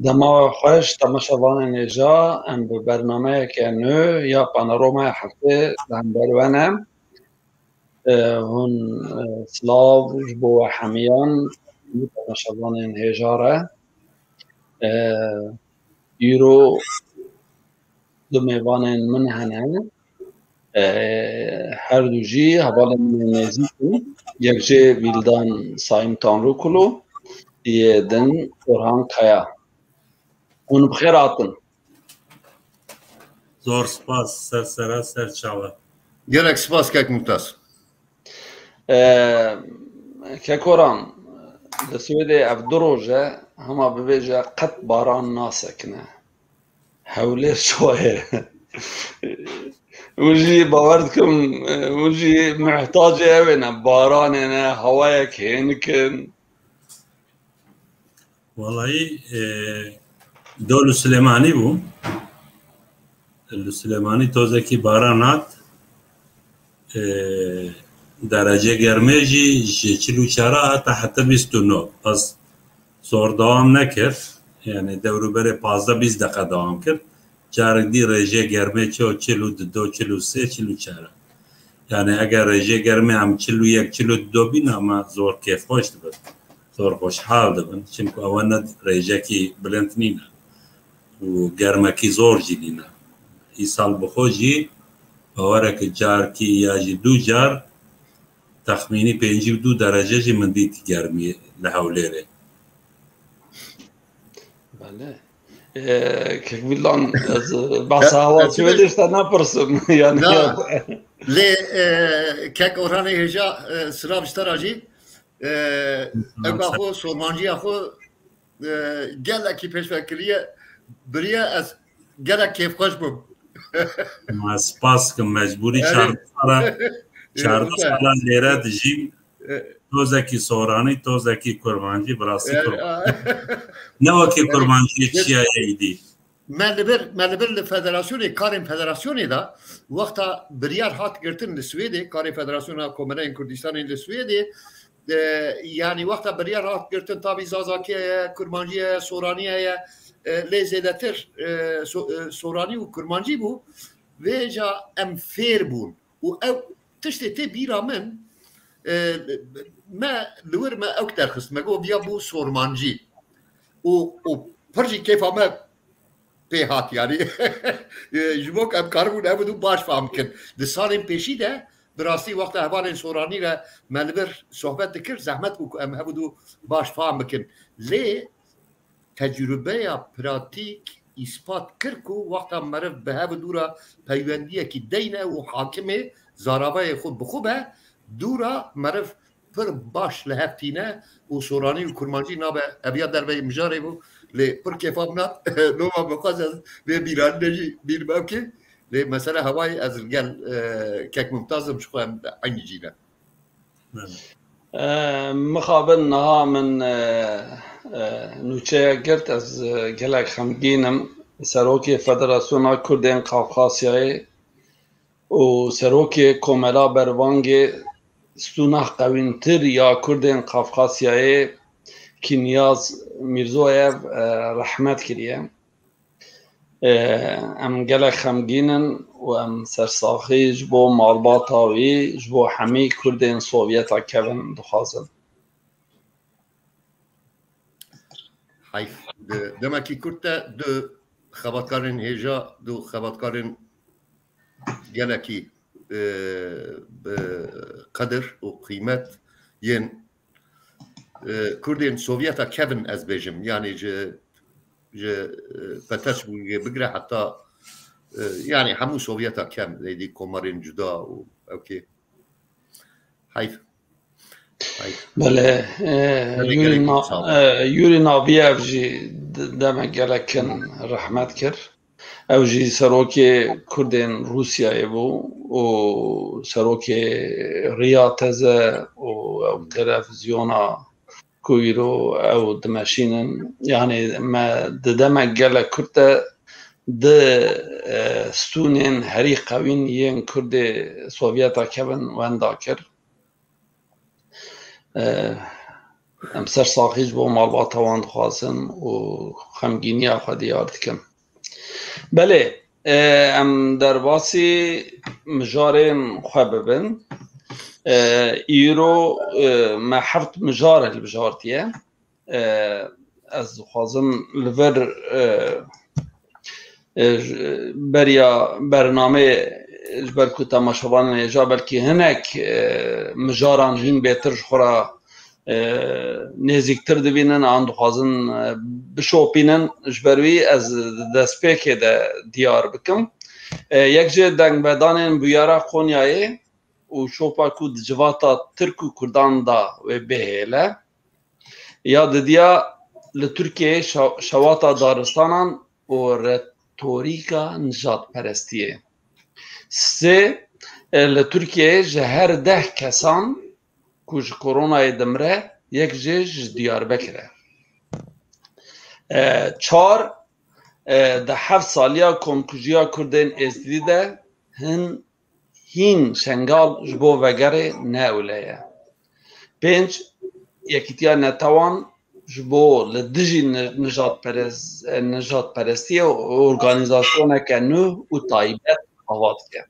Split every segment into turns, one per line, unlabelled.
دما خوش تماشاوان نجا ام به برنامه که نو یا پانوراما هفته دم برونم هون سلاو جبو حمیان تماشاوان نجاره یورو دو میوان من هنه هر دو جی حوال من نزیکو یک جی ویلدان سایمتان رو کلو یه دن قرآن کیا اون بخیر آتن
زور سپاس سر چاوه
گرک سپاس که ممتاز
که قرآن لسویده اف دروجه هما ببیجه قط باران ناسکنه حوله شوية وجي باورتكم وجي محتاجة أوينا باراننا هوايك هينكن
والله دول سليماني بو السليماني توزكي بارانات درجه گرمه جي چلو چرا حتى 29 بس زور دوام نکرد یعنی دورو بره 15-20 دقیقه دوام کرد جارک دی رژه گرمه چو 42 43 44 یعنی اگر رژه گرمه هم 41 42 بین اما زور کیف خوش بود زور خوشحال دبن چونکه اون رژه کی بلند نینا و گرمه کی زور جی نینا ای سال بخوجی باوره که جار کی یا جی دو جار تخمینی 52 درجه جی من دیتی گرمی لحولیره
بله که ویلان بس هوا سویدش تا نپرسم یعنی
لی که قرآن هجا سراب اشتراجی اگه خو سورمانجی خو گله کی پیش فکریه بریه از گله کیف خوش بم
ما سپاس که مجبوری 14 سالا لیره دجیم توزکی سورانی توزکی کرمانجی براسی کرمانجی نه وکی کرمانجی چیه ایدی
من لبر لفدراسیونی کارین فدراسیونی دا وقتا بریار هات گرتن لسویدی کاری فدراسیونا کومنه کردستانی لسویدی یعنی وقتا بریار هات گرتن تابی زازاکی کرمانجی سورانی لیزیده تر سورانی و کرمانجی بو ویجا ام فیر بون و او تشتی تی بیرا من ما لور ما اكتر خص ما جو بيابو سورمانجي و فرجي كيف ما بيهات يعني جبوك ام كاربون ابدو باش فهمكن لسالين بيشي ده براسي وقت اهوال سوراني لا مالبر صحبت ذكر زحمت ام ابدو باش فهمكن ليه تجربه براتيك اثبات كركو وقت مرف بهاب دورا بيونديه كي دينه وحاكمه زارابه خود بخوبه دورا مرف پر باش لهفتینه و سورانی و کرمانجی نابه ابیا در به مجاری بو لی پر کیفاب نات نوما بخواست از به بیران نجی بیر باوکی لی مثلا هوای از الگل کک ممتازم شخوام عینی جینا
مخابن نها من نوچه گرت از گلک خمگینم سروکی فدراسیون کردین قوقاسیایی و سروکی کوملا بروانگی ستونه قوینتر یا کردین قفقاسیای که نیاز میرزویف رحمت کریه ام گله خمگینن و ام سرساخی جبو مالباتاوی جبو همی کردین سوویتا کون دخوازن
حیف دمکی کرده دو خباتکارن هجا دو خباتکارن گلکی بقدر وقيمة ين كردين سوفيتا كيفن از بيجم يعني ج فتش بقرا حتى يعني حمو سوفيتا كم ليدي كومارين جدا اوكي حيف
بله يوري نابيف جي دم گلکن رحمت کر او جی سروکی کردین روسیه بو و سروکی ریاتزه و تلفزیونا کویرو او دمشینن یعنی ما ددما گله کرده د ستونین هری قوین ین کرد سوویتا کبن وندا کر ام سر ساقیج بو مالبات وان خواستن و خمگینی آخوا دیار دکن. بله ام در باسی مجارین خواه ببین ایرو ما حفت مجاره اللي بجارتيه از خوازم لور بریا برنامه بلکو تماشاوان نجا بلکی هنک مجاران هین بهتر خورا نزیکتر دوینن آن خوازن بشوپینن جبروی از دست پیک دیار بکم یک جه دنگ بدانن بیارا خونیایی و شوپا کو دجواتا ترک و کردان دا و بهیله یا ددیا لترکیه شواتا دارستانان و رتوریکا نجات پرستیه سه لترکیه جهر 10 کسان کوش کرونا دمره یک جه دیار بکره 4 ده 7 سالیا کمکوژیا کردین ازدیده هین شنگال جبو وگره ناولیه 5 یکیتیا نتوان جبو لدجی نجات پرستی و ارگانیزاسیونه که نو و تایبت آواد که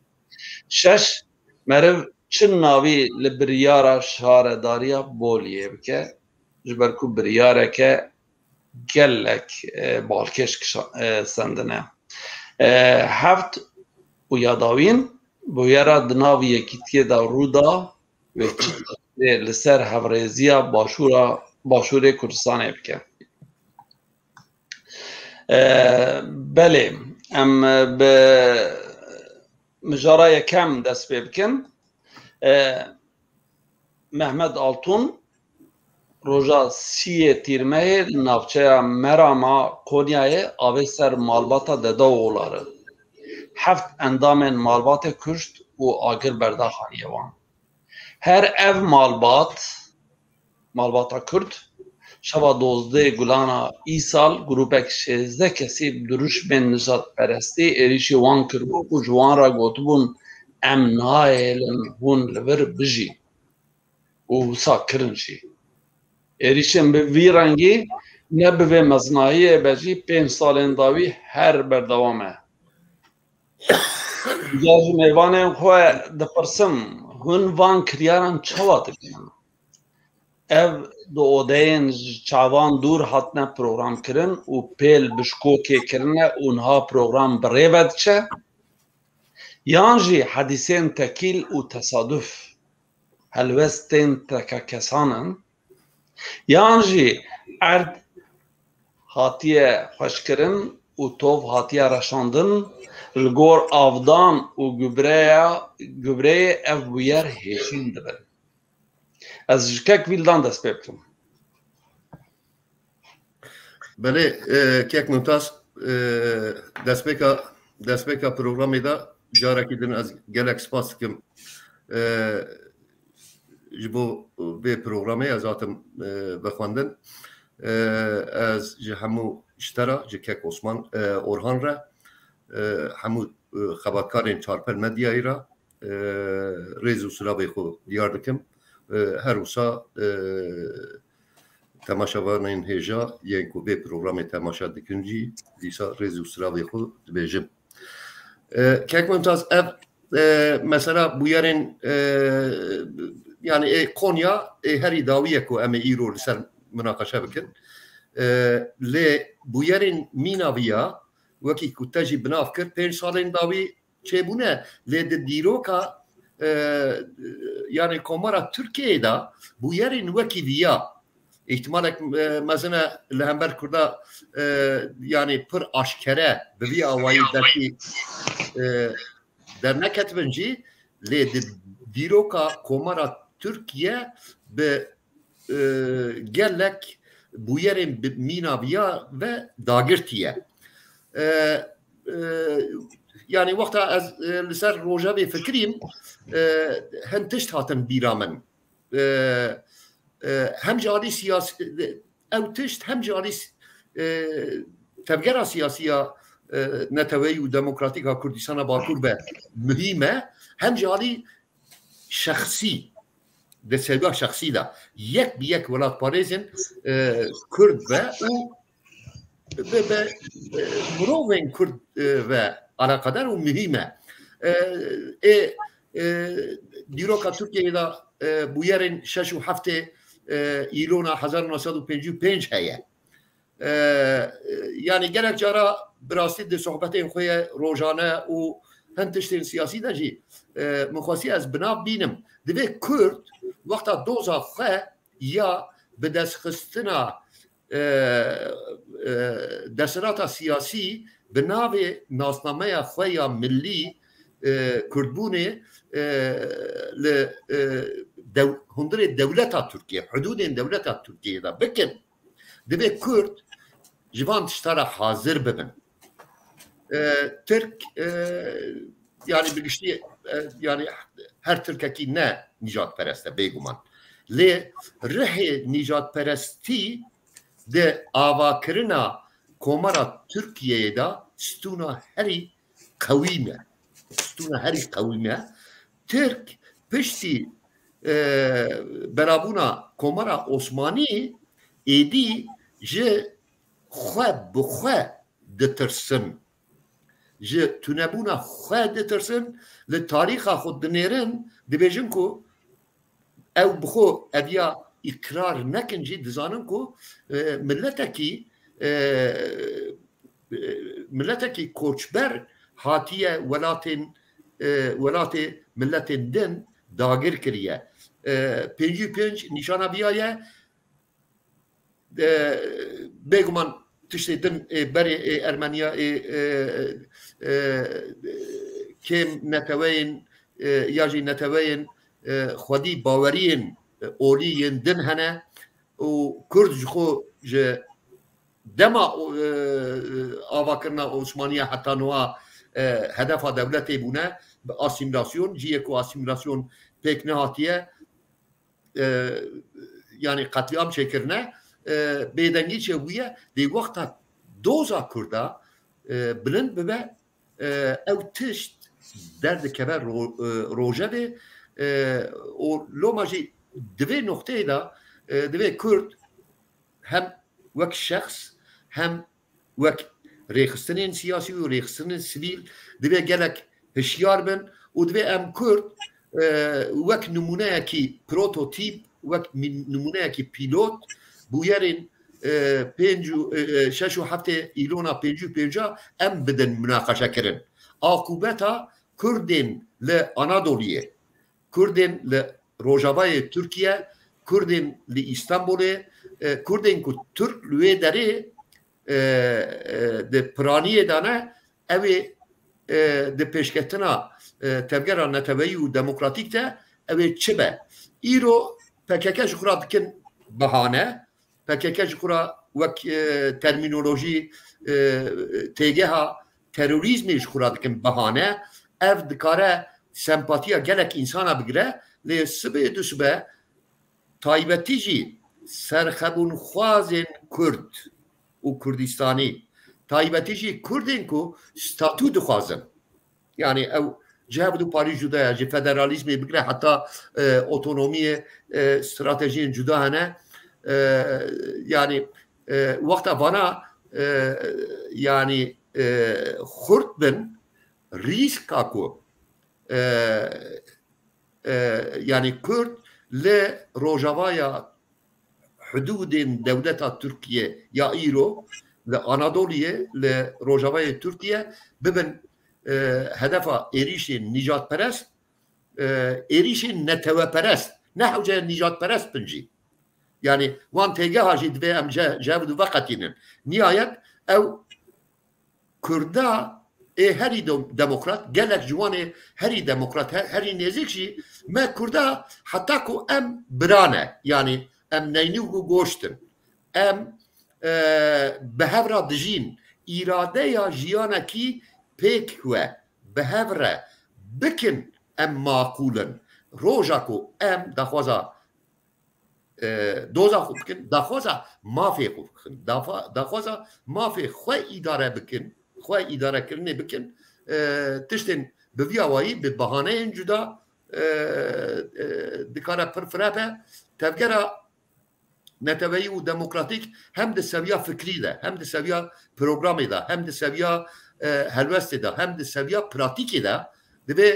6 مرو چن ناوی لبریارا شارداریا بولیه بکه جبرکو بریاره که گلک بالکش سندنه 7 و یاداوین بویرا دناوی یکیتیه دا رودا و لسر هورزیا باشور کردستان بکه بله ام به مجاره یکم دست بکن محمد آلتون روژا 30 تیرمه نافچه مراما کونیای آوه سر مالباتا ددا اولاره 7 اندام مالبات کشت و آگر برده خانیوان هر اف مالباتا کرد شبا 12 گلانا ای سال گروپک 16 کسی دروش بین نجات پرستی ایریشی وان کربو و جوان را گوتبون ام نایلن هون لور بجی و ساکرن شی ایریشن به وی رنگی نه به مزنایی بجی 5 سال داوی هر بردوامه جاج میوانه خواه دپرسم هون وان کریارن چوات بینن ev دودین چاوان دور هاتنه پروگرام کرن و پیل بشکو که کرنه اونها پروگرام بریود چه یانجی حدیثین تکیل و تصادف هلوستین تکا کسانن یانجی ارد هاتیه خوش کرن و توف هاتیه رشاندن لگور آفدان و گبره اف بویر هیشین دبن از جکک ویلدان دست بکن
بله کیک ممتاز دست بکا پروگرامی دا جاره کدن از گلک سپاس کم جبو به پروگرامی از آتم بخواندن از همو اشترا جکک عثمان اورهان را همو خبرکارین چارپل مدیایی را ریز و سلابی خود دیار دکم هر روزا تماشاوانین هجا یکو به پروگرام تماشا دکنجی دیسا ریز و سلابی خود بیجم که ممتاز مثلا بویارین yani Konya heri dawiye ku em îro li ser münaqeşe bikin lê bûyerên mînaviya wekî ku te jî binav kir 5 salên dawî çêbûne lê di dîroka yani komara Tirkiyeyê da bûyerên wekî viya ihtimalek mezine li hember Kurda yani pir aşkere bi vî awayî derkî derneketibin jî lê di dîroka komara Türkiye bi gelek bûyerên mînaviya ve dagirtiye yani wexta ez li ser rojevê fikirîm hin tişt hatin bîra min hem ji alî siyasî ew tişt hem ji alî tevgera siyasiya neteweyî û demokratîka Kurdistana Bakur be mühîm e hem ji alî şexsî دسیبا شخصی دا یک بی یک ولات پارێزن کورد بە و مرۆڤên کورد ve alakadar û mühim e dîroka Tirkiyeyê da bûyerên 6 û 7 îlona 1955 heye yani gelek cara bi rastî di sohbetên xwe ye rojane û hin tiştên siyasî de jî min xwestî ez binav bînim divê Kurd wexta doza xwe ya bi destxistina desirata siyasî bi navê nasnameya xwe ya millî Kurdbûnê li hundirê dewleta Tirkiye hududên dewleta Tirkiyeyê de bikin divê Kurd ji van tiştara hazir bibin Tirk yani bi giştî yani her Tirkekî ne nîjadperest e bêguman lê rihê nîjadperestî di avakirina komara Tirkiyeyê da stûna herî qewî me stûna herî qewî me Tirk piştî berabûna komara Osmanî êdî ji xwe bi xwe ditirsin ji tunebûna xwe ditirsin li tarîxa xwe dinêrin dibêjin ku ew bi xwe eviya ikrar nekin jî dizanin ku milletekî koçber hatiye welatê milletên din dagir kiriye 55 nîşana biyaye bêguman tiştê din berê Ermeniya kêm neteweyên ya jî neteweyên xwedî baweriyên olîyên din hene û Kurd ji xwe ji dema avakirina Osmaniya heta niha hedefa dewletê bûne bi asîmilasyon ciyê ku asîmilasyon pêk nehatiye yani qetliam çêkirine bêdengî çêbûye dê wexta doza Kurda bilind bibe ew tişt derdikeve rojevê û loma jî divê nokteyê da divê Kurd hem wek şexs hem wek rêxistinên siyasî û rêxistinên sivîl divê gelek hişyar bin û divê em Kurd wek numûneyekî prototîp wek numûneyekî pîlot bûyerên 6 û 7 îlona 55 em bidin münaqeşekirin aqûbeta Kurdên li Anadoliyê Kurdên li Rojavayê Tirkiye Kurdên li İstanbulê Kurdên ku Türk li wê derê di piraniyê de ne ew ê di pêşketina tevgera neteweyî û demokratîk de ew ê çi be îro PKK ji xwe re dikin behane PKK ji xwe re wek termînolojî têgeha terorîzmê ji xwe re dikin behane ev dikare sempatiya gelek insana bigire lê sibê du sibe taybetî jî serxebûnxwazên Kurd û Kurdistanî taybetî jî Kurdên ku statû dixwazin yani ew ji hev du parî cuda ye ji federalîzmê bigire heta otonomiyê stratejiyên cuda hene yani wexta vana yani xurt bin rîska ku yani Kurd li rojavaya hududên dewleta Tirkiye ya îro li Anadoliyê li rojavayê Tirkiye bibin hedefa êrişên nîjadperest êrişên neteweperest ne hewce nîjadperest bin jî yani wan têgeha jî divê em ji hev veqetînin nihayet ew Kurda herî demokrat gelek ji wanê herî demokrat herî nêzik jî me Kurda heta ku em birane yani em neynî û goştin em bi hev re dijîn îradeya jiyanekî pêk we bi hev re bikin em maqûlin roja ku em daxwaza doza xwe bikin daxwaza mafê xwe bikin daxwaza mafê xwe îdare bikin xwe îdarekirinê bikin tiştên bi vîya wayî bi behaneyên cuda دکاره پر فرابه تفکر نتوی و دموکراتیک هم د سویا فکری ده هم د سویا پروگرامی ده هم د سویا هلوستی ده هم د سویا پراتیکی ده دوی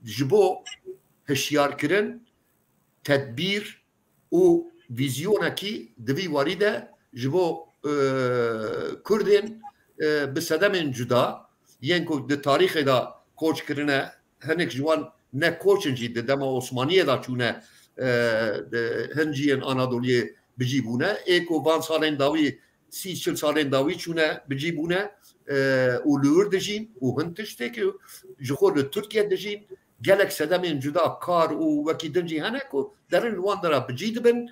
جبو هشیار کرن تدبیر و ویزیونکی دوی واریده جبو کردین بسدمین جدا یعنی که د تاریخ دا کوچ کرنه هنک جوان نه کوچنجی د دم عثمانیه دا چونه هنجین آنادولیه بجیبونه ایکو 20 سالین داوی 30-40 سالین داوی چونه بجیبونه و لور دجین و هنتشته که جخور ترکیه دجین گلک سدمین جدا کار و وکی دنجی هنه که درن وان دارا بجید بن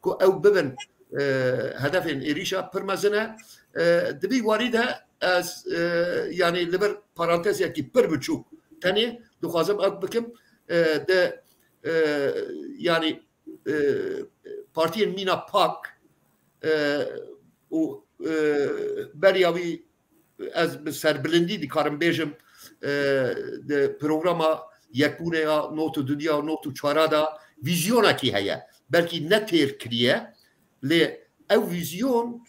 که او ببن هدفین ایریشا پرمزنه دبی واریده از یعنی لبر پارانتز یکی پر بچوک تاني دخوازم اك بكم ده يعني بارتين مينا باك و برياوي از بسر بلندي دي كارم بيجم ده پروگراما يكونه يا نوتو دنيا نوتو چارا دا ويزيونا كي هيا بلكي نتير كريه لي او ويزيون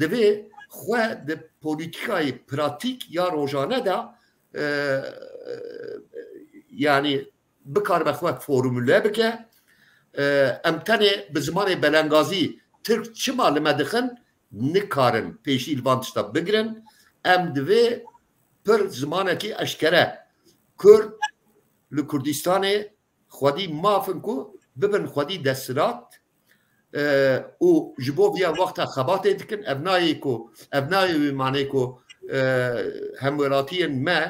دبي خوا ده پوليتيكاي براتيك يا روجانه دا يعني بكار بخوات فورمولا بكه امتنه بزمان بلنگازی ترک چما لما دخن نکارن پیشی الوانتشتا بگرن ام دوی پر زمانه کی اشکره کرد لکردستان خودی مافن کو ببن خودی دسترات و جبو بیا وقتا خبات دکن ابنایی معنی کو هموراتین ما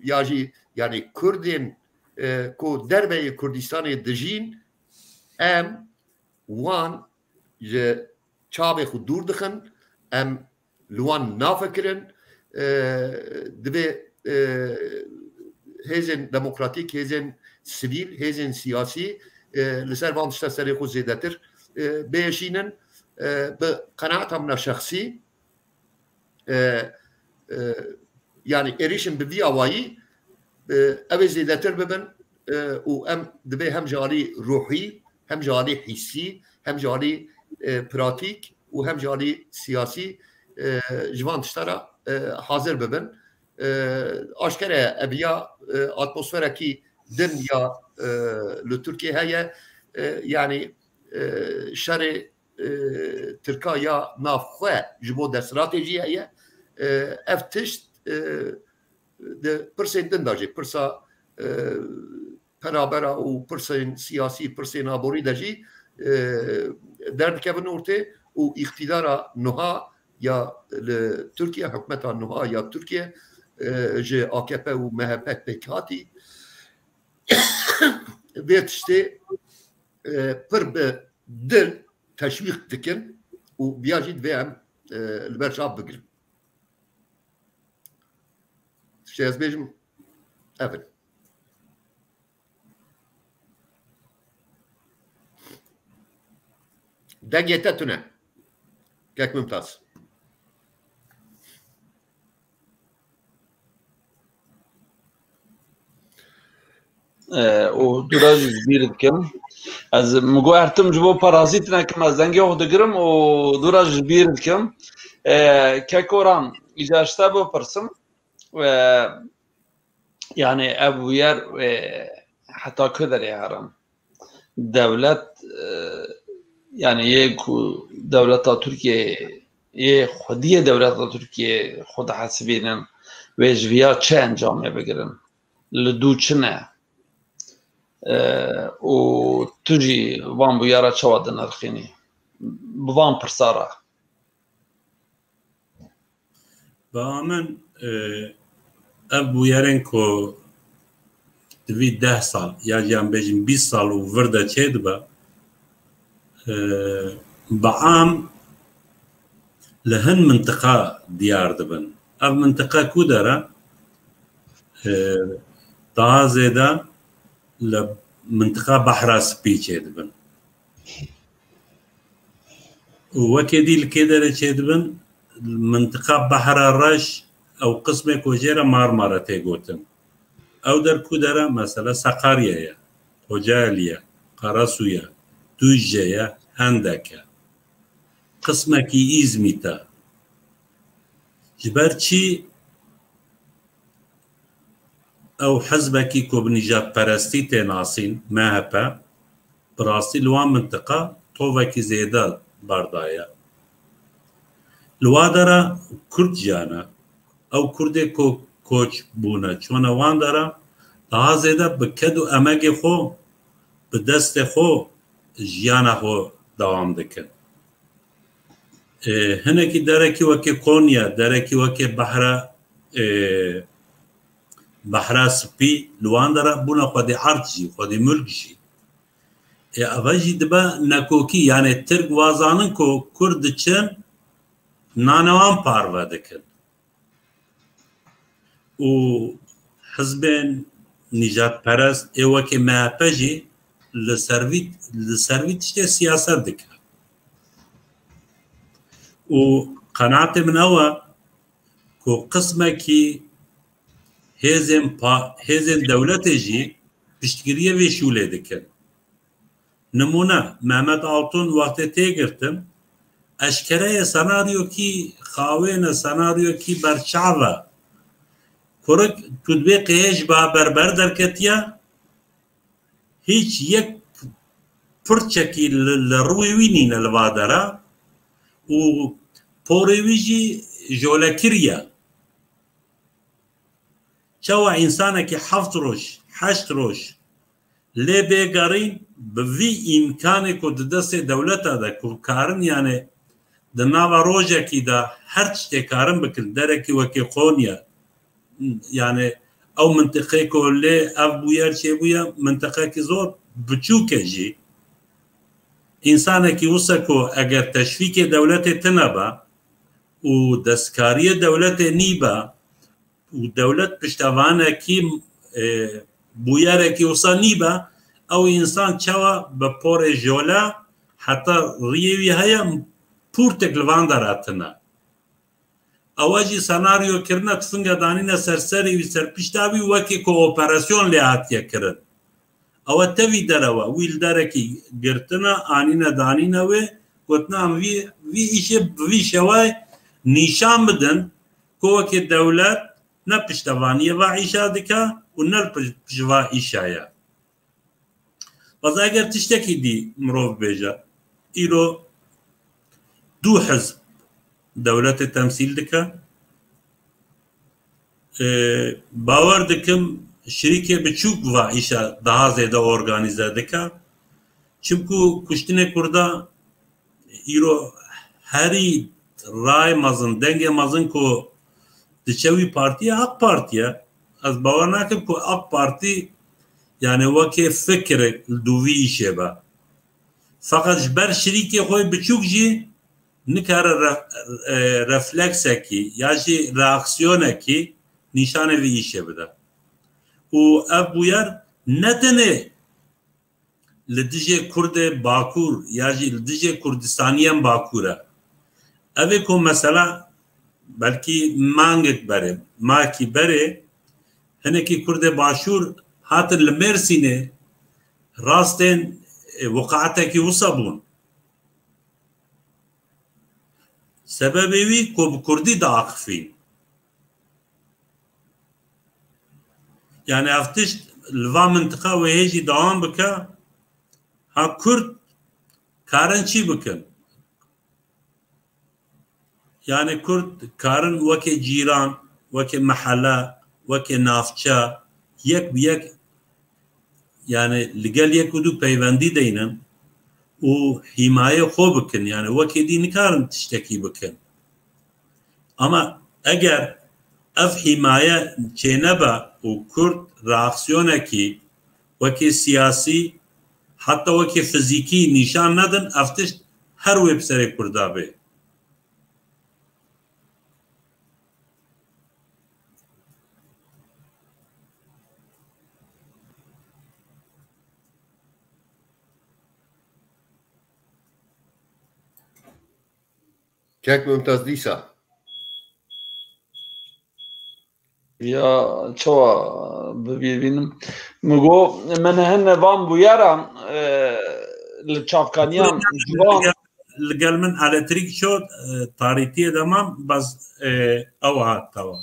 یاجی یعنی کردین کو دربه کردستان دجین ام وان چابه خود دور دخن ام لوان نافکرن دبه هزن دموکراتیک هزن سیویل هزن سیاسی لسر وانشتا سری خود زیدتر بیشینن بقناعتهم شخصي يعني إريشن بفي أواي أبي زيدتر ببن وأم دبي هم جالي روحي هم جالي حسي هم جالي براتيك وهم جالي سياسي جوان تشترى حاضر ببن أشكره أبيا أتموسفيرا كي دنيا لتركيا هي يعني شري تركيا نافخه جبو د استراتيجي هي افتشت د پرسين دنداجي پرسا برابر او پرسين سياسي پرسين ابوري دجي درد كبن اورته او اقتدار نها يا تركيا حكومه نها يا تركيا جي AKP و MHP پکاتی بيتشتي پر دل تشويق دكن وبيجي دفهم البرشاب بقرن شيء بيجم أبد دقيقتنا كيك ممتاز
و دراج كبير دكم از مگو ارتم جبو پارازیت نکم از دنگی او دگرم و دراج كبير دكم که کوران اجاشته با پرسم يعني ابو ير حتى كذا يهرم دولة يعني يكو دولة تركيا يه خدية دولة تركيا خود حسبينن ويجويا چه انجام بگیرن لدو چنه و تجي وان بيارا چواد نرخيني بوان پرسارا
بامن ابو يرنكو دوی 10 سال یا جام بجیم 20 سال و ورده چه دبا بعام لهن منطقة ديار دبن اف منطقة كودرة تازه دا لمنطقة بحر سبي چه دبن وكدي الكدرة چه دبن منطقة بحر الرش او قسم کوجرا مارمارا تيغوتن او در كودرا مثلا سقاريا هجاليا قراسويا توجيا هندكا قسمكي إزميتا جبرتشي او حزبكي كوبنيجات برستي تناسين ما هبا براسي لوان منطقة طوفكي زيادة باردايا لوادرا كرد جانا او كردي كوچ بونا چون وان دارا daha زیاده بکدو امگی خو به دست خو جیانا خو دوام دکن هنکی درکی وکی قونیا درکی وکی بحرا سپی لوان دارا بونا خودی عرض جی خودی ملک جی اوجی دبا نکوکی یعنی ترک وازانن کو کرد چن نانوان پاروا دکن و حزبين نجات پرست ایوه که مهپجی لسرویت شده سیاست دکه و قناعت من اوه که قسمه که هیزن دولت جی پشتگیریه وی شوله دکن نمونه محمد آلتون وقت تیگرتم اشکره سناریو کی خاوین سناریو کی برچاوه کرک کدوی قیش با بربر درکتیا هیچ یک پرچکی لروی وینین الوادرا و پوریویجی جولکریا چوا انسانه که 7 روش 8 روش لی بیگارین بوی امکانه که دست دولتا ده که کارن یعنی دناوا روژه که ده هر چه کارن بکن درکی وکی قونیا يعني او منطقه كله ابويا شيبويا منطقه كي زور بچوكه جي انسان كي وسكو اگر تشفيك دولت تنبا و دسكاريه دولت نيبا و دولت پشتوانه كي بويا كي وسا نيبا او انسان چوا بپور جولا حتى ريوي هيا پورتك لواندراتنا اواجی سناریو کرنا تفنگا دانینا سرسری و سرپشتاوی وکی کوپراسیون لیاتیا کرد او تاوی دروا ویل درکی گرتنا آنینا دانینا و گوتنا وی ایشه بوی شوای نیشان بدن که دولت نه پشتوانی و عیشا دکا و نه پشوا عیشایا باز اگر تشتکی دی مروف بیجا ایرو دو حزب دولت تمثيل دكا باور دكم شركة بچوك وعيشة daha زيادة organize دكا چمكو كشتنه كردا ايرو هري راي مازن دنگ مازن كو دچوي پارتي اق پارتي از باور ناكم كو اق پارتي يعني وكي فكر دووي شبا فقط جبر شركة خوي بچوك جي نکار رفلکس کی یا جی ریاکسیون کی نشانه ویشه بده و ابویر ندنه لدیجه کرد باکور یا جی لدیجه کردستانیان باکوره اوه کو مثلا بلکی مانگت بره ما کی بره هنه کی کرد باشور هات المرسینه راستن وقعته کی وصبون سببی وی کو کردی داخفین يعني افتش لوا منطقه و هیجی دوام بکه ها کرد کارن چی بکن يعني کرد کارن وکی جیران وکی محله وکی نافچه یک بیک يعني لگل یک و دو پیوندی دینن و حمایه خوب بکن يعني وکی دی نکارن تشتکی بکن اما اگر اف حمایه چه نبا و کرد راکسیونه کی وکی سیاسی حتی وکی فیزیکی نشان ندن افتش هر ویب سر کرده به
Kijk, Mumtaz Lisa.
یا چوا ببینم مگو من هن وام بویارم لچافکانیان جوان
لقال من الکتریک شد تاریتی دمام بس او هات توا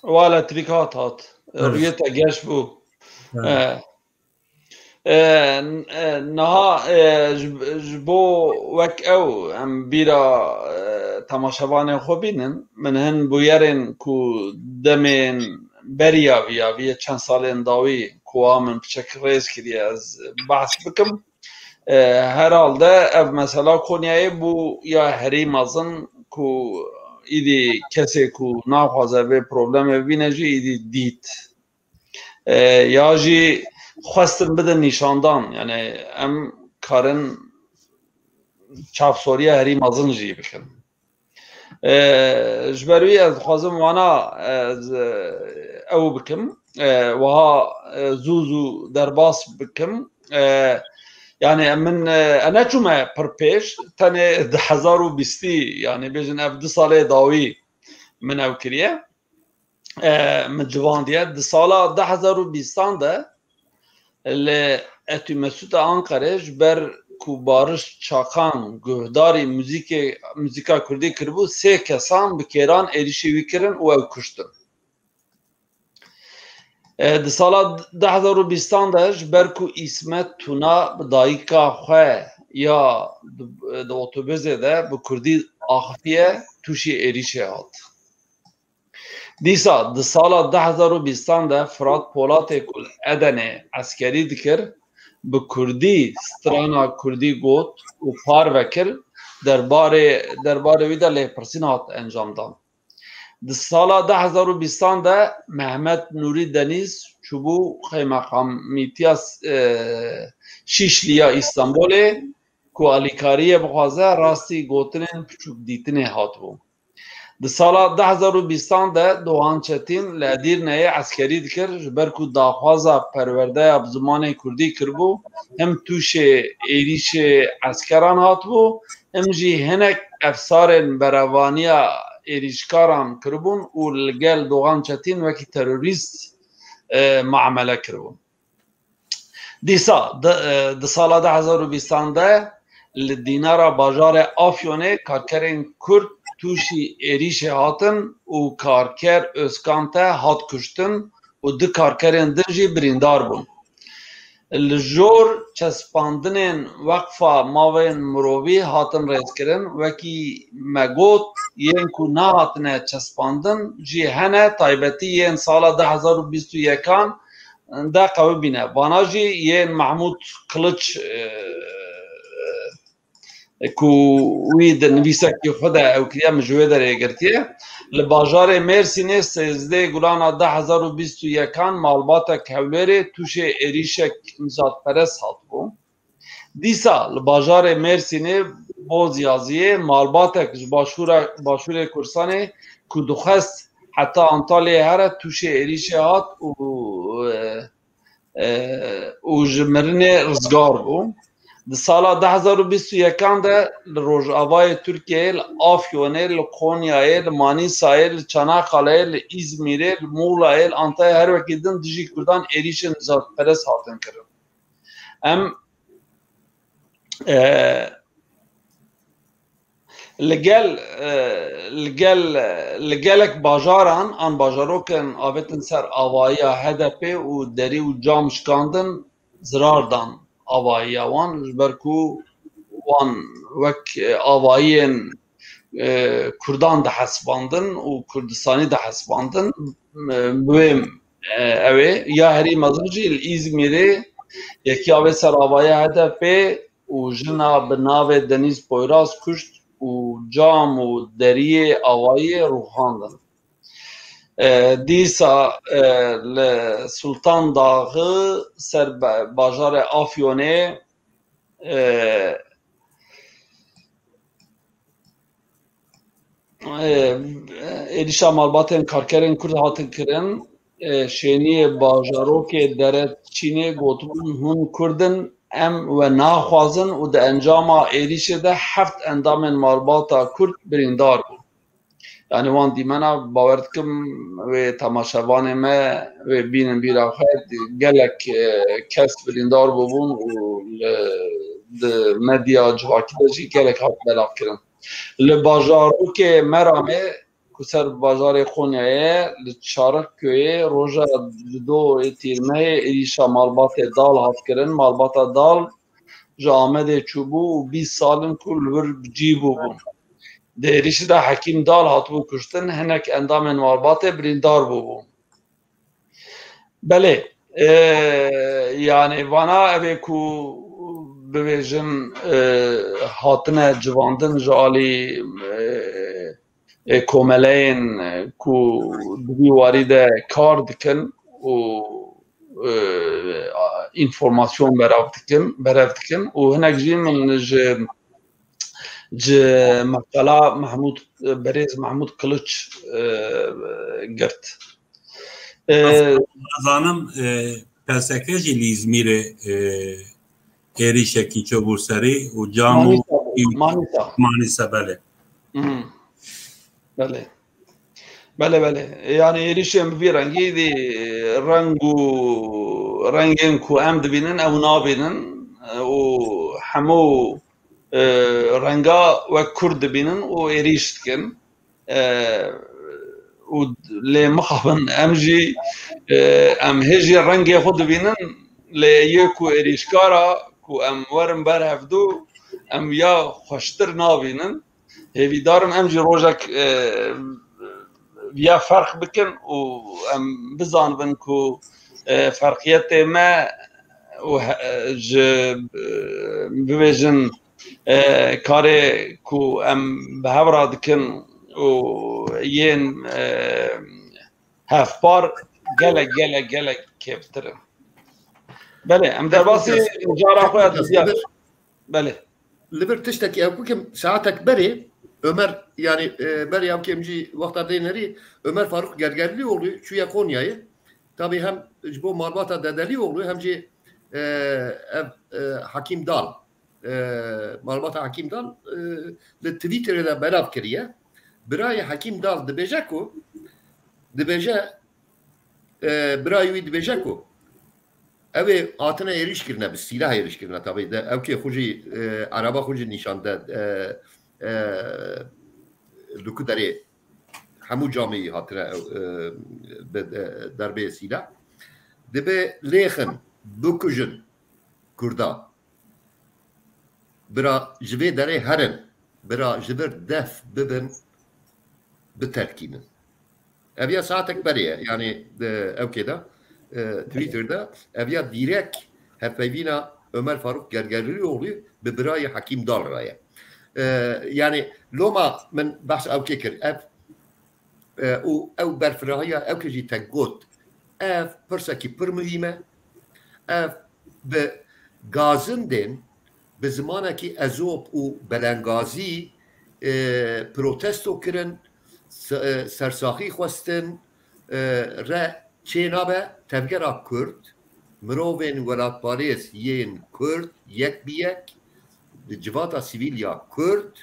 ولا تریکات هات رویت گش بو نها جبو وك او ام بيرا تماشاوان خوبينن من هن بويرن كو دمين بريا via چند سالين داوي كوا من بشكل ريز كدي از بحث بكم herhalde ev mesela Konya'yı bu ya herimazın ku idi kese ku naxwaze ve problem bineci idi dit ya jî xwestin bidin nîşandan yani em karin çavsoriya herîmazin jî bikin ji ber wî ez dixwazim wana ew bikim wiha zû zû derbas bikim yani min neçûme pir pêş tenê 2020 yani bêjin ev 2 salê dawî min ew kiriye min civan diye di sala 2020 de li Etû Mesûd Ankarê ji ber ku Barış Çakan guhdarî muzîka Kurdî kiribû 3 kesan bi kêran êrişî wî kirin û ew kuştin. Di sala 2020 de ji ber ku İsmet Tuna bi dayîka xwe ya di otobüsê de bi Kurdî axifiye tûşî êrişê hat. Dîsa di sala 2020 de Fırat Polatê ku Edenê eskerî dikir bi Kurdî strana Kurdî got û par vekir derbarê wî de lêpirsîn hat encamdan. Di sala 2020 de Mehmet Nurî Deniz çûbû xêmeqamîtiya Şîşliya İstanbolê ku alîkariyê bixwaze rastî gotinên piçûk dîtinê hatibû. Di sala 2020 de Doğan Çetin li Edirne'ye eskerî dikir ji ber ku daxwaza perwerdeya bi zimanê Kurdî kiribû hem tûşê êrişê eskeran hatibû hem jî hinek efsarên berevaniya êrîşkaran kiribûn û li gel Doğan Çetin wekî terorîst muamele kiribûn. Dîsa di sala 2020 de li dînara bajarê Afyonê karkerên Kurd tûşî êrişê hatin û karker Özkan te hat kuştin û 2 karkerên din jî birîndar bûn. Li jor çespandinên Weqfa Mavên Mirovî hatin rêzkirin wekî me got yên ku nehatine çespandin jî hene taybetî yên sala 2021 de qewe bîne. Vana jî yên Mahmûd Kılıç ku wî di nivîsekî xwe de ew kiriye min ji wê derê girtiye li bajarê Mêrsînê 13 gulana 2021 malbatek Hewlêrê tûşê êrişek nijadperest hatibû. Dîsa li bajarê Mêrsînê Bozyaziyê malbatek ji başûrê Kursanê ku dixwest heta Antalyayê here tûşê êrişê hat û ji mirinê rizgar bû. Di sala 2021 de li Rojavayê Tirkiyeyê, li Afyonê, li Konyayê, li Manîsayê, li Çanakkale'yê, li İzmirê, li Muğla'yê, li Antalya'yê her wekî din dijî Kurdan êrişên nijadperest hatin kirin. Em li gelek bajaran an bajarokên avêtin ser avayiya HDP û derî û cam şikandin zirar dan avayiya wan ji ber ku wan wek avayiyên Kurdan de hesibandin û Kurdistanî de hesibandin wê ew ê ya herî mezin jî li İzmirê yekî avê ser avayiya HDP û jina bi navê Deniz Poyraz kuşt û cam û deriyê avayiyê rûhandin. Dîsa li Sultan Dağı ser bajarê Afyonê êrişa malbatên karkerên Kurd hatin kirin. Şêniyê bajarokê Dereçînê gotibûn hûn Kurdin em ve naxwazin û di encama êrişê de 7 endamên malbata Kurd birîndar bûn. yani wan dîmena bawer dikim wê temaşevanê me wê bînin bîra xwe gelek kes birîndar bûbûn û di medya civakî de jî gelek hat belavkirin. Li bajarokê Meramê ku ser bajarê Konyayê li Çarıkköyê roja didorê tîrmeyê êrişa malbatê dal hat kirin. Malbata dal ji Amedê çûbû û 20 salin ku li wir cî bûbûn. Di êrişî de Hekîm Dal hatibû kuştin, hinek endamên malbatê birîndar bûbûn. Belê, yani vana evê ku bibêjin hatine civandin ji alî komeleyên ku di vî warî de kar dikin û înformasyon berev dikin û hinek jî min ji meqala Berêz Mehmûd Qiliç girt.
Zanim peseke jî li İzmîrê êrişekî çûbû serî û cam û Manîsa belê.
Belê. Belê. Yani êrişên bi vî rengî dî rengên ku em dibînin ew nabînin û hemû renga wek Kurd dibînin û êrîş dikin. û lê mixabin em jî em hêjî rengê xwe dibînin lê yê ku êrîşkara ku em werin ber hevdû em ya xweştir nabînin. Hêvîdarim em jî rojek ya ferq bikin û em bizanibin ku ferqiyetê me û ji bibêjin karê ku em bi hev re dikin û yên hevpar gelek kêftir in. Belê, em derbasî cara xwe diziyar. Belê.
Li bir tiştekî ew bikim saatek berê Ömer yani berê ew kemcî wexta dênerî Ömer Faruk Gergerlioğlu çûye Konyayê. Tabii hem ji bo malbata Dedelioğlu hem jî ev Hekîm Dal malbata Hekîm Dal li Twitterê de belav kiriye. Birayê Hekîm Dal dibêje ku birayê wî dibêje ku ew ê hatine êrîş kirine bi sîlah êrîş kirine tabii de ew kê xwe jî araba xwe jî nîşan de li ku derê hemû camê hatine derbê sîlah dibe lêxin bikujin Kurda bira ji vê derê herin bira ji bir def bibin biterkînin. Ev ya saatek berê yani ew kê de Twitter'da ev ya direkt hevpeyvîna Ömer Faruk Gergerlioğlu bi birayê Hekîm Dal raye. Yani loma min behs ew kê kir ev û ew berfirahîya ew kê jî te got ev pirsekî pir muhîm e ev bi gazin tên bi zimanekî ezop û belengazî protesto kirin sersaxî xwestin re çênabe tevgera Kurd mirovên welatparêz yên Kurd yek bi yek di civata sivîl ya Kurd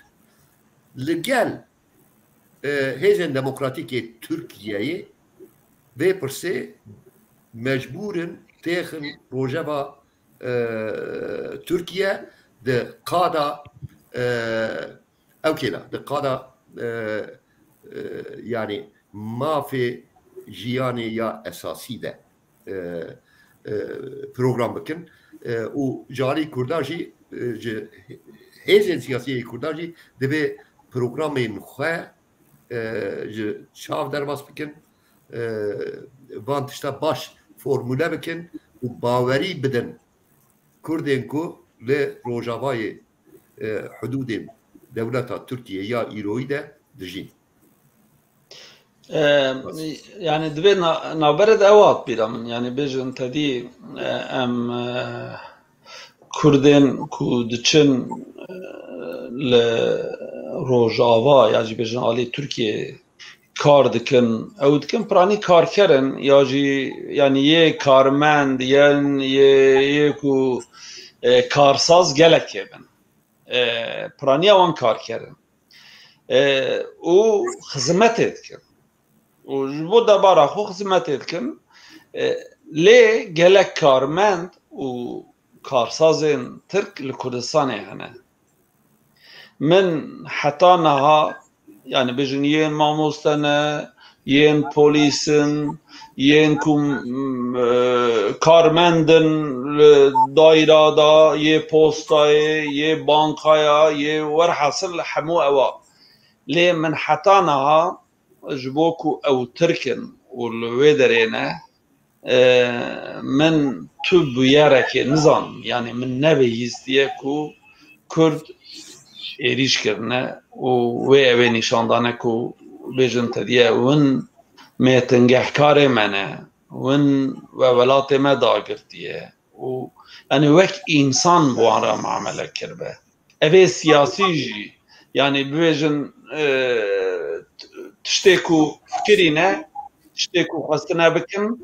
li gel hêzên demokratîkê Tirkiyeyê vê pirsê mecbûrin têxin rojeva Tirkiye di qada ew kêla di qada yani mafê jiyanê ya esasî de program bikin û carî Kurdan jî ji hêzên siyasiyê Kurdan jî divê programên xwe ji çav derbas bikin van tişta baş formûle bikin û bawerî bidin Kurdên ku li rojavayê hudûdên dewleta Tirkiye ya îroyî de dijîn.
Yani divê navbere de ew hat bîra min yani bêjin tedî em Kurdên ku diçin li rojava ya jî bêjin alî Tirkiye kar dikin ew dikin piranî karkerin ya jî yani yê karmend yên yê ku karsaz gelekê bin piraniya wan karkerin و خدمت دکن و جبو دبارا خو خدمت دکن لی گلک کارمند و کارسازین ترک لکردستان هنه من حتی نها يعني بيجن ين ماموستنا ين بوليسن ين كم كارمندن دايرة دا يه بوستاي يه بانكايا يه ورحصل حمو أوا ليه من حتانها جبوكو أو تركن والويدرينا من تب يارك نظام يعني من نبي يستيكو كرد ایریش کرنه و اوه نشاندانه که بیجن تدیه ون میتنگه کار منه ون و ولات ما داگرتیه و یعنی وک انسان بوارا معامله کرده اوه سیاسی جی یعنی بیجن تشتیکو فکری نه تشتیکو خواستنه بکن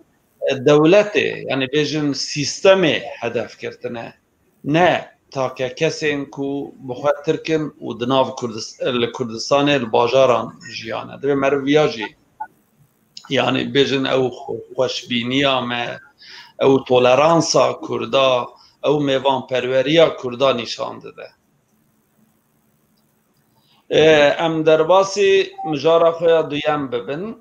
دولته یعنی بیجن سیستم هدف کردنه نه تاکه کسین کو بخواد ترکن و دناو کردستان الباجاران جیانه دبی مرویا جی یعنی بیجن او خوشبینی او تولرانسا کردا او میوان پروریا کردا نشان داده ام در باسی مجارا خویا دویم ببین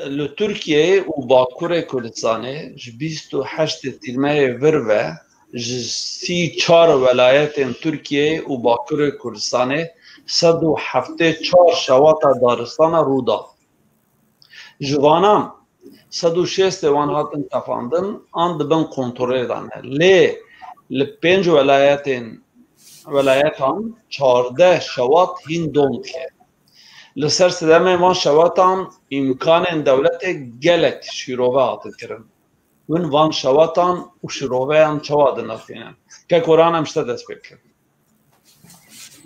لترکیه و باکور کردستانه 28 تیرمه وروه سی 4 ولایت ترکیه و باکور کردستانه 174 شواتا دارستان رودا جوانان 106 وان هاتن تفاندن آن دبن کنترل دانه لی 5 ولایتان 14 شوات هین دوند که لسر سدامه وان شواتان امکان دولت گلک شیروه هاتن کرن ون وان شواتان و شروعه هم چواد نفینن که قرآن هم شده دست بکن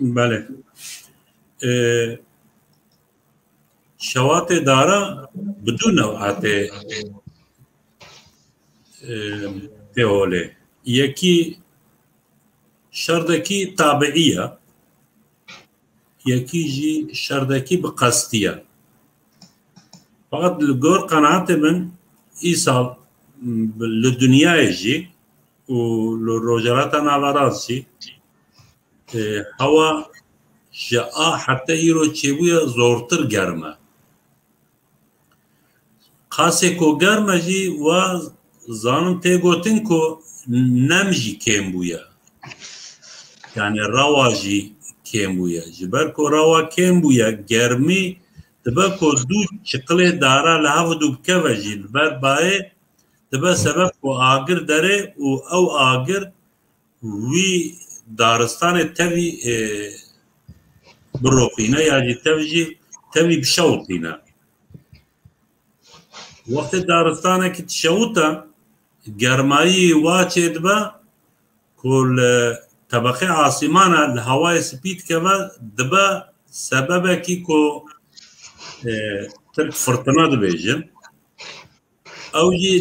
بله شوات دارا بدون نوعات تهوله یکی شردکی طابعیه یکی جی شردکی بقصدیه فقط لگور قناعت من ایسال للدنيا يجي وللروجرات نافاراسي هوا جاء حتى يرو تشيبويا زورتر جرمه قاسيكو جرمه جي و زانم تيغوتنكو نمجي كيمبويا يعني رواجي كيمبويا جبركو روا كيمبويا جرمي تبكو دو شقله دارا لهاو دو بكفجي البر باي تبا سبب کو آگر داره و او آگر وی دارستان تاوی بروقینه یا جی تاوی بشوطینه وقت دارستانه که تشوطه گرمایی واچه دبا کل طبقه عاصمانه الهوای سپید که دبا سببه کی کو ترک فرطنه دبیجن او جی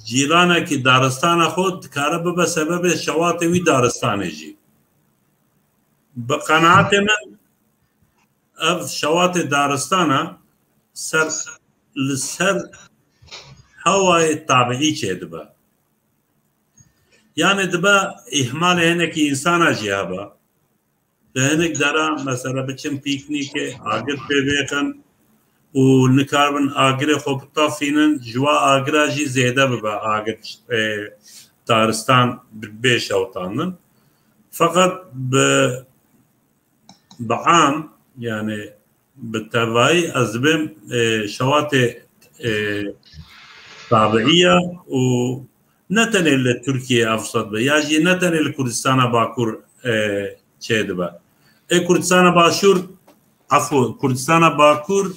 جیرانه که دارستان خود کاره به سبب شوات وی دارستان جی بقناعت من او شوات دارستان سر هوای طابعی چه دبا يعني دبا إهمال هناك إنسان جيابا لهناك دارا مثلا بتشم بيكنيك آجر بيبيخن ونكاربن آجر خوب طافينن جوا آجر جي زيادة ببا آجر دارستان بيش أوطانن فقط بعام يعني بالتبعي أزبم شواتي طابعية و نتنه لتركيا أفصد به ياجي نتنه لكردستان باكور چه دبا كردستان باشور عفو كردستان باكور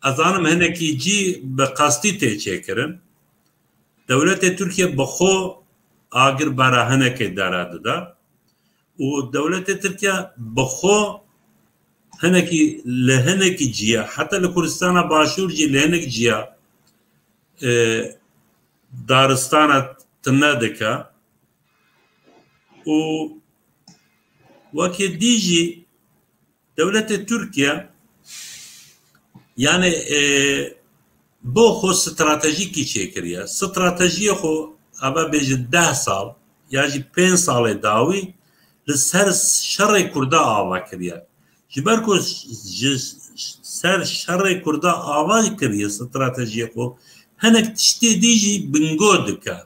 أظنم هناكي جي بقصدي تيچه کرن دولة تركيا بخو آگر برا هناكي دارد دا و دولة تركيا بخو هناكي لهناكي جيا حتى لكردستان باشور جي لهناكي جيا دارستان تنادكا و وكي ديجي devleti Türkiye yani bu xo stratejik çekiriye. Stratejiye xo ama beji 10 sal ya ji 5 sal davi li ser şerê Kurda ava kiriye. Ji ber ku ser şerê Kurda ava kiriye stratejiye xo hinek tiştê dî jî bingo dike.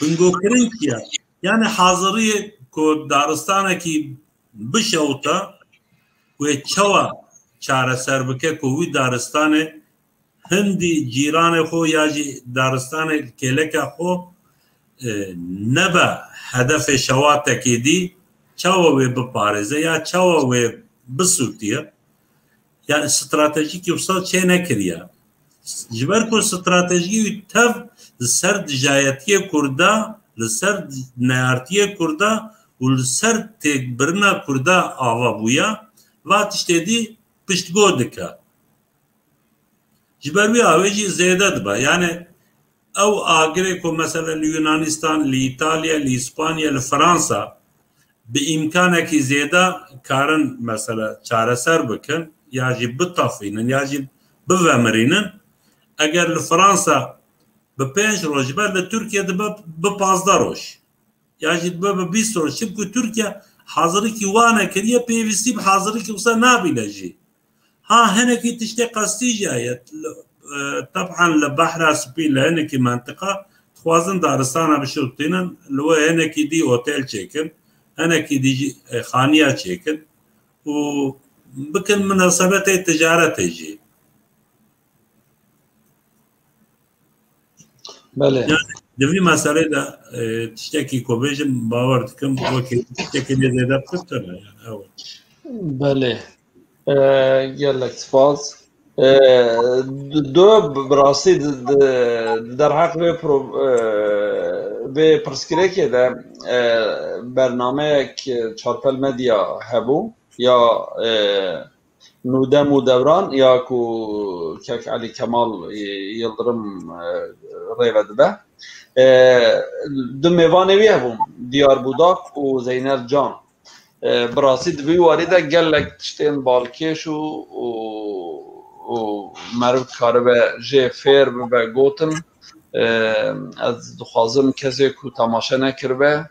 Bingo kirin kiye. Yani hazırı ku daristanekî bişewta ve çawa çareser bike ku wî daristanê hindî cîranê xwe ya jî daristanê kêleka xwe nebe hedefê şewatekê dî çawa wê biparêze ya çawa wê bisûtiye. Yani stratejîk wisa çê nekiriye. Ji ber ku stratejî tev li ser dijayetiyê Kurda, li ser neyartiyê Kurda û li ser têkbirina Kurda ava bûye va tiştê dî piştgo dike. Ji ber wî avê jî zêde dibe. Yani ew agirê ku mesela li Yunanistan, li İtalya, li İspanya, li Fransa bi imkanekî zêde karin mesela çareser bikin ya jî bitafînin ya jî bivemirînin. Eger li Fransa bi 5 roj ber li Türkiye dibe bi 15 roj. Ya jî dibe bi 20 roj. Çünkü Türkiye hazırlıkî wane kiriye pêwîstî bi hazırlıkî wisa nabîle jî. Ha hinekî tiştê qestî jî heye. Tabhan li behra spî li hinekî mentika dixwazin daristana bişewtînin li wê hinekî dî otel çêkin, hinekî dî jî xaniya çêkin û bikin münasebetê ticaretê jî.
Bele.
Di vî meselê de tiştekî ku bêjim bawer dikim wekî tiştekî lê zêde pirtir e.
Bele. Gelek spas. دو براستی در حق به پرسکری که در برنامه که چارپل مدیا هبو یا نودم و دوران یا کو کک علی کمال یلدرم ریود به دو میوانوی هبو دیار بوداک و زینر جان براستی دوی وارده گلک تشتین بالکش و مرد کاره به جه فیر به گوتن از دخوازم کسی که تماشا نکرده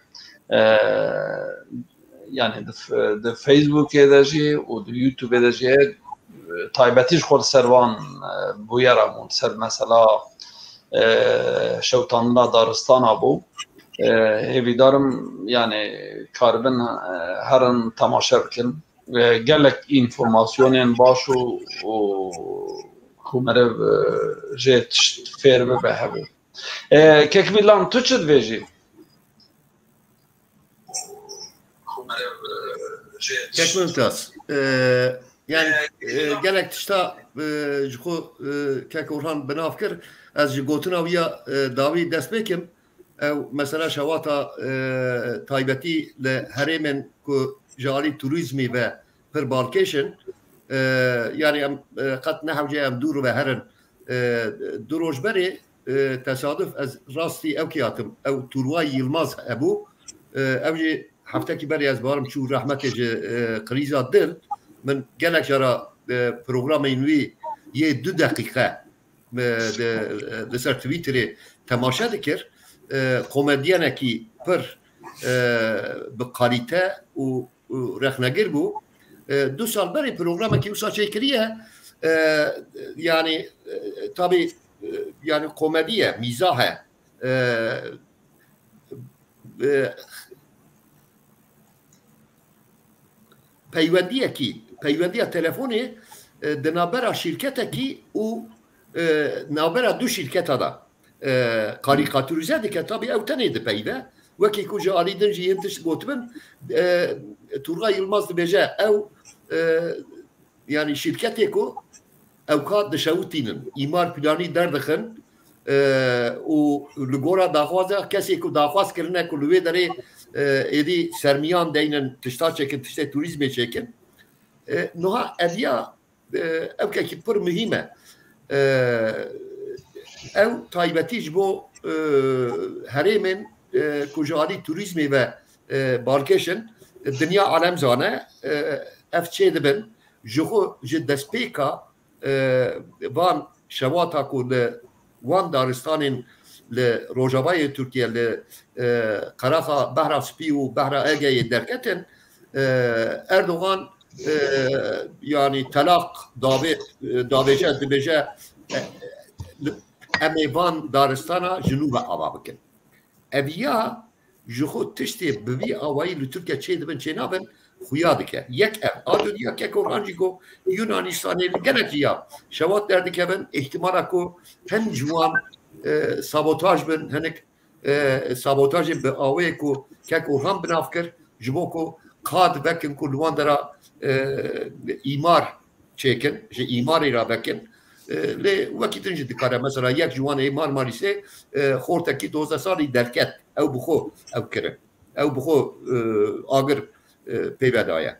یعنی ده فیسبوک داشی و ده یوتیوب داشی تایبتیش خود سروان بویرمون سر مثلا شوتانلا دارستان بو هیویدارم یعنی کاربن هرن تماشا بکن gelek informasyonên baş û ku mere jê fêr bibe hebû. Kekbîlan tu çi dibêjî?
Kek mümtaz. Yani gelek tişta ji xwe kek Orhan binav kir ez ji gotina wî ya dawî dest pêkim ew mesela şewata taybetî li herêmên ku ji alî turizmê ve pir balkêşin yani em qet nehewce em dûr ve herin du roj berê tesadüf ez rastî ew kê hatim ew Turway Yılmaz hebû ew jî heftekî berê ez barim çû rehmetê ji qrîza dil min gelek jara programên wî yê 2 deqîqe li ser Twitterê temaşe dikir komedyenekî pir bi kalîte û rexnegir bû 2 sal berê programekî wisa çêkiriye yani tabii yani komediye mizahe peyvendiya telefonê di navbera şîrketekî û navbera du şîrketa da karîkatûrize dike tabii ew tenê dipeyve wekî ku ji alî din jî yên tişt gotibin Turgay Yılmaz dibêje ew yani şîrketê ku ew ka dişewitînin îmar planî derdixin û li gora daxwaza kesê ku daxwaz kirine ku li wê derê êdî sermiyan deynin tişta çekin tiştê turizmê çekin niha eviya ew kekî pir muhîm e ew taybetî ji bo herêmên ku ji alî turizmê ve balkêşin dinya alem zane ev çê dibin ji xwe ji destpêka van şewata ku li wan daristanên li Rojavayê Tirkiye li qeraxa behra spî û behra Egeyê derketin Erdogan yani telaq davêje dibêje em ê van daristana ji nû ve ava bikin. Ev ya ji xwe tiştê bi vî awayî li Tirkiye çê dibin çê nabin xuya dike. Yek ev adodiya Kekoran jî ku Yunanistanê li gelek jî ya şewat derdikevin ihtimala ku hin ji wan sabotaj bin hinek sabotajê bi awayê ku Kekoran binav kir ji bo ku qad vekin ku li wan dera îmar çêkin ji îmarê ra vekin lê wekî din jî dikare mesela yek ji wan ê Marmarîsê xortekî 12 salî derket ew bi xwe ew kirin ew bi xwe agir peyve daye.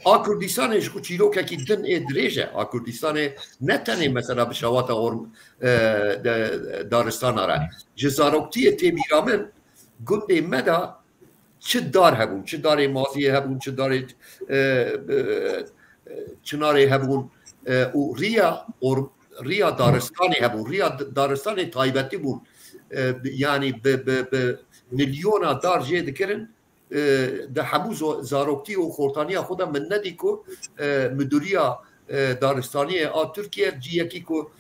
A Kurdistanê ji ku çîrokekî din ê dirêj e. A Kurdistanê ne tenê mesela bi şewata daristana re ji zaroktiyê têbîra min gundê me da çi dar hebûn, çi darê maziyê hebûn, çi darê çinarê hebûn û riya daristanê hebûn, riya daristanê taybetî bûn yani bi milyona dar jê dikirin de hemû zaroktî û xortaniya xwe de min nedî ku müdûriya daristaniyê a Tirkiye ciyekî ku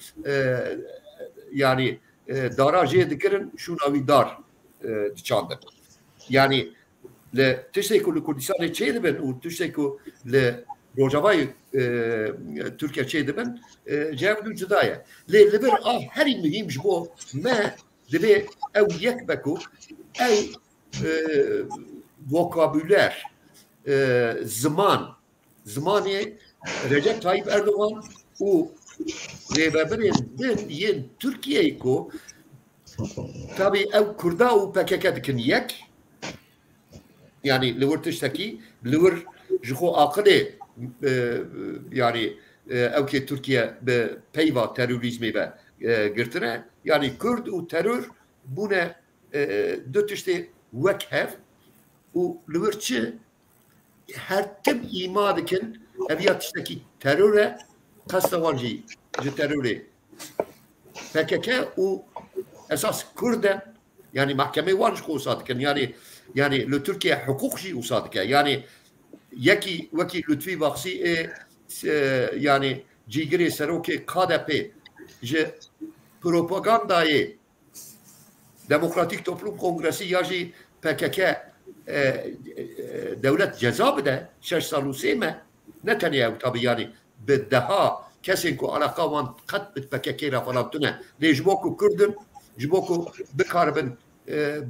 yani dara jê dikirin şûna wî dar diçandin. Yani li tiştê ku li Kurdistanê çê dibin û tiştê ku li Rojavayê Tirkiye çê dibin cev dû cuda ye. Lê li bir a herî muhîm ji bo me divê ew yek be ku ew vokabüler zimanê Recep Tayyip Erdogan û rêveberên din yên Tirkiyeyê ku tabii ew Kurda û PKK dikin yek yani li wir tiştekî li wir ji xwe aqilê yani ew kê Tirkiye bi peyva terorîzmê ve girtine yani Kurd û terör bûne du tiştê wek hev û li wir çi her tim îma dikin ev ya tiştekî terör e qesta wan jî ji terorê PKK û esas Kurd e yani mahkemê wan ji xwe wisa dikin yani li Tirkiye hukuk jî wisa dike yani yekî wekî Lütfî Baksî yani cîgirê serokê KDP ji propagandayê Demokratik Toplum Kongresi ya jî PKK devlet ceza bide 6 sal û 3 me ne tenê ew tabii yani bi deha kesên ku alaka wan qet bi PKK re falan tune lê ji bo ku Kurdin ji bo ku bikaribin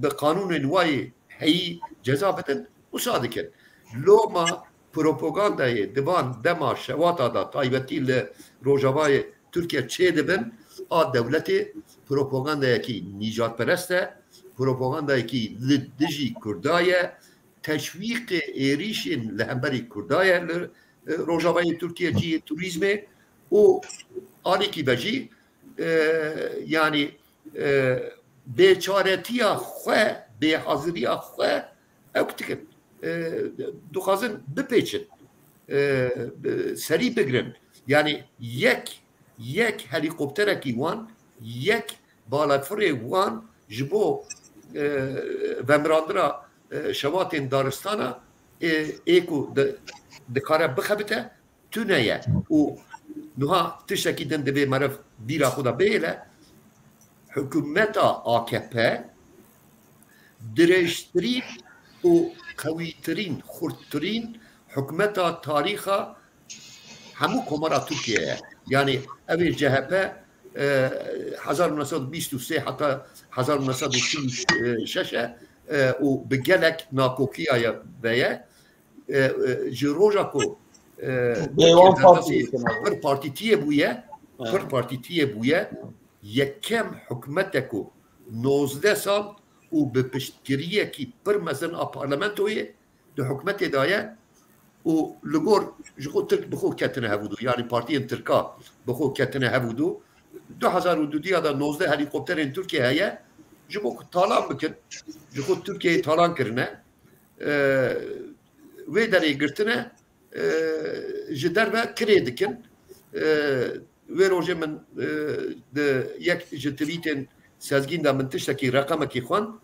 bi qanûnên wayê heyî ceza bidin wisa dikin. Loma propagandayê divan dema şewata da taybetî li Rojavayê Tirkiye çê dibin a devletê propagandayekî nîjatperest e propagandayekî li dijî Kurda ye teşwîqê êrişên li hemberî Kurda ye li Rojavayê Tirkiye ciyê turîzmê û alîkî ve jî yani bêçaretiya xwe bêhaziriya xwe ew dikin dixwazin bipêçin serî bigirin yani yek helîkopterekî wan yek balafirê wan ji bo vemrandira şewatên daristana ê ku dikare bixebite tune ye û niha tiştekî din divê meriv bîra xwe da bêle hikûmeta AKP dirêjtirîn û qewîtirîn xurttirîn hikûmeta tarîxa hemû komara Tirkiye ye yani evê CHP 1923 heta 1936 û bi gelek nakokiya veye ji roja ku pir partîtiyê bûye yekem hikûmetek ku 19 sal û bi piştgiriyekî pir mezin a parlamentoyê di hikûmetê daye û li gor ji xwe Tirk bi xwe ketine hevûdû yani partiyên Tirka bi xwe ketine hevûdû 2002 da 19 helîkopterên Tirkiye heye ji bo ku talan bikin ji xwe Tirkiyeyê talan kirine wê derê girtine جدر و کردکن و روزه من یک جتویتن سازگین دا من تشتکی رقم کی خوان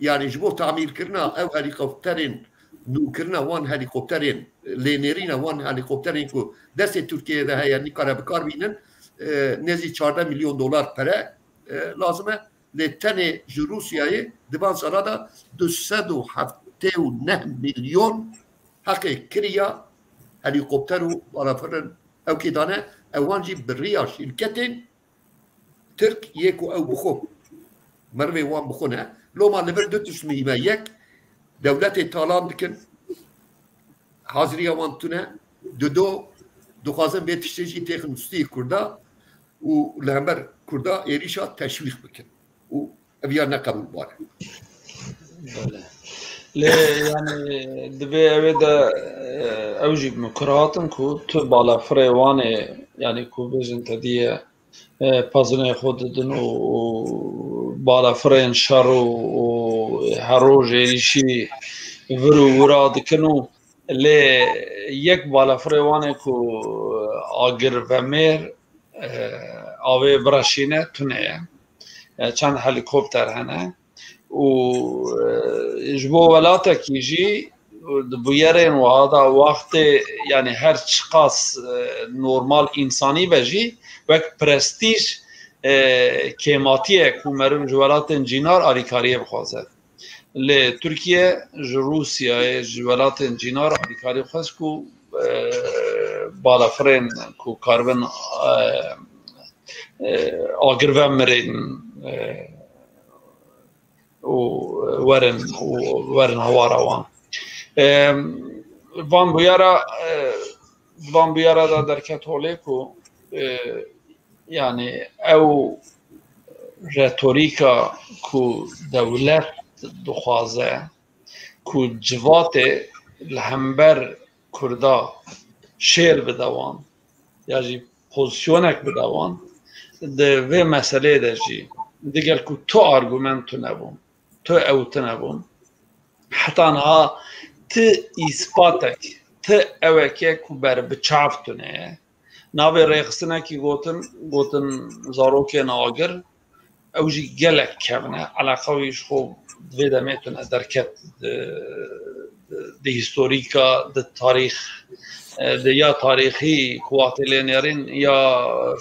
يعني جبو تعمير كرنا او هليكوبترين نو كرنا وان هليكوبترين لينيرينا وان هليكوبترين كو دست تركيا ده يعني كارا بكار بينن نزي 14 مليون دولار para لازمه لتنه روسيا دبان سرادا 279 مليون حق كريا هليكوبترو ولا فرن او كيدانه اوانجي بالرياش الكتن ترك يكو او بخو مروي وان بخونه لو ما لبر دو تسميما يك دولت تالان دكن حاضرية وانتونه دو خازن بيت تشتيجي تيخن مستي كردا و لهمبر كردا إيريشا تشويق بكن و أبيانا قبول باره
يعني دبي أبدا أوجي بمكراتن كو تبالا فريواني يعني كو بيجن تديه پازنه خود دن و بالا فرین شر و هرو جریشی ورو ورا دکنو لی یک بالا فریوانه کو آگر و میر آوه برشینه تونه چند هلیکوپتر هنه و جبو ولاتا کیجی بویرین و هذا وقت يعني هر چقاس نورمال انسانی بجی وقت پرستیج کیماتیه که مرم جوالات انجینار آریکاریه بخوازه لی ترکیه روسیه جوالات انجینار آریکاریه بخواست که بالا فرین که کاربن آگر و مرین و ورن هوارا وان وان بیارا دا درکت هوله که يعني او رتوريكا كو دولت دخوازه كو جوات الهمبر كردا شير بدوان يعني پوزيشونك بدوان ده و مسئله ده جي دیگر كو تو ارگومنتو نبون تو اوت نبون حتى انها ت اثباتك ت اوكي كو بر بچافتونه ناوی ریخستنه که گوتن زاروکی ناگر اوجی گلک کبنه علاقه ویش خوب دویده میتونه درکت ده هیستوریکا ده تاریخ ده یا تاریخی کواتلینیرین یا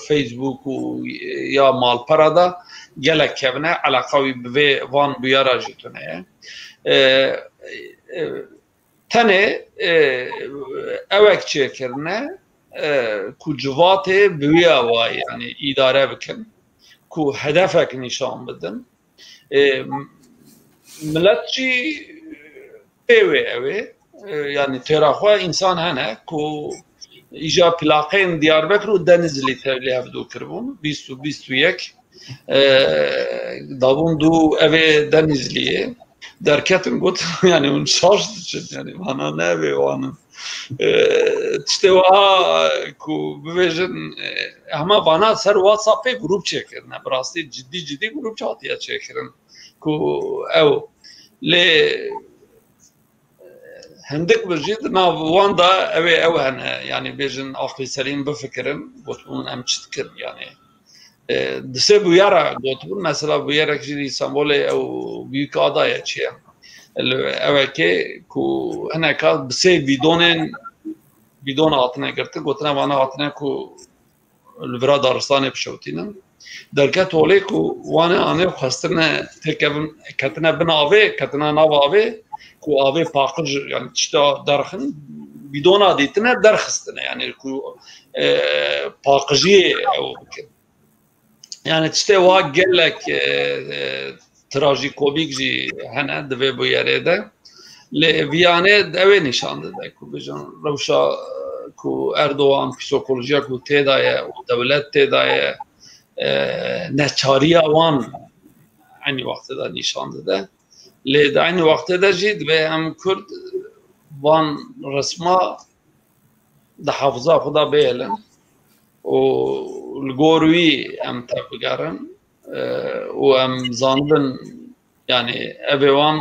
فیسبوک و یا مالپرادا گلک کبنه علاقه وی به وان بیارا جیتونه تنه اوک چه کرنه کو جوات بویا و یعنی اداره بکن کو هدفک نشان بدن ملت چی اوه یعنی تراخوا انسان هنه کو ایجا پلاقین دیاربکر و دنزلی تبلی هفدو کربون 21 دابون دو اوه دنزلیه درکتن گوت یعنی اون شاشت چند یعنی وانا نوه وانا تشتوها کو بویژن همه وانا سر واتساپ گروپ چکرنه براستی جدی گروپ چاتیا چکرن کو او لی هندک بجید ما وان دا او هنه یعنی بیژن آخری سرین بفکرن گوتون ام چت کرد یعنی دسه بویارا گوتون مثلا بویارا که استانبول او büyük adaya چیه اوه که کو هنه که بسه بیدون آتنه گرته گوتنه وانا آتنه که الورا دارستانه بشوتینم درکت اوله که وانا آنه خسترنه کتنه بن آوه کتنه ناو آوه که آوه پاقج یعنی چتا درخن بیدون آدیتنه درخستنه یعنی که پاقجیه او بکن yani işte o gelek trajikomik ji hene divê bûyerê de lê viyanê devê nîşande de ku bijan rewşa ku Erdoğan psîkolojiya ku têda ye û dewlet têda ye neçariya wan aynı wextê de nîşande de lê di aynı wextê de jî divê em Kurd van resma di hafıza xwe da bêhêlin û الگوروی ام تبگرن و ام زانبن یعنی اوان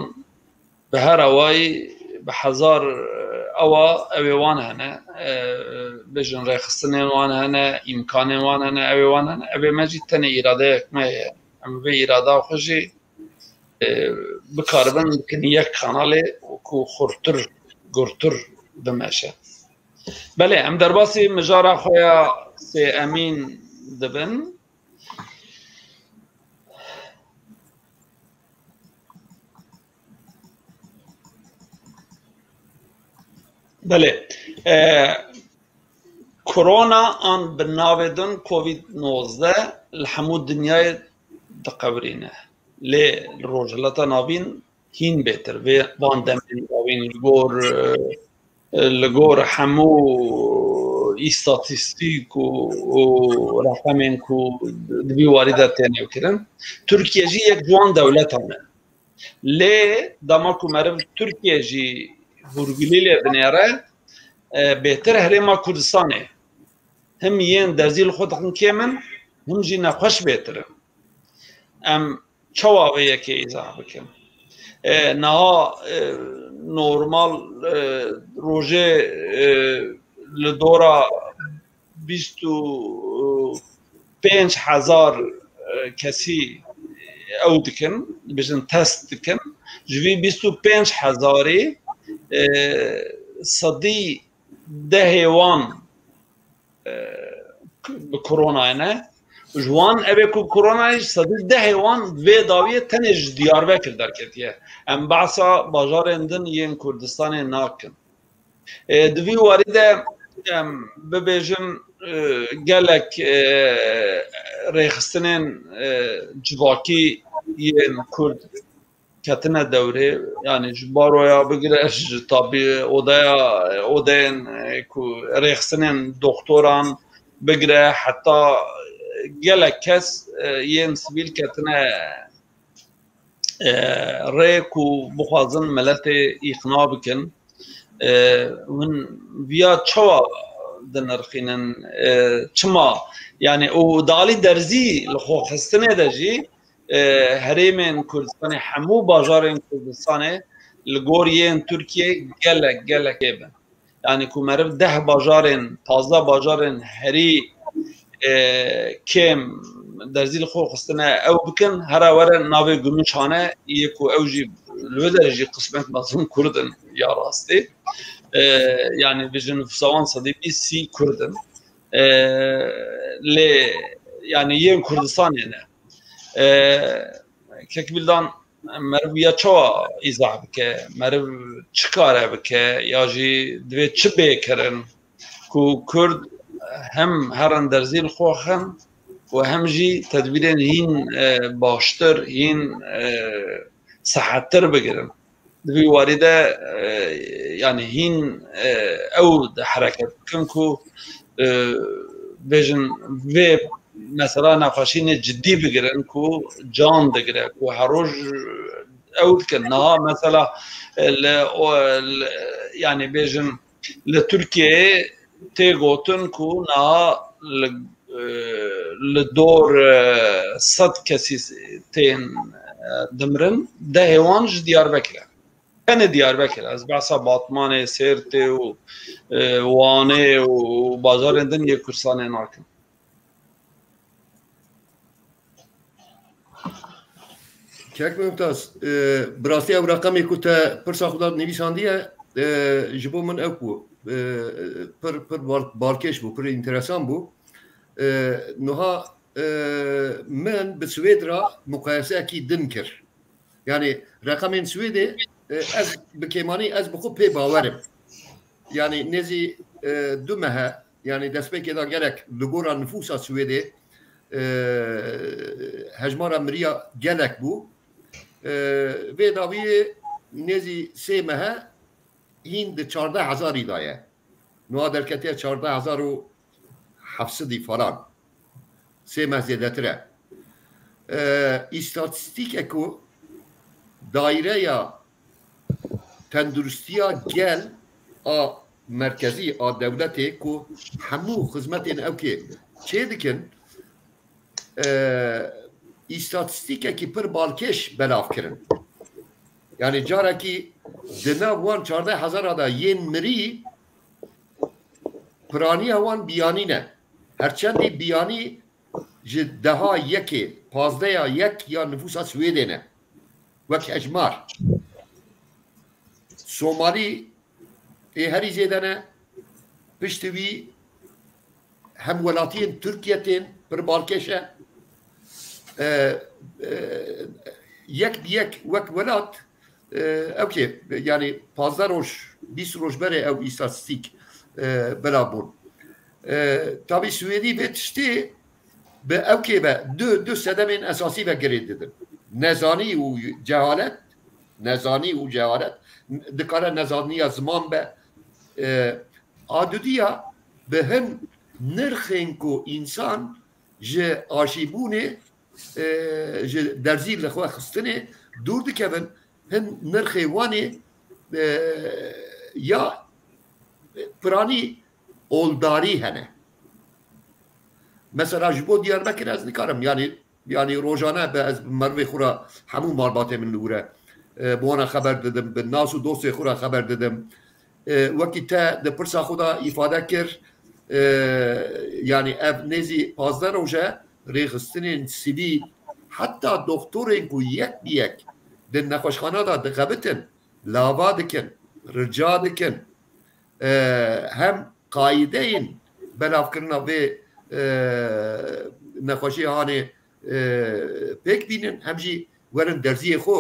به هر اوای به هزار ئەوە ئەوێوان هەنە بژن ڕێخستنێن وان هەنە ئیمکانێن وان هەنە ئەوێوان هەنە ئەبێ مەجی تەنێ ئیرادەیەکمەیە ئەم بێ ئیرادا خۆشی بکاربن بکن یەک کانالێ وەکو خورتر گورتر بمەشە بەڵێ ئەم دەرباسی مژارە خۆیان سێ ئەمین دەبن بله کرونا آن بناودن کووید 19 لحمود دنیای دقورینه لی روزلتا نابین هین بهتر و وان دمین نابین لگور همو استاتستیک و رقمین کو دبی واردات تاني وكذا تركيا جي یک جوان دولتانه لی داماکو مرف ترکیه جی هورگلیل بنیاره بهتر هرما کردستانه هم یین درزیل خودکن کمن هم جی نخوش بهتره ام چوابه یکی ایزا بکن نها نورمال روژه لدورا 25,000 کسی او دکن بجن تست دکن جوی 25,000 صدی دهوان بکرونا نه جوان ابی کو کرونا صدی دهوان و داویه تنج دیاربکر درکتیه ام بعثا بازار اندن ین کردستان ناکن دوی وارده ببیجن گلک ریخستنین جواکی ین کرد کتنه دوره یعنی جبارویا بگیره تابی اودین کو ریخستنین دکتران بگیره حتی گلک کس ین سبیل کتنه ریکو بخوازن ملت اقناع بکن من ویا چوا دنرخینن چما یعنی او دالی درزی لخو خستنه دجی هرمین کردستان همو بازارین کردستان لگورین ترکیه گلک بن یعنی کو مرف 10 بازارین 15 بازارین هری کم درزیل خو خستنه او بکن هر ور ناوی گمشانه یکو اوجی لودرجی قسمت مظلوم کردن یا راستی yani bizim nüfusavan sadece si Kurdun le yani yen Kurdistan yani kekbildan merviya çoğa izah bike merv çıkar bike ya ji dve çibe keren ku Kurd hem heran derzil xoxan و هم جی تدبیرین هین باشتر هین صحتر بگیرن دوی وارده يعني هين او حركات كنكو فيجن في مثلا نقاشين جدي بقرنكو جان دقركو هروج او كنا مثلا يعني فيجن لتركيا تيغوتنكو نا لدور صد كسيتين دمرن ده هوانج ديار بكره أنا دياربكر از بحثا باطمان سرته و وانه و بازار اندن یک کرسان ناکن
Kek mümtaz. Birası ev rakamı kuta pırsa kuda nivîsandiye ji bo min ew ku pir balkêş bû pir interesan bû niha min bi Swêdra muqayesekî din kir yani rakamên Swêdê ez bi kêmanî ez bi xwe pê bawerim yani nezî du mehe yani destpêkê da gelek li gora nüfusa Swêdê hejmara miriya gelek bû vê dawiyê nezî sê mehe hîn di 14,000 da ye niha derketiye 14,700 falan sê meh zêdetir e îstatîstîkek ku daireya tenduristiya gel a merkezî a devletê ku hemû xizmetên ew kê çê dikin îstatîstîkekî pir balkêş belav kirin yani carekî دنا وان 14,000 دا ین مری پرانی وان بیانی نه هرچندی بیانی جدها یکی 15 یا یک یا نفوس سویده نه وک اجمار سومالی هری زیده نه پشتوی هم ولاتین ترکیه پر بالکشه یک وک ولات اوکی yani 15 روز 20 روز بره او istatistik برابون tabi Suudi ve tişti be evki be dü sedemin esası ve gerededir. Nezani u cehalet dikare nezaniya zaman be adudiya be hem nirxin ku insan je aşibune je derzil lexwa xistine dur dikevin hem nirxi vani ya prani oldari hene. Mesela jibo Diyarbakır az nikarım yani rojana be az merve xura hamu marbatı min lure bu ana haber dedim ben nasu dosya xura haber dedim vakite de pırsa xuda ifade kir yani ev nezi pazda roja reğistinin sivil hatta doktorun ku yek de nexweşxana da dixebitin lava dikin rica dikin hem kaideyin belavkirina ve nexweşî hani pek binin hem jî werin derziyê xwe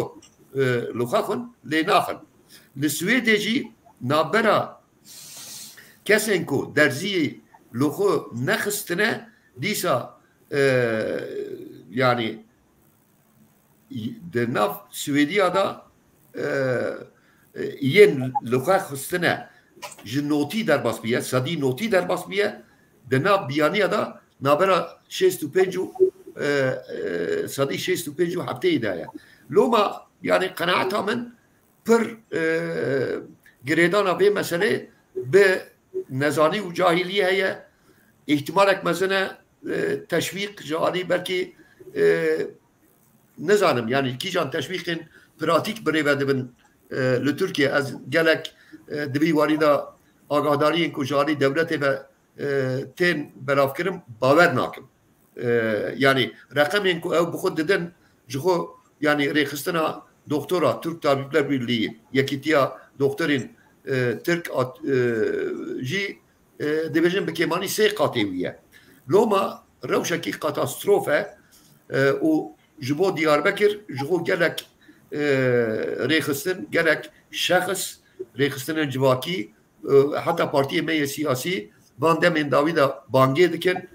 luxa xwin lê naxin. Li Swêdê jî navbera kesên ku derziyê li xwe nexistine dîsa yani di nav Swêdiya da yên li xwe xistine ji notî derbas biye sedî notî derbas biye di nav biyaniya da navbera 65 sedî 65 hefteyê de ye. Loma yani qenaeta min pir girêdana vê meselê bi nezanî û cahilî heye ihtimalek mezine teşvîq ji alî belkî nizanim yani kîjan teşvîqên pratik birêve dibin li Tirkiye ez gelek dibî warî da agadariyên ku ji alî dewletê ve tên belavkirim bawer nakim. Yani reqemên ku ew bi xwe didin ji xwe yani rêxistina doktora Türk Tabipler Birliği yekîtiya doktorên Türk jî dibêjin bi kêmanî sê qatê wî ye. Loma rewşekî katastrofe û ji bo Diyarbekir ji xwe gelek rêxistin gelek şexs rêxistinên civakî heta partiyê me yê siyasî van demên dawî da bangê dikin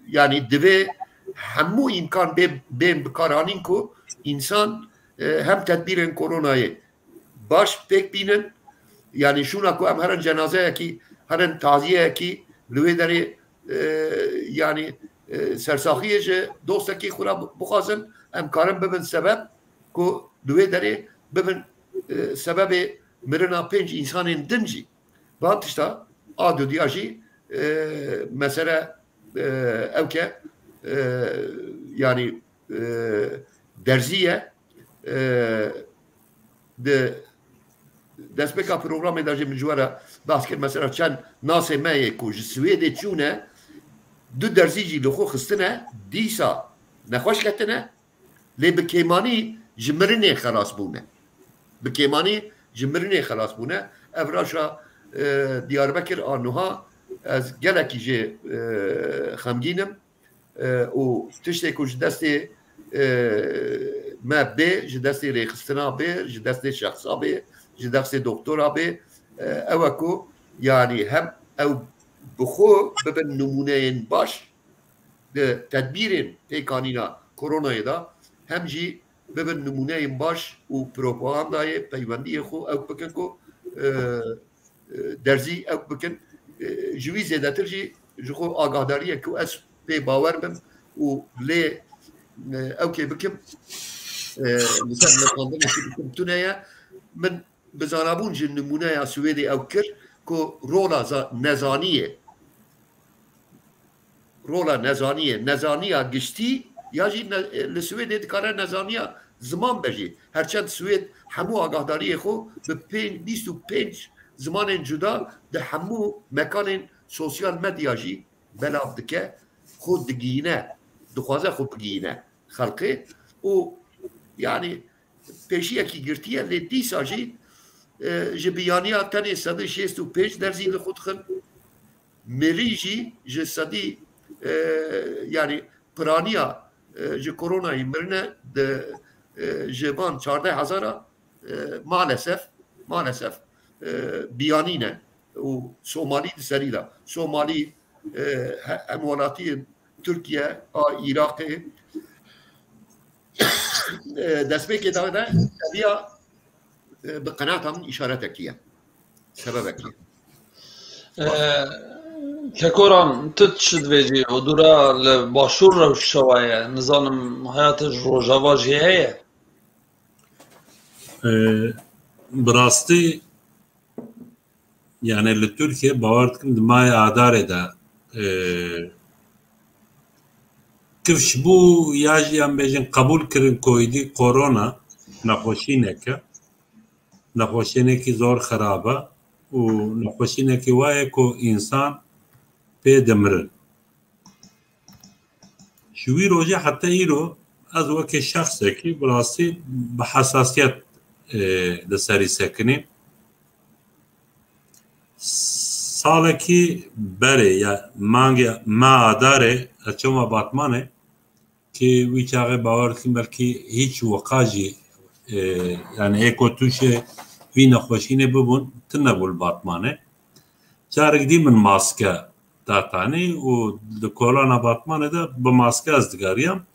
yani divê hemû imkan bên bikaranîn ku insan hem tedbîrên koronayê baş pêk bînin yani şuna ku em herin cenazeyekî herin taziyeyekî li wê derê yani sersaxiyê ji dostekî xwe bixwazin em karin bibin sebeb ku li wê derê bibin sebebê mirina 5 insanên din jî van tişta a dudiya jî mesele evke yani derziye de destpêka programê de jî min ji we re behs kir mesela çend nasê me yê ku ji Swêdê çûne du derzî jî li xwe xistine dîsa nexweş ketine lê bi kêmanî ji mirinê xelas bûne bi kêmanî ji mirinê xelas bûne ev raşa Diyarbekir a niha ez gelekî jê xemgînim û tiştê ku ji destê me bê ji destê rêxistina bê ji destê şexsa bê ji destê doktora bê ew e ku yani hem ew bi xwe bibin numûneyên baş di tedbîrên pêkanîna koronayê da hem jî bibin numûneyên baş û propagandayê peywendiyê xwe ew bikin ku derzî ew bikin ji wî zêdetir jî ji xwe agadariyê ku ez pê bawer bim û lê ew kê bikim li ser nexandinekî bikim tuneye min bi zanabûn ji numûneya Swêdê ew kir ku rola nezaniyê nezaniya giştî ya jî li Swêdê dikare nezaniya زمان بجی هرچند سوید همو آگاهداری خو به 25 زمان جدا ده همو مکان سوسیال مدیا جی بلاف دکه خود دگینه دخوازه خود بگینه خلقه و يعني پیشی کی گرتیه لی دیسا جی جبیانیا تنی 165 درزی لخود خن ملی جی جسدی يعني پرانیا جه کرونا مرنه ده جبان 14,000 مالسف بیانینه و سومالی سریلا سومالی امولاتی ترکیه عراق دست به که داده بیا به قناعت هم اشارت کیه سبب کیه
ككوران تتشد بيجي ودورا الباشور روش شوايا نظام حياة الروجافا جي هي
براستي يعني لتركيا باورتكم دماي عداري دا كيف شبو ياجي ام بيجن قبول كرن كويدي كورونا نخوشينكي زور خرابة و نخوشينكي وايكو إنسان بيدمرن شوي روجي حتى إيرو از وكي شخصكي براستي بحساسيات لساري ساكنين سالكي بري يا مانجا ما داره اچوما باتمانه كي ويچاغي باوركي بلكي هيچ وقاجي يعني ايكو توشه في نخوشينه ببون تنبول باتمانه جارك دي من ماسكه داتاني و كورونا باتمانه ده بماسكه ازدقاريام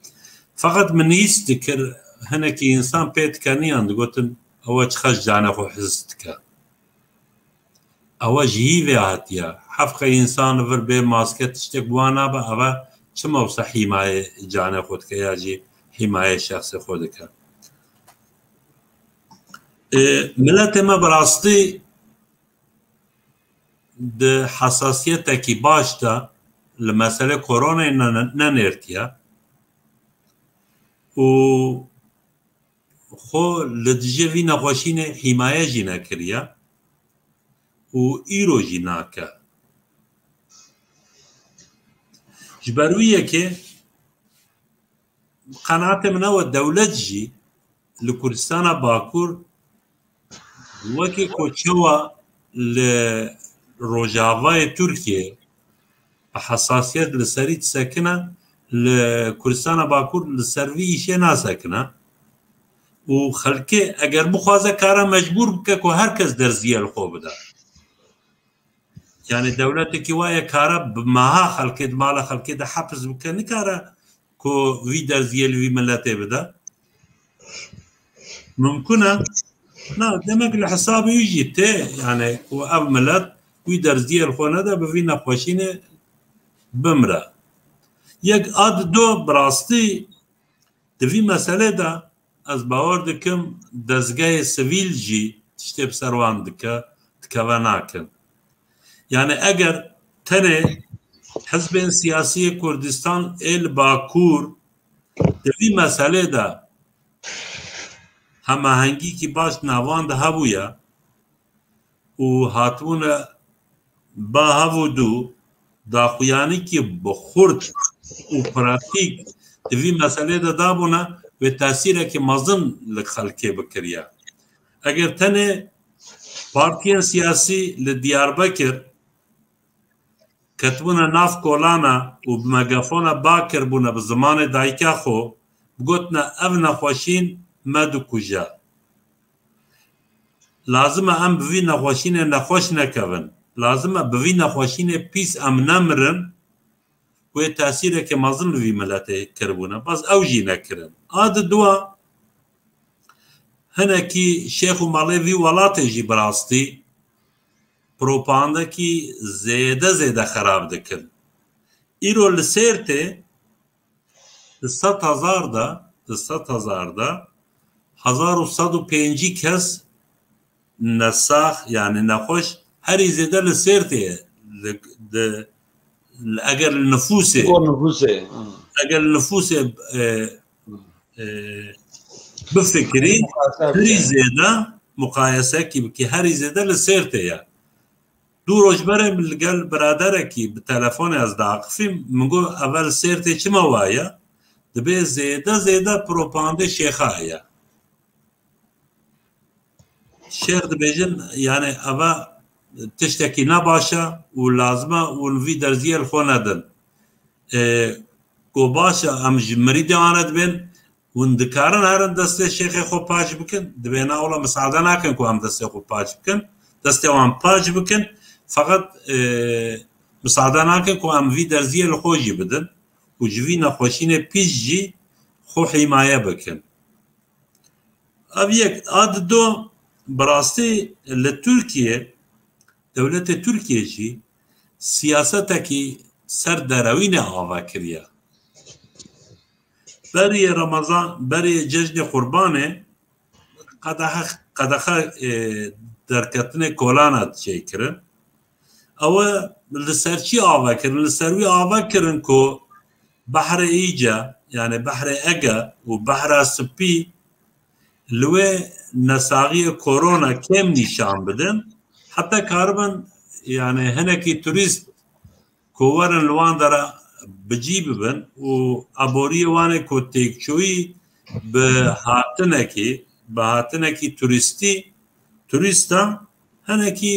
فقط من يستكر هناكي انسان بيت كانيان دقوتن هو تخش جانا خو حزتك هو جيبه هاتيا حفق انسان فر بي ماسكه تشتك بوانا با هوا چما وصا حماية جانا خودك ياجي حماية شخص خودك ملت ما براستي ده حساسيتكي باشتا لمسألة كورونا ننرتيا و خو لدجي في نخوشين حماية جينا كريا و ايرو جينا كا جبروية كي قناعت منو الدولة جي لكردستان باكور وكي كوچوا لروجافاي تركيا حساسيات لسريت ساكنة لكردستان باكور لسروي إشي ناساكنة و خلقه اگر بخوازه کارا مجبور بکه که هرکس درزیه الخو بده يعني دولتك كوايا كارا بماها خلقه مالا خلقه ده حبس بكه نكارا كو في درزية لوي ملاتي بده ممكنة نا دمك الحساب يجي تي يعني واب ملات وي درزية الخونه ده بفي نخوشينه بمرا يك اد دو براستي دفي مسألة ده از باور دکم دزگاه سویل جی تشتی بسروان دکه تکواناکن يعني اگر تنه حزب سياسي كردستان الباكور دفي مسألة دا هما هنگي كي باش ناوان ده هبويا و هاتون با هبو دو داخوياني كي بخورد و پراتيك دفي مسألة دا دابونا و تأثيره كي مظن لخلقه بكريا اگر تنه پارتيان سياسي لديار بكر كتبونا ناف كولانا و بمجافونا باكر بونا بزمان دايكا خو بقوتنا ابنا خوشين مدو كجا لازم ام بوي نخوشين نخوش نكون لازم بوي نخوشين بيس ام نمرن و تأثيره كي مظن في ملاتي كربونا بس اوجي نكرن هذا دوا هنا كي شيخ ماليفي ولاتي جي براستي پروپاندا کی زیاده خراب دکن ایرو لسیرته 100,000 دا 1105 کس نساخ يعني نخوش هري زيادة لسيرته اگر النفوسه بفكري هري زيادة مقايسة كي هري زيادة لسيرته يا دو روجبره من قال برادركي بالتلفون از داقفي منقول اول سيرته كما وايا دبي زيادة بروباندي شيخايا شيخ دبيجن يعني ابا تشتكي نباشا ولازمه والفي درزيه الخوندن کو باشا ام جمري ديانت بين وندكارن هرن دست شيخ خو باج بكن دبينا اولا مساعده ناكن كو ام دست خو باج بكن دست وام باج بكن فقط مساعده ناكن كو ام في درزيه الخوجي بدن وجوينا خوشينه بيجي خو حمايه بكن ابيك اد دو براستي لتركيا دولة تركيا جي سياستكي سر دروين آوا كريا بري رمضان بري جشن قربانه قدخ دركتن كولانات شي كرن او لسرچي آوا كرن لسروي آوا كرن كو بحر ايجا يعني بحر اجا وبحر سبي لوي نساغي كورونا كم نشان بدن حتى كاربن يعني هناكي توريست كوارن لوان دارا بجيب بن وابوري وانه كو تيكشوي بهاتنكي توريستا هناكي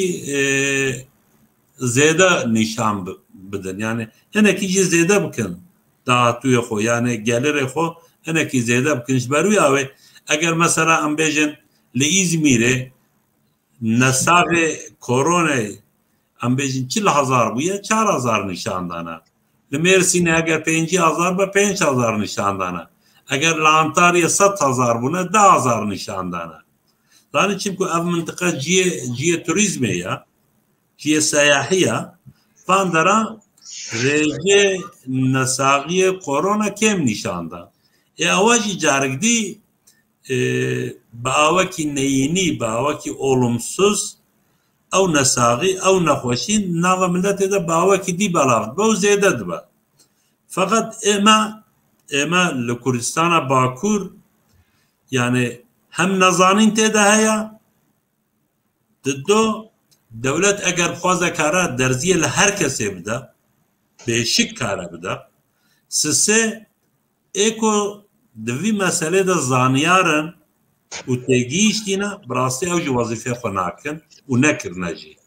زيادة نشان بدن يعني هناكي جي زيادة بكن داتو خو يعني جالر خو هناكي زيادة بكنش باروي اوي اگر مثلا ام بيجن لإزميره نساغ كورونا ام بيجن 4000 بويا 4000 نشان دانا لمرسين اگر 5000 با 5000 نشان دانا اگر لانتاريا 7000 بونا 10000 نشان دانا لانه چمكو اف منطقه جي توريزم يا جي سياحيه فاندرا ريجي نساغي كورونا كم نشان دا اواجي جارگدي باوكي نيني باوكي اولمسوز او نساغي او نخوشين ناغ ملت دا باوكي دي بلاف بو زيادة دبا فقط اما لكردستان باكور يعني هم نظانين تيدا هيا ددو دولت اگر بخوازه كارا درزيه لهر كسي بدا بشك كارا بدا سسي ايكو دوی مسئله دا زانیارن و تگیش دینا براستی او جو وظیفه خو ناکن و نکر نجی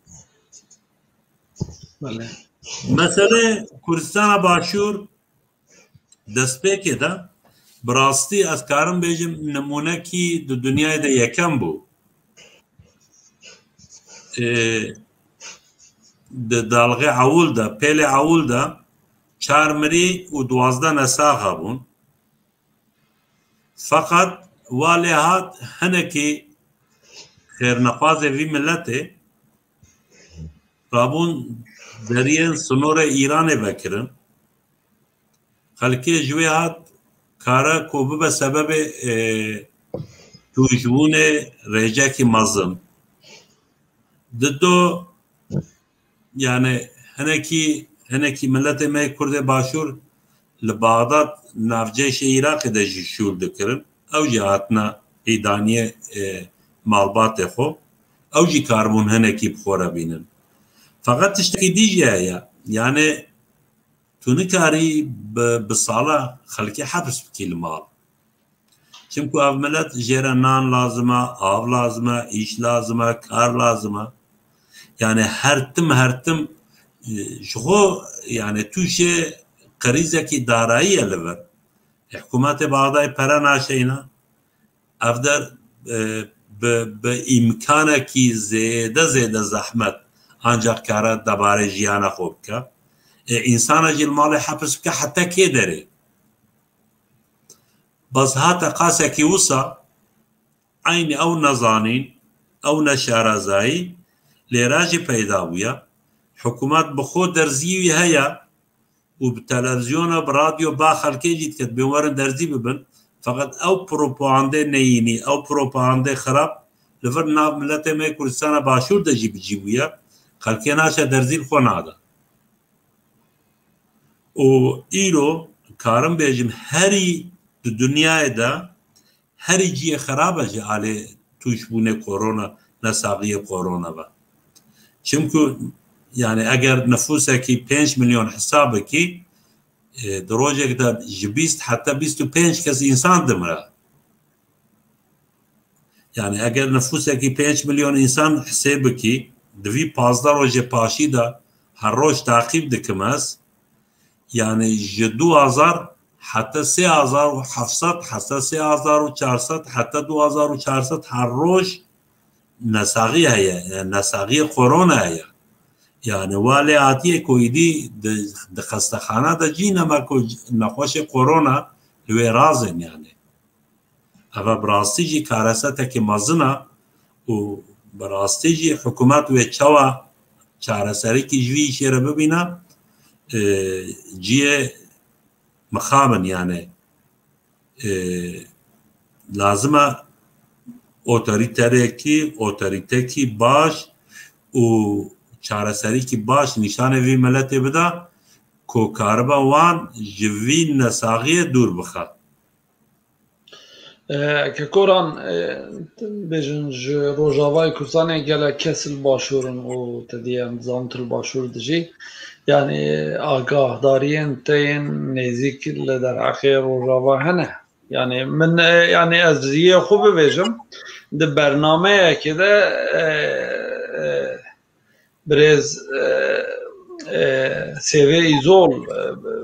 مسئله کردستان باشور دست پیکه دا براستی از کارم بیجم نمونه کی دو دنیای دا یکم بو دالغه عول دا پیل عول دا 4 مری و 12 نساغه بون فقط والهات هنكي خير نقاز في ملته رابون دريان سنور ايران بكرن خلقي جويات كارا كوب بسبب توجون رجاكي مظلم ضده يعني هنكي ملته ما كرد باشور لبغداد نافجيش العراق دا شول دكرن او جهاتنا ايدانيه مالبات خو او جي كاربون هنكي بخورا بينن فقط تشتكي ديجي يعني تونكاري بصالة خلقي حبس بكي المال چمكو افملت جيرانان لازمه آب لازمه ايش لازمه كار لازمه يعني هرتم شخو يعني توشه قريزة كي دارائية لبر حكومات بعضاي پرا ناشينا افدر بإمكانه كي زيادة زحمت ancak kara dabare jiyana خوبك إنسان جل مال حبس بك حتى كدري بس هاتا قاسة كي وصا عيني أو نظانين أو نشارزاي لراجي بيداوية حكومات بخود درزيوي هيا وبالتلفزيون براديو باخر كيجي تكتب بمورن درزي ببن فقط أو بروباندي نيني أو بروباندي خراب لفرنا ملتي ما كردستان باشور دجي بجيبويا خلقي ناشا درزي الخون هذا و إيرو كارم بيجم هري الدنيا دا هەری جیە خراپەژێ ئالێ توش بوونێ کۆرۆنا نەساغیە کۆرۆنا بە چونکو یعنی ئەگەر نفوسێکی 5 ملیۆن حسابێکی درۆژێکدا ji 20 حتا 25 کەس ئینسان دمرە یعنی ئەگەر نفوسێکی 5 ملیۆن ئینسان حسێ بکی دوی 15 ڕۆژێ پاشیدا هەر ڕۆژ تاقیب دکمەس یعنی ji 2000 حتى 3700 حتى 3400 حتى 2400 هر روز نساغي هي نساغي كورونا هي يعني والي عاتيه كويدي د خستخانه د جينا ما كو نخوش كورونا لوي رازن يعني اما براستيجي كارسته مزنا و براستيجي حكومات وچوا چارسري کی جوي شيره ببينا جيه مخابن يعني لازمه اوتوریته باش و چارەسەری کی باش نیشانه وی ملت بدا کو کاربا وان جوی نساغی دور بخا
که کوران بجن روجاوای کورسانه گله کسل باشورن و تدیم زانتر باشور دجی يعني آگاه دارين تين نزيك لدر أخير روجاوا هنا يعني من يعني أزيه خوب بيجم ده برنامه كده برز سيفي إيزول